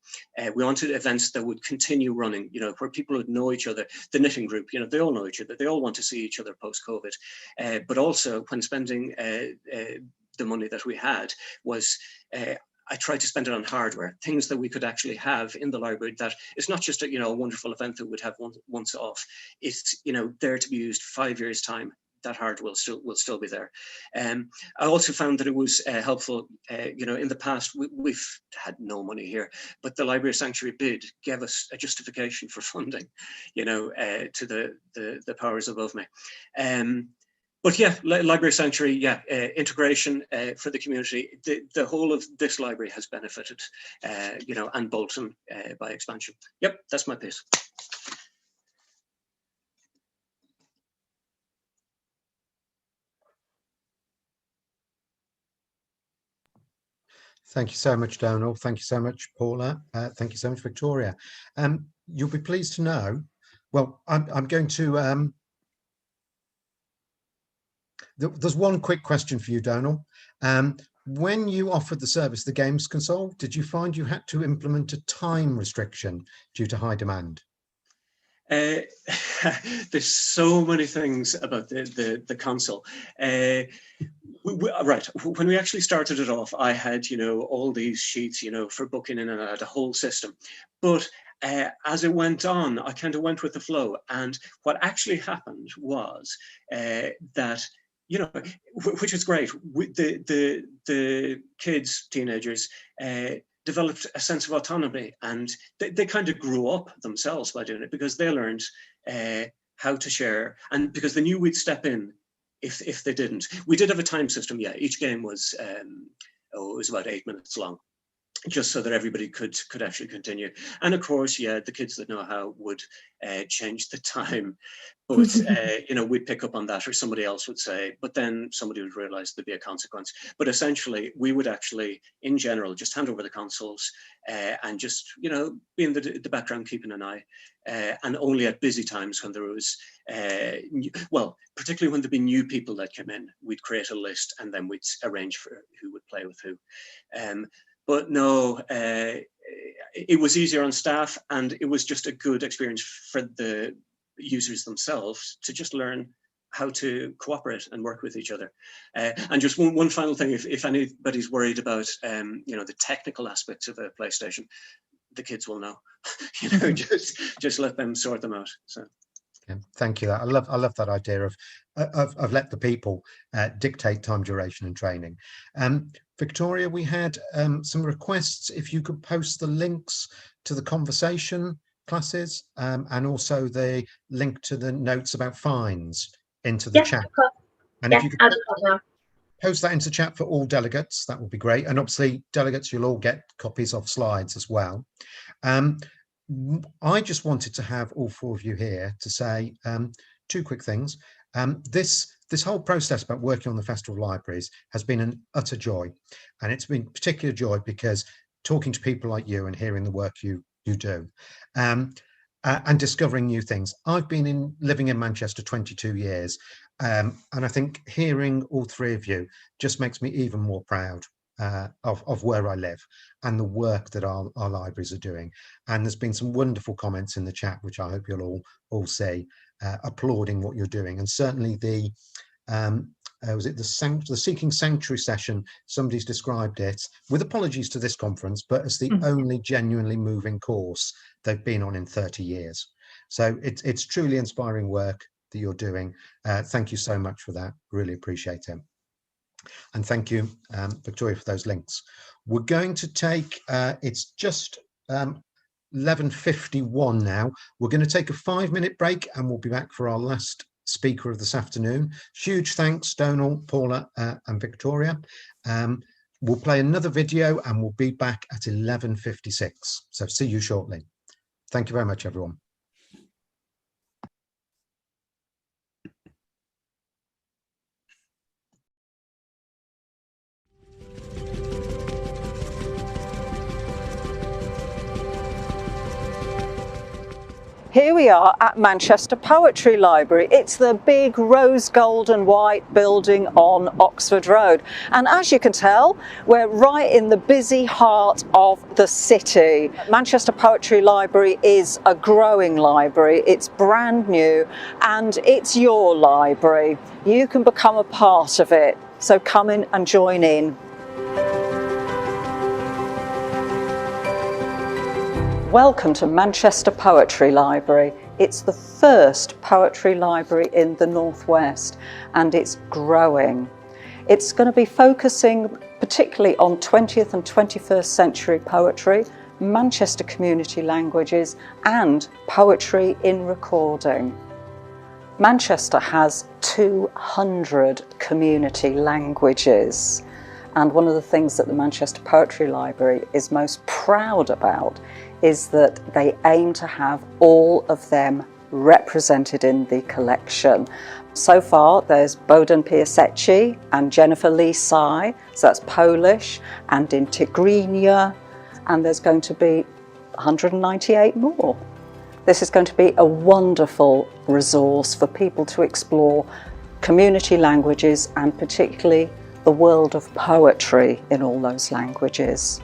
We wanted events that would continue running, you know, where people would know each other. The knitting group, you know, they all know each other. They all want to see each other post-COVID. But also, when spending the money that we had, was I tried to spend it on hardware, things that we could actually have in the library. That it's not just a, you know, a wonderful event that would have once off. It's, you know, there to be used 5 years' time. That hardware will still be there. I also found that it was helpful, you know, in the past, we've had no money here, but the Library of Sanctuary bid gave us a justification for funding, you know, to the powers above me. But yeah, Library of Sanctuary, yeah, integration for the community. The whole of this library has benefited, you know, and Bolton by expansion. Yep, that's my piece. Thank you so much, Donal. Thank you so much, Paula. Thank you so much, Victoria. You'll be pleased to know, well, I'm going to, there's one quick question for you, Donal. When you offered the service, the Games Console, did you find you had to implement a time restriction due to high demand? There's so many things about the console. Right, when we actually started it off, I had, you know, all these sheets, you know, for booking in, and I had a whole system. But as it went on, I kind of went with the flow. And what actually happened was that, you know, which was great. The kids, teenagers, developed a sense of autonomy, and they kind of grew up themselves by doing it, because they learned how to share, and because they knew we'd step in if they didn't. We did have a time system, yeah. Each game was, it was about 8 minutes long, just so that everybody could actually continue. And of course, yeah, the kids that know how would change the time, but you know, we'd pick up on that, or somebody else would say, but then somebody would realize there'd be a consequence. But essentially, we would actually, in general, just hand over the consoles and just, you know, be in the background, keeping an eye, and only at busy times, when there was, well, particularly when there'd be new people that came in, we'd create a list, and then we'd arrange for who would play with who. But no, it was easier on staff, and it was just a good experience for the users themselves to just learn how to cooperate and work with each other. And just one final thing, if anybody's worried about, you know, the technical aspects of a PlayStation, the kids will know. You know, just let them sort them out. So. Yeah, thank you. I love that idea of let the people dictate time, duration, and training. Victoria, we had some requests if you could post the links to the conversation classes and also the link to the notes about fines into the chat. And if you could post that into chat for all delegates, that would be great. And obviously, delegates, you'll all get copies of slides as well. I just wanted to have all four of you here to say two quick things. This whole process about working on the Festival of Libraries has been an utter joy, and it's been particular joy because talking to people like you and hearing the work you do, and discovering new things. I've been living in Manchester 22 years, and I think hearing all three of you just makes me even more proud of where I live and the work that our libraries are doing. And there's been some wonderful comments in the chat, which I hope you'll all see, applauding what you're doing. And certainly the was it the Seeking Sanctuary session, somebody's described it, with apologies to this conference, but as the only genuinely moving course they've been on in 30 years. So it's truly inspiring work that you're doing. Thank you so much for that. Really appreciate it. And thank you, Victoria, for those links. We're going to take, it's just 11:51 now. We're going to take a 5-minute break, and we'll be back for our last speaker of this afternoon. Huge thanks, Donal, Paula, and Victoria. We'll play another video, and we'll be back at 11:56. So see you shortly. Thank you very much, everyone. Here we are at Manchester Poetry Library. It's the big rose gold and white building on Oxford Road. And as you can tell, we're right in the busy heart of the city. Manchester Poetry Library is a growing library. It's brand new and it's your library. You can become a part of it. So come in and join in. Welcome to Manchester Poetry Library. It's the first poetry library in the Northwest and it's growing. It's going to be focusing particularly on 20th and 21st century poetry, Manchester community languages and poetry in recording. Manchester has 200 community languages, and one of the things that the Manchester Poetry Library is most proud about is that they aim to have all of them represented in the collection. So far there's Bohdan Piasecki and Jennifer Lee Sy, so that's Polish, and in Tigrinya, and there's going to be 198 more. This is going to be a wonderful resource for people to explore community languages and particularly the world of poetry in all those languages.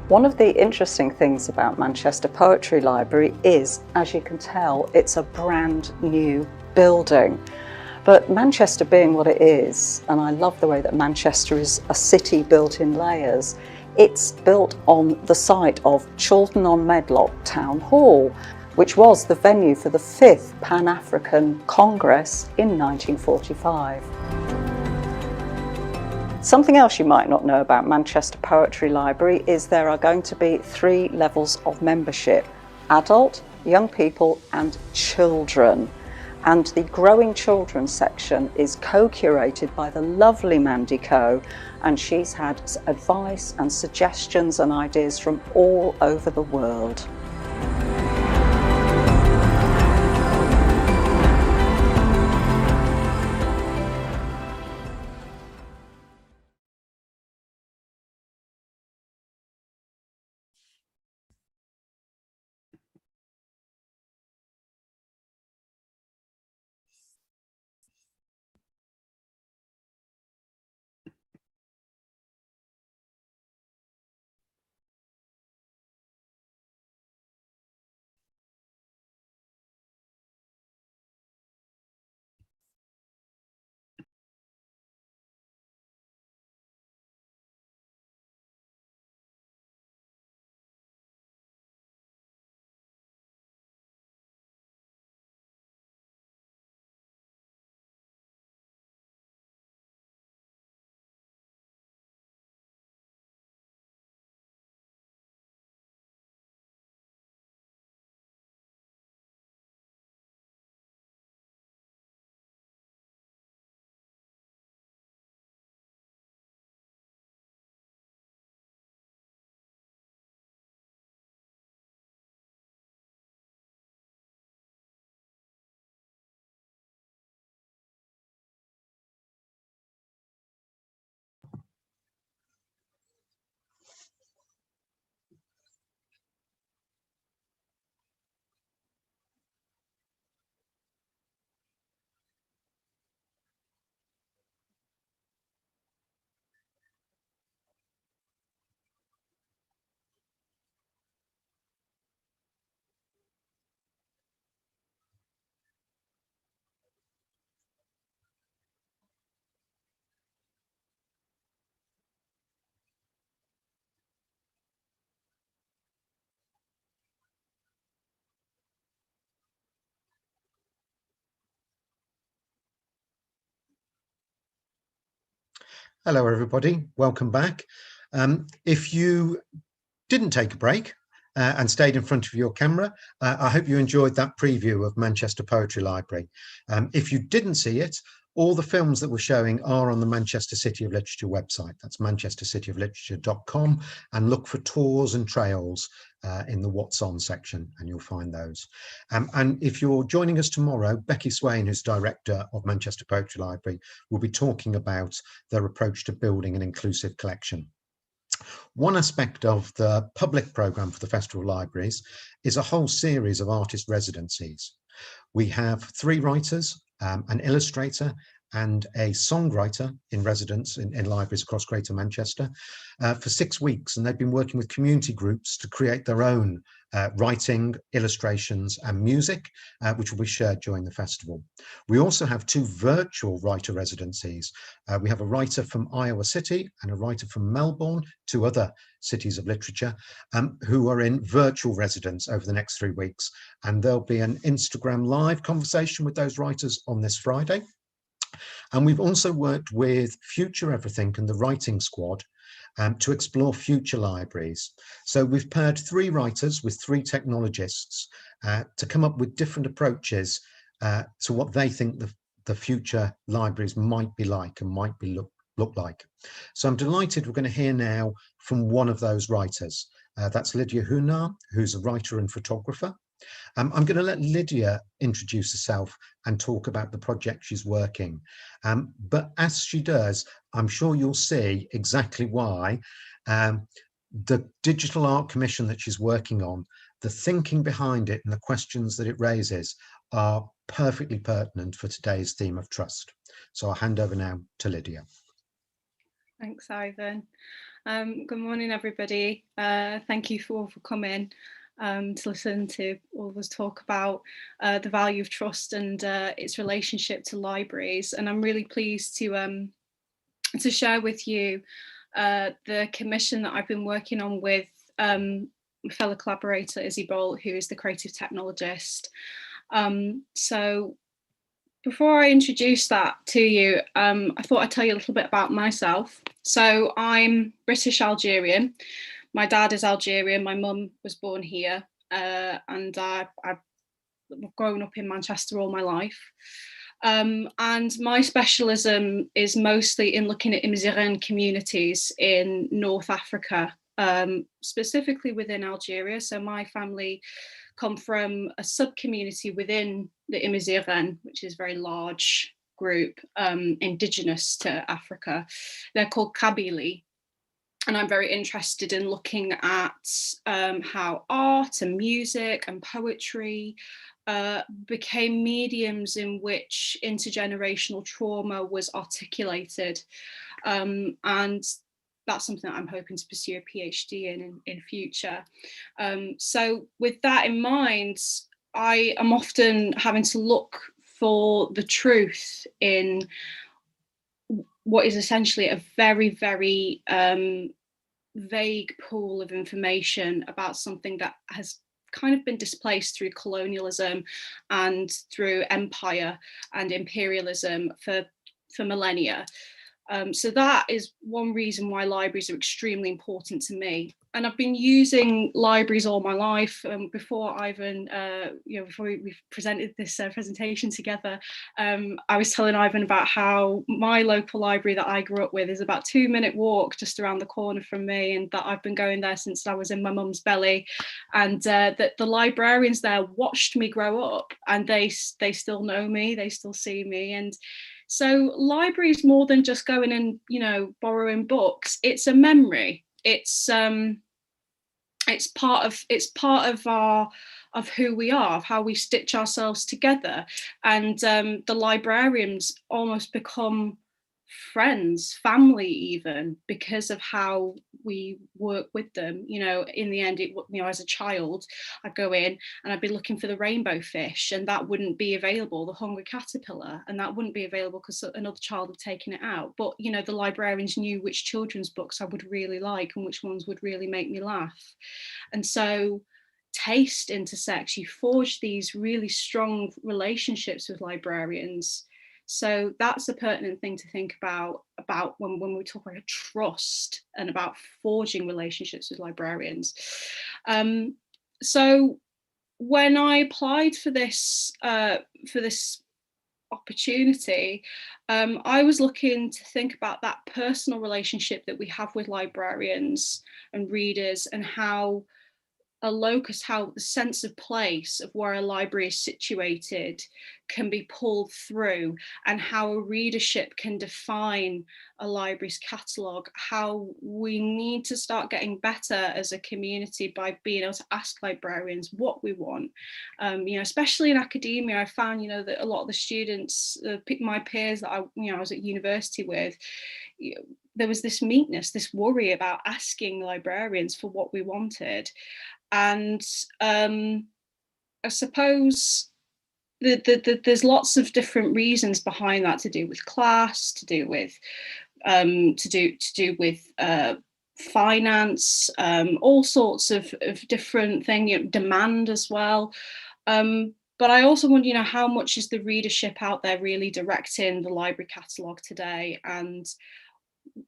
One of the interesting things about Manchester Poetry Library is, as you can tell, it's a brand new building. But Manchester being what it is, and I love the way that Manchester is a city built in layers, it's built on the site of Chorlton-on-Medlock Town Hall, which was the venue for the 5th Pan-African Congress in 1945. Something else you might not know about Manchester Poetry Library is there are going to be 3 levels of membership: adult, young people and children. And the Growing Children section is co-curated by the lovely Mandy Coe, and she's had advice and suggestions and ideas from all over the world. Hello, everybody. Welcome back. If you didn't take a break and stayed in front of your camera, I hope you enjoyed that preview of Manchester Poetry Library. If you didn't see it, all the films that we're showing are on the Manchester City of Literature website. That's manchestercityofliterature.com, and look for tours and trails in the What's On section, and you'll find those. And if you're joining us tomorrow, Becky Swain, who's director of Manchester Poetry Library, will be talking about their approach to building an inclusive collection. One aspect of the public programme for the Festival of Libraries is a whole series of artist residencies. We have 3 writers, an illustrator and a songwriter in residence in libraries across Greater Manchester for 6 weeks, and they've been working with community groups to create their own writing, illustrations and music, which will be shared during the festival. We also have 2 virtual writer residencies. We have a writer from Iowa City and a writer from Melbourne, 2 other cities of literature, who are in virtual residence over the next 3 weeks. And there'll be an Instagram live conversation with those writers on this Friday. And we've also worked with Future Everything and the Writing Squad to explore future libraries. So we've paired 3 writers with 3 technologists to come up with different approaches to what they think the future libraries might be like and might be look like. So I'm delighted we're going to hear now from one of those writers. That's Lydia Hounat, who's a writer and photographer. I'm going to let Lydia introduce herself and talk about the project she's working. But as she does, I'm sure you'll see exactly why the digital art commission that she's working on, the thinking behind it and the questions that it raises are perfectly pertinent for today's theme of trust. So I'll hand over now to Lydia. Thanks, Ivan. Good morning, everybody. Thank you for coming to listen to all of us talk about the value of trust and its relationship to libraries. And I'm really pleased to share with you the commission that I've been working on with my fellow collaborator Izzy Bolt, who is the creative technologist. So before I introduce that to you, I thought I'd tell you a little bit about myself. So I'm British Algerian. My dad is Algerian, my mum was born here, and I've grown up in Manchester all my life. And my specialism is mostly in looking at Immigrant communities in North Africa, specifically within Algeria. So my family come from a sub-community within the Immigrant, which is a very large group indigenous to Africa. They're called Kabylie. And I'm very interested in looking at how art and music and poetry became mediums in which intergenerational trauma was articulated. And that's something that I'm hoping to pursue a PhD in future. So with that in mind, I am often having to look for the truth in what is essentially a very, very vague pool of information about something that has kind of been displaced through colonialism and through empire and imperialism for millennia. So that is one reason why libraries are extremely important to me. And I've been using libraries all my life. Before Ivan, before we presented this presentation together, I was telling Ivan about how my local library that I grew up with is about a 2-minute walk just around the corner from me, and that I've been going there since I was in my mum's belly, and that the librarians there watched me grow up, and they still know me, they still see me. And so libraries, more than just going and borrowing books, it's a memory. It's part of who we are, of how we stitch ourselves together. And the librarians almost become friends, family even, because of how we work with them. In the end, as a child, I'd go in and I'd be looking for the rainbow fish, and that wouldn't be available, the hungry caterpillar, and that wouldn't be available because another child had taken it out. But the librarians knew which children's books I would really like and which ones would really make me laugh. And so taste intersects. You forge these really strong relationships with librarians. So that's a pertinent thing to think about when we talk about trust and about forging relationships with librarians. So when I applied for this opportunity, I was looking to think about that personal relationship that we have with librarians and readers, and how a locus, how the sense of place of where a library is situated can be pulled through, and how a readership can define a library's catalogue, how we need to start getting better as a community by being able to ask librarians what we want. Especially in academia, I found, that a lot of the students, my peers that I was at university with, there was this meekness, this worry about asking librarians for what we wanted. And I suppose there's lots of different reasons behind that, to do with class, to do with finance, all sorts of different things, demand as well. But I also wonder, how much is the readership out there really directing the library catalogue today, and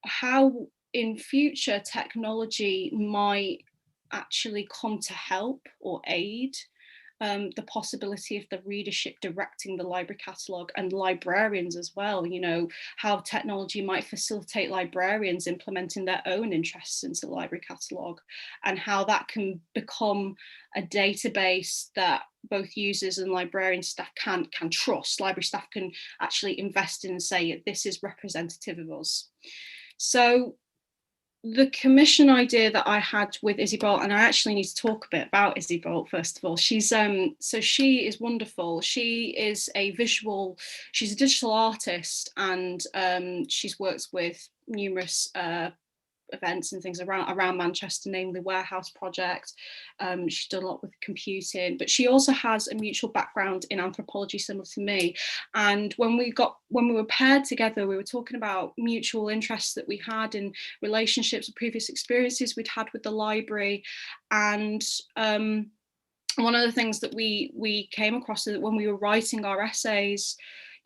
how in future technology might actually come to help or aid the possibility of the readership directing the library catalogue, and librarians as well, how technology might facilitate librarians implementing their own interests into the library catalogue, and how that can become a database that both users and librarian staff can trust. Library staff can actually invest in and say, this is representative of us. So the commission idea that I had with Izzy Bolt, and I actually need to talk a bit about Izzy Bolt first of all. She's so she is wonderful. She's a digital artist, and she's worked with numerous events and things around Manchester, namely Warehouse Project. She's done a lot with computing, but she also has a mutual background in anthropology, similar to me. And when we were paired together, we were talking about mutual interests that we had in relationships and previous experiences we'd had with the library. And one of the things that we came across is that when we were writing our essays,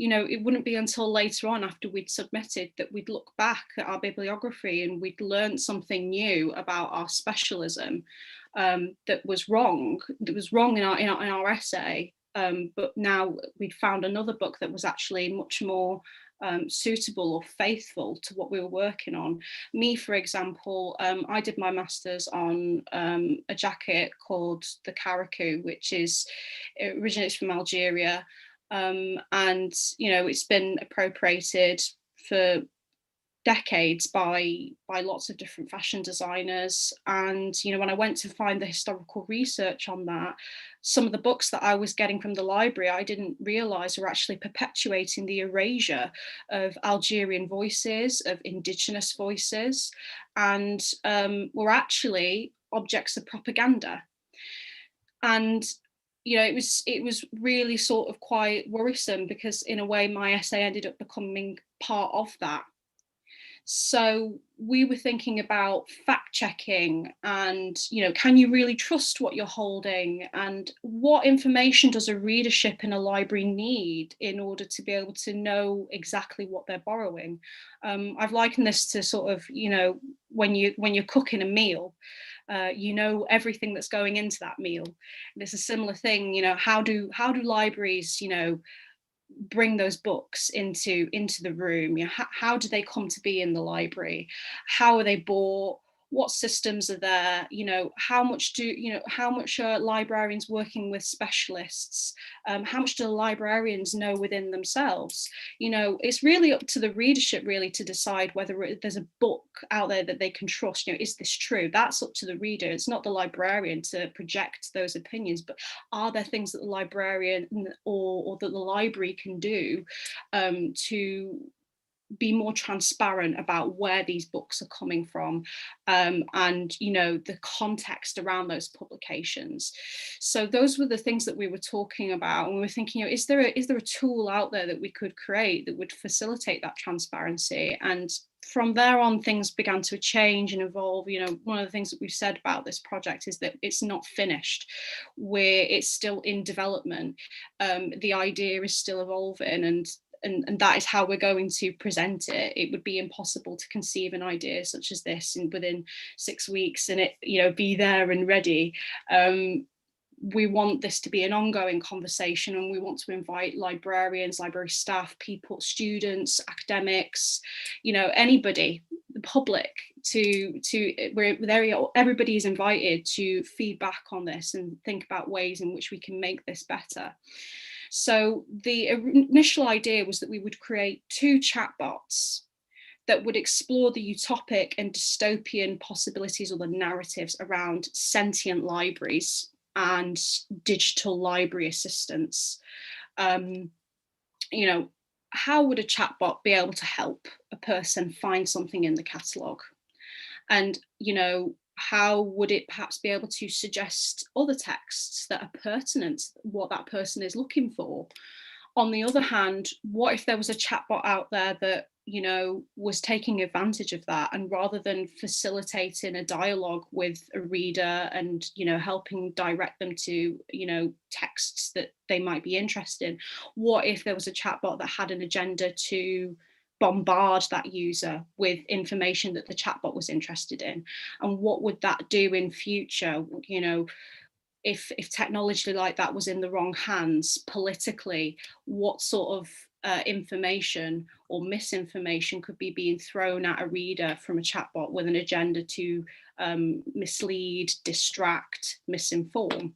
it wouldn't be until later on, after we'd submitted, that we'd look back at our bibliography and we'd learned something new about our specialism that was wrong in our essay. But now we'd found another book that was actually much more suitable or faithful to what we were working on. Me, for example, I did my master's on a jacket called the Karakou, which originates from Algeria. And it's been appropriated for decades by lots of different fashion designers. And when I went to find the historical research on that, some of the books that I was getting from the library, I didn't realize were actually perpetuating the erasure of Algerian voices, of indigenous voices, and were actually objects of propaganda. And it was really sort of quite worrisome, because in a way my essay ended up becoming part of that. So we were thinking about fact checking, and can you really trust what you're holding, and what information does a readership in a library need in order to be able to know exactly what they're borrowing. I've likened this to sort of when you're cooking a meal. Everything that's going into that meal. And it's a similar thing, how do libraries, bring those books into the room? How do they come to be in the library? How are they bought? What systems are there? How much are librarians working with specialists? How much do the librarians know within themselves? It's really up to the readership really to decide whether there's a book out there that they can trust. Is this true? That's up to the reader. It's not the librarian to project those opinions, but are there things that the librarian or that the library can do to be more transparent about where these books are coming from, and the context around those publications. So those were the things that we were talking about, and we were thinking, is there a tool out there that we could create that would facilitate that transparency? And from there on, things began to change and evolve. One of the things that we've said about this project is that it's not finished, it's still in development. The idea is still evolving, and that is how we're going to present it. It would be impossible to conceive an idea such as this within 6 weeks and it be there and ready. We want this to be an ongoing conversation, and we want to invite librarians, library staff, people, students, academics, anybody, the public, everybody is invited to feedback on this and think about ways in which we can make this better. So the initial idea was that we would create 2 chatbots that would explore the utopic and dystopian possibilities or the narratives around sentient libraries and digital library assistants. You know, how would a chatbot be able to help a person find something in the catalogue? And, you know, how would it perhaps be able to suggest other texts that are pertinent to what that person is looking for? On the other hand, what if there was a chatbot out there that, you know, was taking advantage of that, and rather than facilitating a dialogue with a reader and, you know, helping direct them to, you know, texts that they might be interested in, what if there was a chatbot that had an agenda to bombard that user with information that the chatbot was interested in? And what would that do in future? You know, if technology like that was in the wrong hands politically, what sort of information or misinformation could be being thrown at a reader from a chatbot with an agenda to mislead, distract, misinform?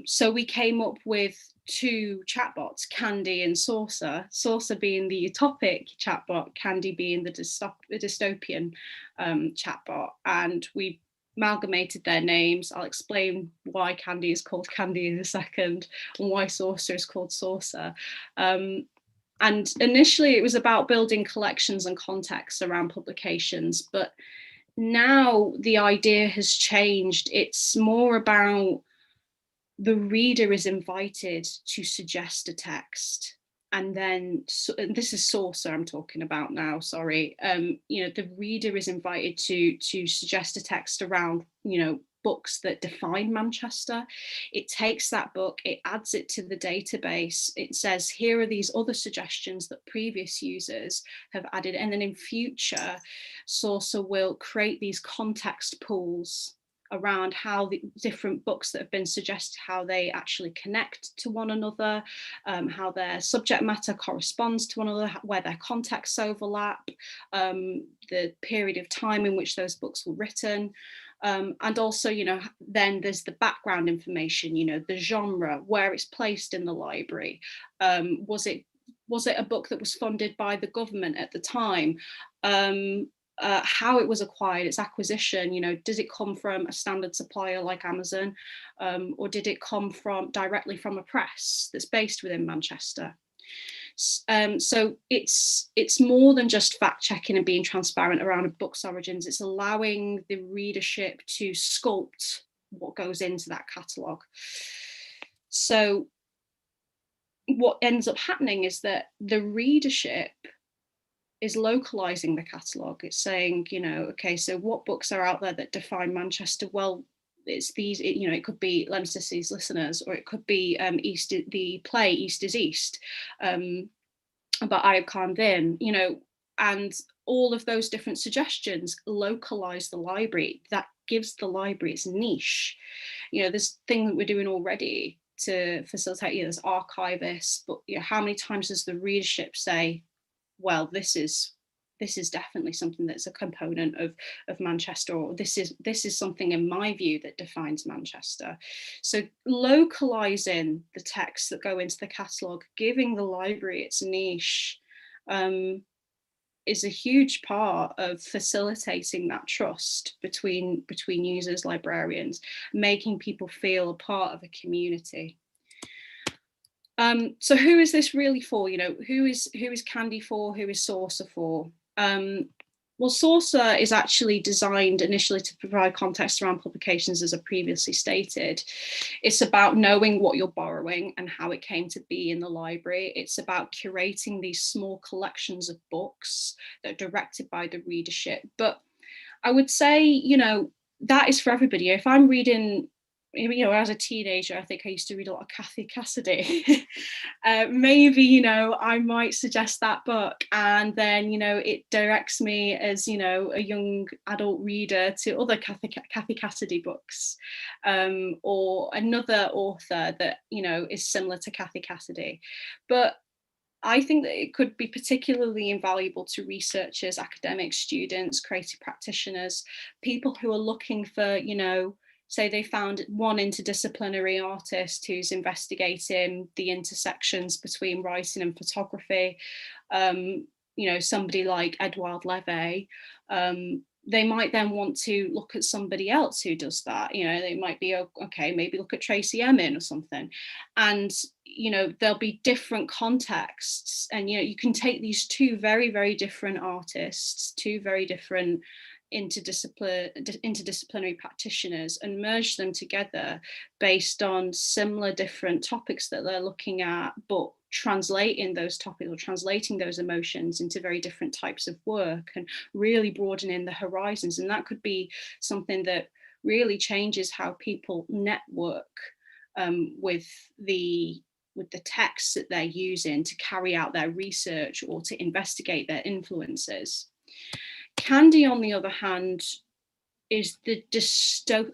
So we came up with 2 chatbots, Candy and Saucer. Saucer being the utopic chatbot, Candy being the dystopian chatbot, and we amalgamated their names. I'll explain why Candy is called Candy in a second, and why Saucer is called Saucer. And initially it was about building collections and contexts around publications, but now the idea has changed. It's more about the reader is invited to suggest a text, and then this is Saucer I'm talking about now, sorry. You know, the reader is invited to suggest a text around, you know, books that define Manchester. It takes that book, it adds it to the database, it says here are these other suggestions that previous users have added, and then in future Saucer will create these context pools around how the different books that have been suggested, how they actually connect to one another, how their subject matter corresponds to one another, where their contexts overlap, the period of time in which those books were written. And also, you know, then there's the background information, you know, the genre, where it's placed in the library. Was it a book that was funded by the government at the time? How it was acquired, its acquisition, you know, does it come from a standard supplier like Amazon, or did it come directly from a press that's based within Manchester? So it's more than just fact checking and being transparent around a book's origins. It's allowing the readership to sculpt what goes into that catalogue. So what ends up happening is that the readership is localizing the catalogue. It's saying, you know, okay, so what books are out there that define Manchester? Well, it's these, you know, it could be Leicesters listeners, or it could be the play East is East, about Ayub Khan Din, you know, and all of those different suggestions localize the library. That gives the library its niche. You know, this thing that we're doing already to facilitate, you know, this archivists, but you know, how many times does the readership say, well, this is definitely something that's a component of Manchester, or this is something in my view that defines Manchester. So localizing the texts that go into the catalogue, giving the library its niche, is a huge part of facilitating that trust between users, librarians, making people feel a part of a community. So who is this really for? You know, who is Candy for? Who is Saucer for? Well, Saucer is actually designed initially to provide context around publications, as I previously stated. It's about knowing what you're borrowing and how it came to be in the library. It's about curating these small collections of books that are directed by the readership. But I would say, you know, that is for everybody. If I'm reading, you know, as a teenager, I think I used to read a lot of Cathy Cassidy. Maybe, you know, I might suggest that book, and then, you know, it directs me as, you know, a young adult reader to other Cathy Cassidy books, or another author that, you know, is similar to Cathy Cassidy. But I think that it could be particularly invaluable to researchers, academics, students, creative practitioners, people who are looking for, you know, say they found one interdisciplinary artist who's investigating the intersections between writing and photography, you know, somebody like Edouard Levy, they might then want to look at somebody else who does that. You know, they might be, okay, maybe look at Tracy Emin or something. And, you know, there'll be different contexts. And, you know, you can take these two very, very different artists, two very different interdisciplinary practitioners, and merge them together based on similar different topics that they're looking at, but translating those topics or translating those emotions into very different types of work and really broadening the horizons. And that could be something that really changes how people network with the texts that they're using to carry out their research or to investigate their influences. Candy, on the other hand, is the dystopian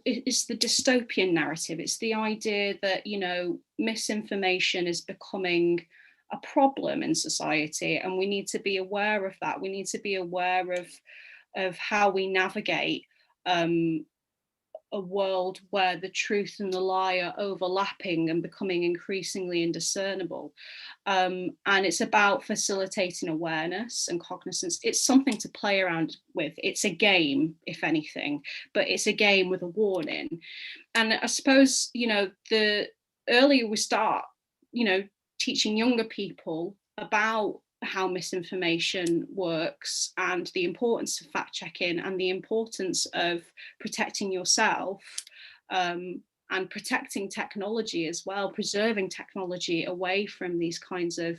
narrative. It's the idea that, you know, misinformation is becoming a problem in society, and we need to be aware of that. We need to be aware of how we navigate a world where the truth and the lie are overlapping and becoming increasingly indiscernible. And it's about facilitating awareness and cognizance. It's something to play around with. It's a game, if anything, but it's a game with a warning. And I suppose, you know, the earlier we start, you know, teaching younger people about how misinformation works and the importance of fact checking and the importance of protecting yourself and protecting technology as well, preserving technology away from these kinds of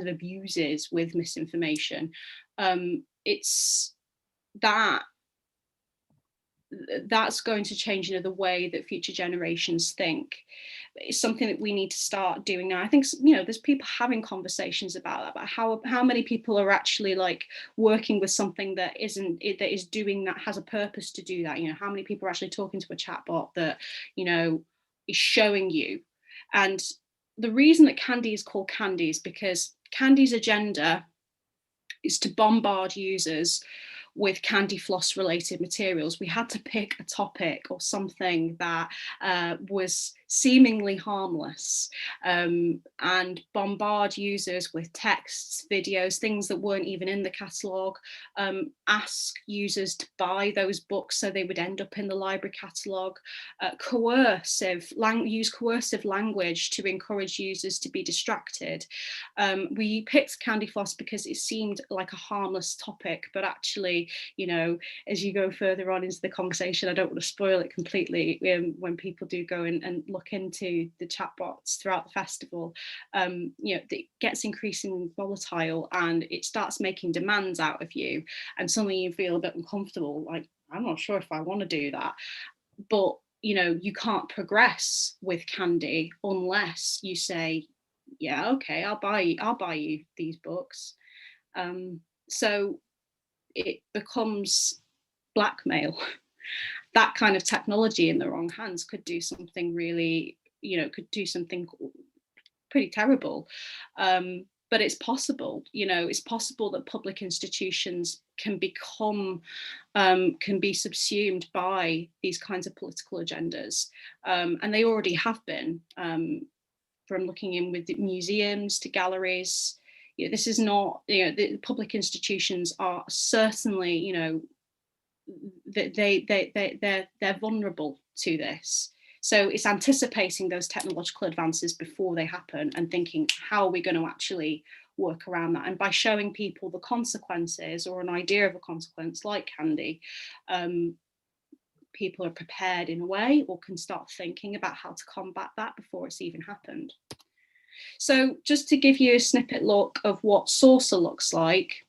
abuses with misinformation. It's that's going to change, you know, the way that future generations think. It's something that we need to start doing now. I think, you know, there's people having conversations about that, about how many people are actually like working with something that is doing that, has a purpose to do that. You know, how many people are actually talking to a chatbot that, you know, is showing you. And the reason that Candy is called Candy is because Candy's agenda is to bombard users with candy floss related materials. We had to pick a topic or something that was seemingly harmless and bombard users with texts, videos, things that weren't even in the catalogue, ask users to buy those books so they would end up in the library catalogue, use coercive language to encourage users to be distracted. We picked candy floss because it seemed like a harmless topic, but actually, you know, as you go further on into the conversation, I don't want to spoil it completely, when people do go and look into the chatbots throughout the festival, you know, it gets increasingly volatile and it starts making demands out of you, and suddenly you feel a bit uncomfortable, like, I'm not sure if I want to do that. But, you know, you can't progress with Candy unless you say, yeah, okay, I'll buy you these books. So it becomes blackmail. That kind of technology in the wrong hands could do something really, you know, could do something pretty terrible. But it's possible, you know, it's possible that public institutions can become, can be subsumed by these kinds of political agendas. And they already have been, from looking in with museums to galleries. You know, this is not, you know, the public institutions are certainly, you know, they're vulnerable to this. So it's anticipating those technological advances before they happen and thinking, how are we going to actually work around that? And by showing people the consequences or an idea of a consequence like Candy, people are prepared in a way, or can start thinking about how to combat that before it's even happened. So just to give you a snippet look of what Saucer looks like,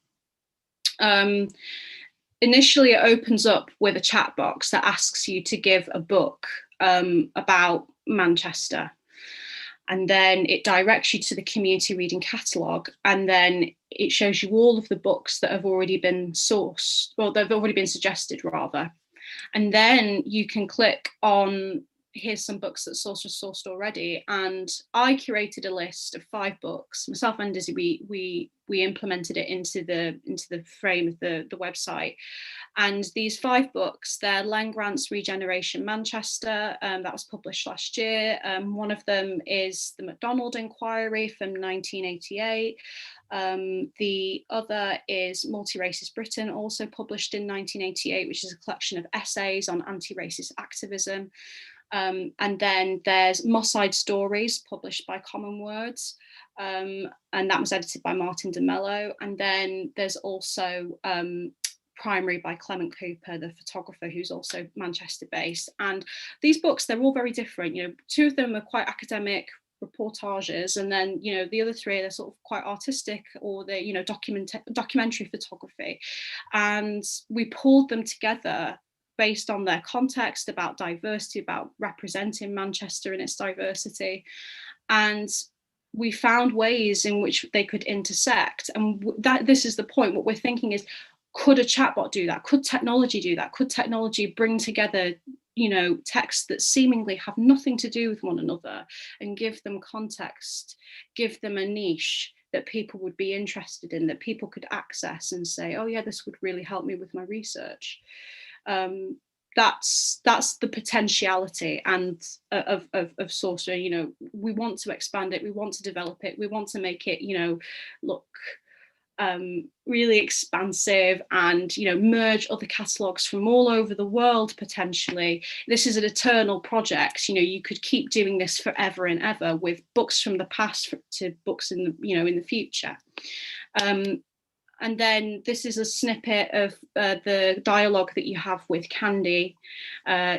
initially it opens up with a chat box that asks you to give a book about Manchester, and then it directs you to the community reading catalogue, and then it shows you all of the books that have already been sourced, well, they've already been suggested rather, and then you can click on here's some books that Source was sourced already. And I curated a list of 5 books. Myself and Izzy, we implemented it into the frame of the website. And these 5 books, they're Len Grant's Regeneration Manchester, that was published last year. One of them is the MacDonald Inquiry from 1988. The other is Multi-Racist Britain, also published in 1988, which is a collection of essays on anti-racist activism. And then there's Moss-Eyed Stories, published by Common Words, and that was edited by Martin de Mello. And then there's also Primary by Clement Cooper, the photographer, who's also Manchester based. And these books, they're all very different. 2 of them are quite academic reportages, and then the other 3 are sort of quite artistic, or they're documentary photography. And we pulled them together based on their context, about diversity, about representing Manchester in its diversity. And we found ways in which they could intersect. And this is the point. What we're thinking is, could a chatbot do that? Could technology do that? Could technology bring together, texts that seemingly have nothing to do with one another and give them context, give them a niche that people would be interested in, that people could access and say, oh yeah, this would really help me with my research. That's the potentiality and of Sorcerer. We want to expand it, we want to develop it, we want to make it look really expansive, and merge other catalogues from all over the world potentially. This is an eternal project. You could keep doing this forever and ever, with books from the past to books in the in the future. And then this is a snippet of the dialogue that you have with Candy.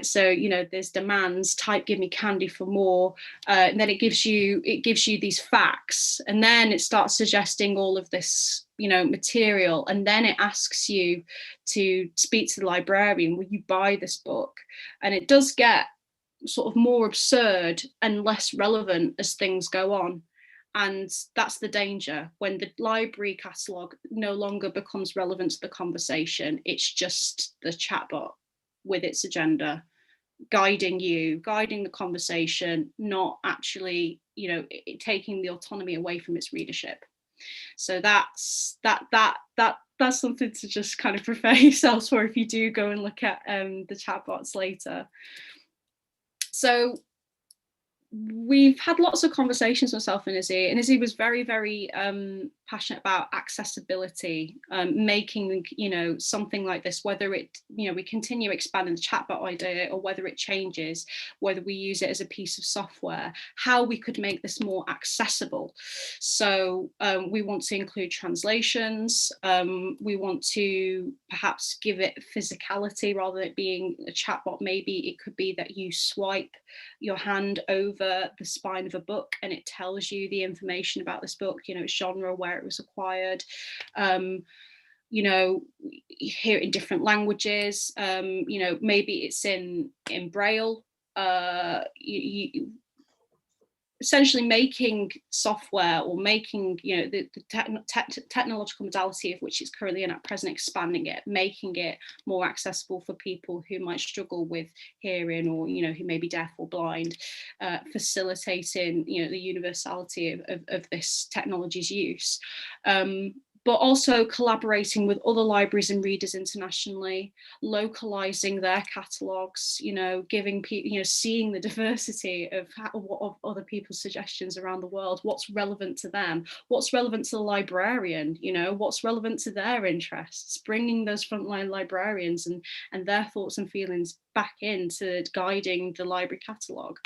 So there's demands, type give me candy for more, and then it gives you these facts, and then it starts suggesting all of this material, and then it asks you to speak to the librarian. Will you buy this book? And it does get sort of more absurd and less relevant as things go on. And that's the danger, when the library catalogue no longer becomes relevant to the conversation. It's just the chatbot with its agenda, guiding the conversation, not actually, taking the autonomy away from its readership. So that's something to just kind of prepare yourselves for if you do go and look at the chatbots later. So we've had lots of conversations, myself and Izzy was very, very passionate about accessibility, making something like this, whether it we continue expanding the chatbot idea, or whether it changes, whether we use it as a piece of software, how we could make this more accessible. So we want to include translations, we want to perhaps give it physicality rather than it being a chatbot. Maybe it could be that you swipe your hand over the spine of a book and it tells you the information about this book, its genre, where it was acquired. Hear it in different languages. Maybe it's in Braille. Essentially making software, or making the technological modality of which it's currently in at present, expanding it, making it more accessible for people who might struggle with hearing, or who may be deaf or blind, facilitating the universality of this technology's use. But also collaborating with other libraries and readers internationally, localizing their catalogues, giving people, seeing the diversity of other people's suggestions around the world, what's relevant to them, what's relevant to the librarian, what's relevant to their interests, bringing those frontline librarians and their thoughts and feelings back into guiding the library catalogue,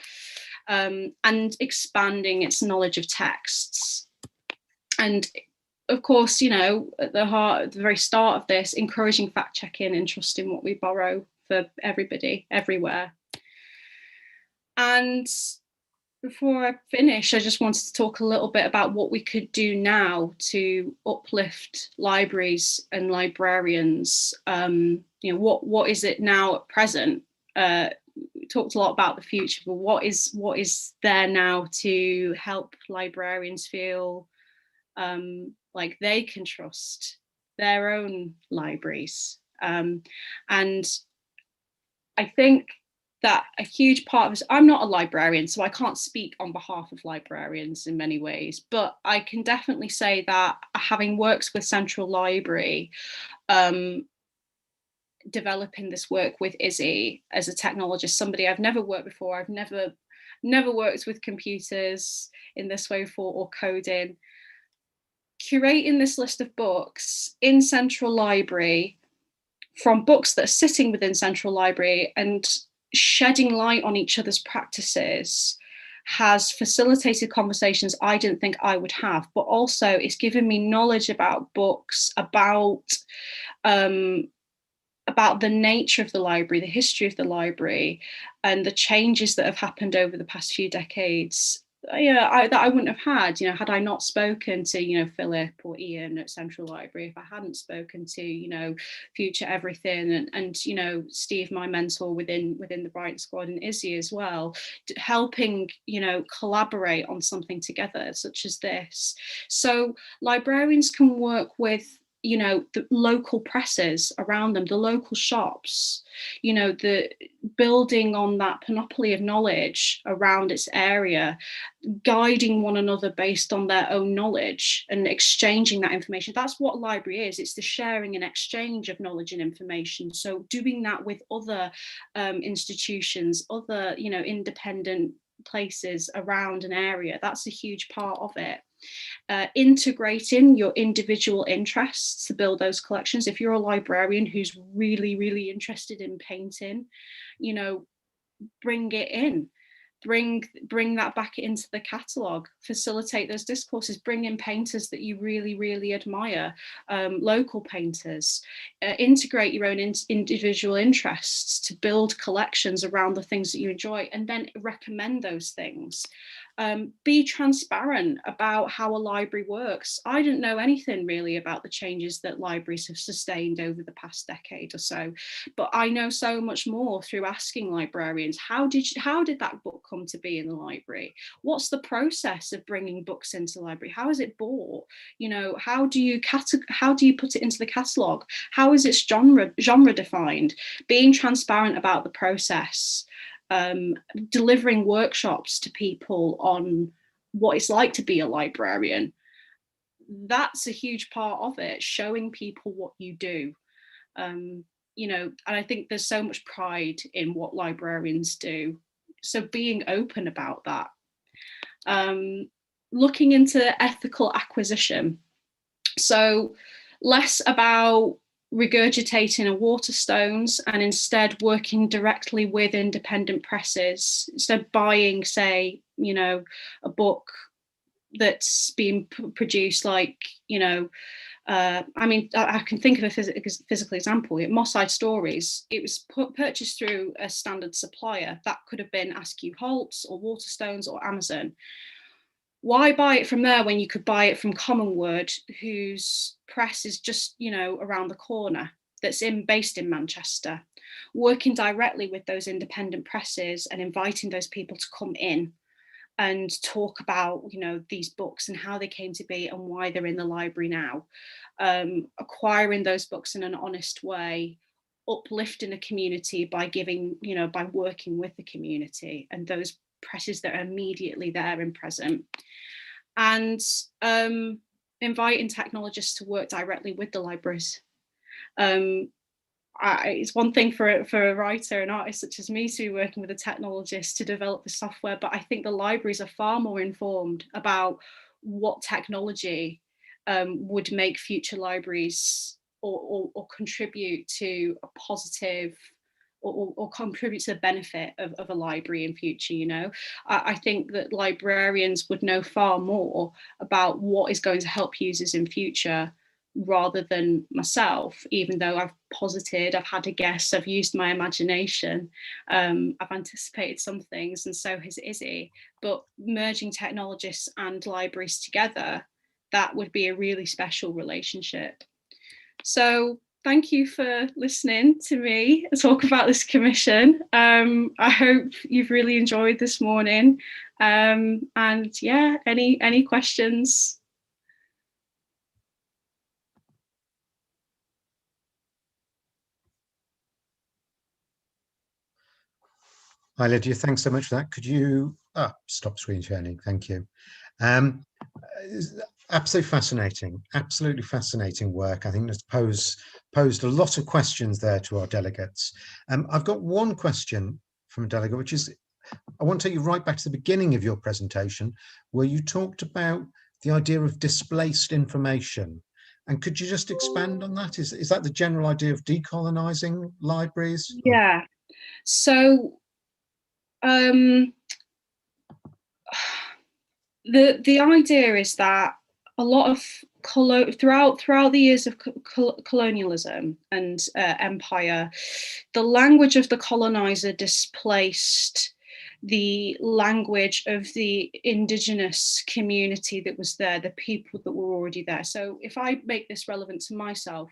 and expanding its knowledge of texts. And of course, at the very start of this, encouraging fact-checking and trusting what we borrow for everybody, everywhere. And before I finish, I just wanted to talk a little bit about what we could do now to uplift libraries and librarians. What is it now at present? We talked a lot about the future, but what is there now to help librarians feel like they can trust their own libraries? And I think that a huge part of this, I'm not a librarian, so I can't speak on behalf of librarians in many ways, but I can definitely say that having worked with Central Library, developing this work with Izzy as a technologist, somebody I've never worked before, I've never worked with computers in this way before or coding, curating this list of books in Central Library from books that are sitting within Central Library and shedding light on each other's practices has facilitated conversations I didn't think I would have, but also it's given me knowledge about books, about the nature of the library, the history of the library, and the changes that have happened over the past few decades. That I wouldn't have had, had I not spoken to, Philip or Ian at Central Library, if I hadn't spoken to, Future Everything and Steve, my mentor within the Brighton Squad, and Izzy as well, helping, collaborate on something together such as this. So librarians can work with the local presses around them, the local shops, the building on that panoply of knowledge around its area, guiding one another based on their own knowledge and exchanging that information. That's what a library is. It's the sharing and exchange of knowledge and information. So doing that with other institutions, other, independent places around an area, that's a huge part of it. Integrating your individual interests to build those collections. If you're a librarian who's really, really interested in painting, bring it in. Bring that back into the catalogue, facilitate those discourses, bring in painters that you really, really admire, local painters, integrate your own individual interests to build collections around the things that you enjoy, and then recommend those things. Be transparent about how a library works. I didn't know anything really about the changes that libraries have sustained over the past decade or so, but I know so much more through asking librarians, how did that book come to be in the library? What's the process of bringing books into the library? How is it bought? How do you put it into the catalogue? How is its genre defined? Being transparent about the process. Delivering workshops to people on what it's like to be a librarian. That's a huge part of it, showing people what you do. And I think there's so much pride in what librarians do. So being open about that. Looking into ethical acquisition. So less about regurgitating a Waterstones and instead working directly with independent presses, instead of buying, say, a book that's being produced like, I can think of a physical example. Moss Side Stories, it was purchased through a standard supplier. That could have been Askew Holt's or Waterstones or Amazon. Why buy it from there when you could buy it from Commonwood, whose press is just, around the corner, that's based in Manchester? Working directly with those independent presses and inviting those people to come in and talk about, these books and how they came to be and why they're in the library now. Acquiring those books in an honest way, uplifting a community by giving, by working with the community and those presses that are immediately there and present, and inviting technologists to work directly with the libraries. It's one thing for a writer, an artist such as me, to be working with a technologist to develop the software, but I think the libraries are far more informed about what technology would make future libraries or contribute to a positive or contribute to the benefit of a library in future. I think that librarians would know far more about what is going to help users in future rather than myself, even though I've posited, I've had a guess, I've used my imagination, I've anticipated some things, and so has Izzy. But merging technologists and libraries together, that would be a really special relationship. So thank you for listening to me talk about this commission. I hope you've really enjoyed this morning. And yeah, any questions? Hi, Lydia. Thanks so much for that. Could you stop screen sharing? Thank you. Absolutely fascinating work. I think that's posed a lot of questions there to our delegates. I've got one question from a delegate, which is, I want to take you right back to the beginning of your presentation, where you talked about the idea of displaced information. And could you just expand on that? Is that the general idea of decolonizing libraries? Yeah. So the idea is that a lot of throughout the years of colonialism and empire, the language of the colonizer displaced the language of the indigenous community that was there, the people that were already there. So if I make this relevant to myself,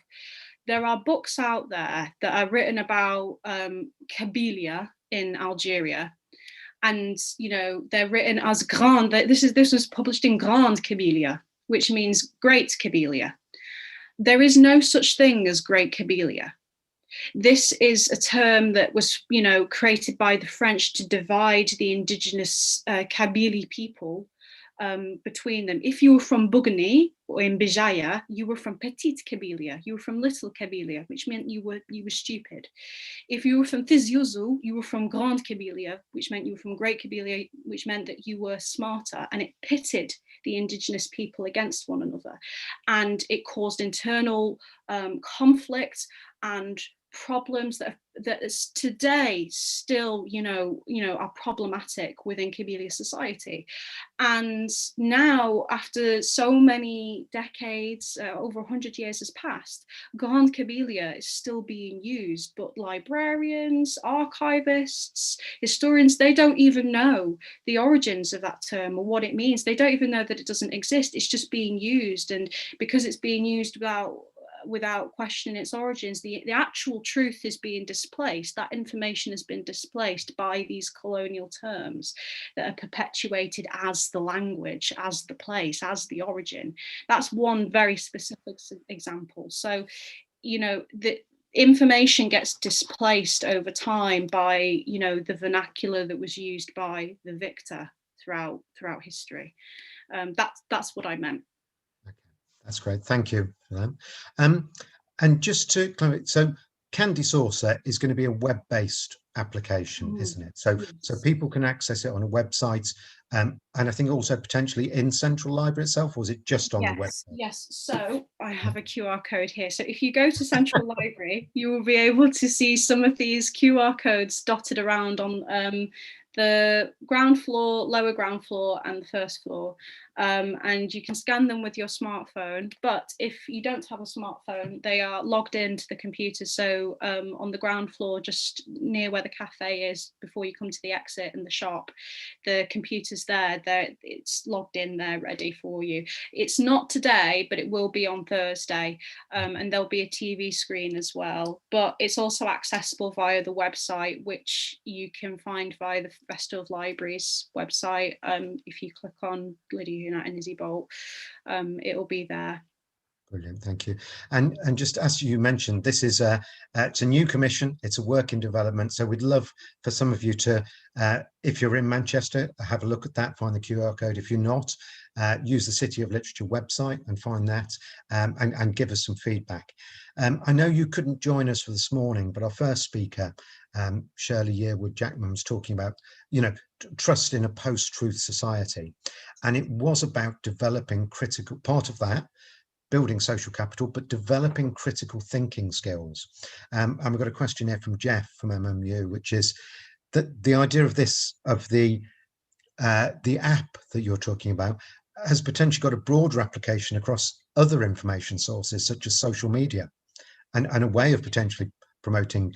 there are books out there that are written about Kabylia in Algeria. And, you know, they're written as Grande, this was published in Grande Kabylia, which means Great Kabylia. There is no such thing as Great Kabylia. This is a term that was, you know, created by the French to divide the indigenous Kabylie people between them. If you were from Bugani or in Bijaya, you were from Petite Kabylia, you were from Little Kabylia, which meant you were stupid. If you were from Tiziuzu, you were from Grande Kabylia, which meant you were from Great Kabylia, which meant that you were smarter, and it pitted the indigenous people against one another, and it caused internal conflict and problems that is today still, you know, are problematic within Kabylia society. And now, after so many decades, over 100 years has passed, Grande Kabylia is still being used, but librarians, archivists, historians, they don't even know the origins of that term or what it means. They don't even know that it doesn't exist. It's just being used, and because it's being used without questioning its origins, the actual truth is being displaced. That information has been displaced by these colonial terms that are perpetuated as the language, as the place, as the origin. That's one very specific example. So, you know, the information gets displaced over time by, you know, the vernacular that was used by the victor throughout history. That's what I meant. That's great. Thank you for that. And just to clarify, so Candy Saucer is going to be a web-based application, isn't it? So people can access it on a website, and I think also potentially in Central Library itself, or is it just on the website? Yes. So I have a QR code here. So if you go to Central Library, you will be able to see some of these QR codes dotted around on the ground floor, lower ground floor, and the first floor. And you can scan them with your smartphone. But if you don't have a smartphone, they are logged into the computer. So on the ground floor, just near where the cafe is, before you come to the exit and the shop, the computer's there. It's logged in there, ready for you. It's not today, but it will be on Thursday. And there'll be a TV screen as well. But it's also accessible via the website, which you can find via the Festival of Libraries website. If you click on Lydia Hounat and Izzy Bolt, it'll be there. Brilliant, thank you. And just as you mentioned, this is it's a new commission, it's a work in development, so we'd love for some of you to, if you're in Manchester, have a look at that, find the QR code. If you're not, use the City of Literature website and find that, and give us some feedback. I know you couldn't join us for this morning, but our first speaker, Shirley Yearwood-Jackman, was talking about, you know, trust in a post-truth society, and it was about developing critical, part of that, building social capital, but developing critical thinking skills. And we've got a question here from Jeff from MMU, which is that the idea of this, of the app that you're talking about, has potentially got a broader application across other information sources, such as social media, and a way of potentially promoting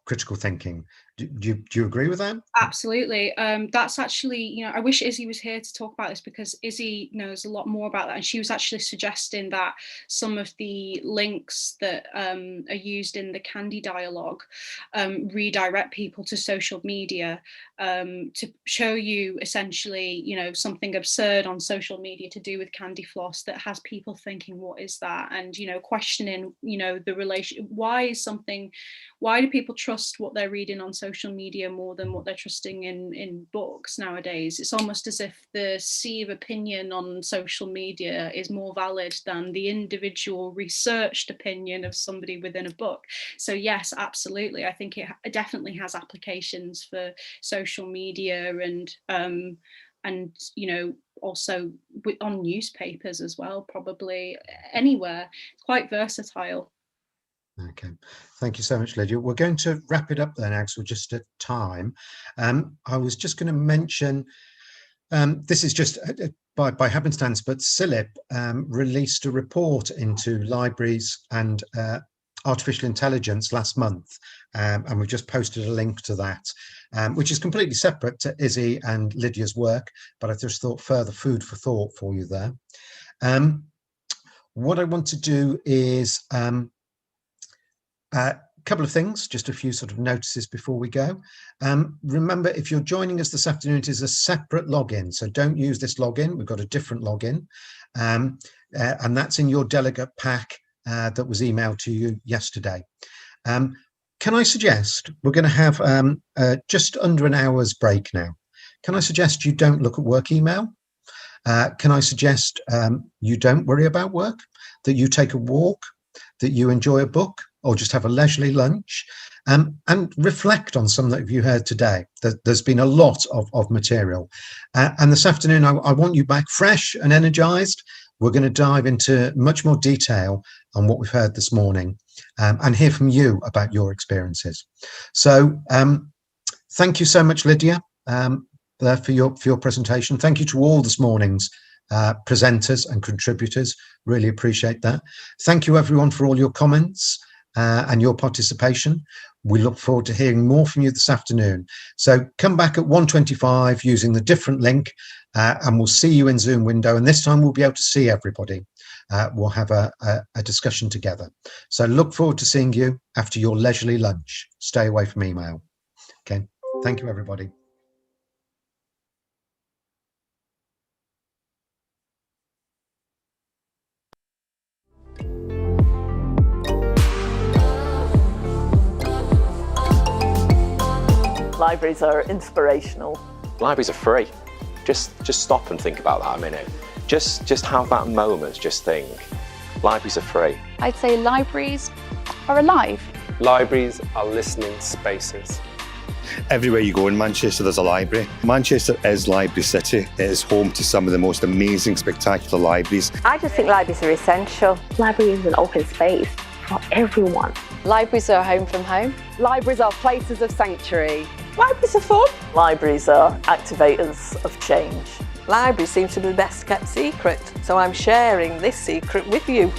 critical thinking. Do you agree with that? Absolutely. That's actually, you know, I wish Izzy was here to talk about this, because Izzy knows a lot more about that, and she was actually suggesting that some of the links that are used in the Candy dialogue redirect people to social media to show you essentially, you know, something absurd on social media to do with candy floss that has people thinking, what is that? And, you know, questioning, you know, the relation, why do people trust what they're reading on social social media more than what they're trusting in books nowadays. It's almost as if the sea of opinion on social media is more valid than the individual researched opinion of somebody within a book. So yes, absolutely. I think it definitely has applications for social media and also on newspapers as well, probably anywhere. It's quite versatile. Okay, thank you so much, Lydia. We're going to wrap it up there now because we're just at time. I was just going to mention, this is just by happenstance, but CILIP released a report into libraries and artificial intelligence last month, and we've just posted a link to that, which is completely separate to Izzy and Lydia's work, but I just thought further food for thought for you there. What I want to do is a couple of things, just a few sort of notices before we go. Remember, if you're joining us this afternoon, it is a separate login, so don't use this login. We've got a different login, and that's in your delegate pack that was emailed to you yesterday. Can I suggest, we're going to have just under an hour's break now. Can I suggest you don't look at work email? Can I suggest you don't worry about work, that you take a walk, that you enjoy a book, or just have a leisurely lunch, and reflect on some that you heard today. There's been a lot of material. And this afternoon, I want you back fresh and energized. We're going to dive into much more detail on what we've heard this morning, and hear from you about your experiences. So thank you so much, Lydia, for your presentation. Thank you to all this morning's presenters and contributors. Really appreciate that. Thank you, everyone, for all your comments and your participation. We look forward to hearing more from you this afternoon. So come back at 1:25 using the different link, and we'll see you in Zoom window. And this time we'll be able to see everybody. We'll have a discussion together. So look forward to seeing you after your leisurely lunch. Stay away from email. Okay. Thank you, everybody. Libraries are inspirational. Libraries are free. Just stop and think about that a minute. Just have that moment, just think. Libraries are free. I'd say libraries are alive. Libraries are listening spaces. Everywhere you go in Manchester, there's a library. Manchester is Library City. It is home to some of the most amazing, spectacular libraries. I just think libraries are essential. Library is an open space for everyone. Libraries are a home from home. Libraries are places of sanctuary. Libraries are fun. Libraries are activators of change. Libraries seem to be the best kept secret, so I'm sharing this secret with you.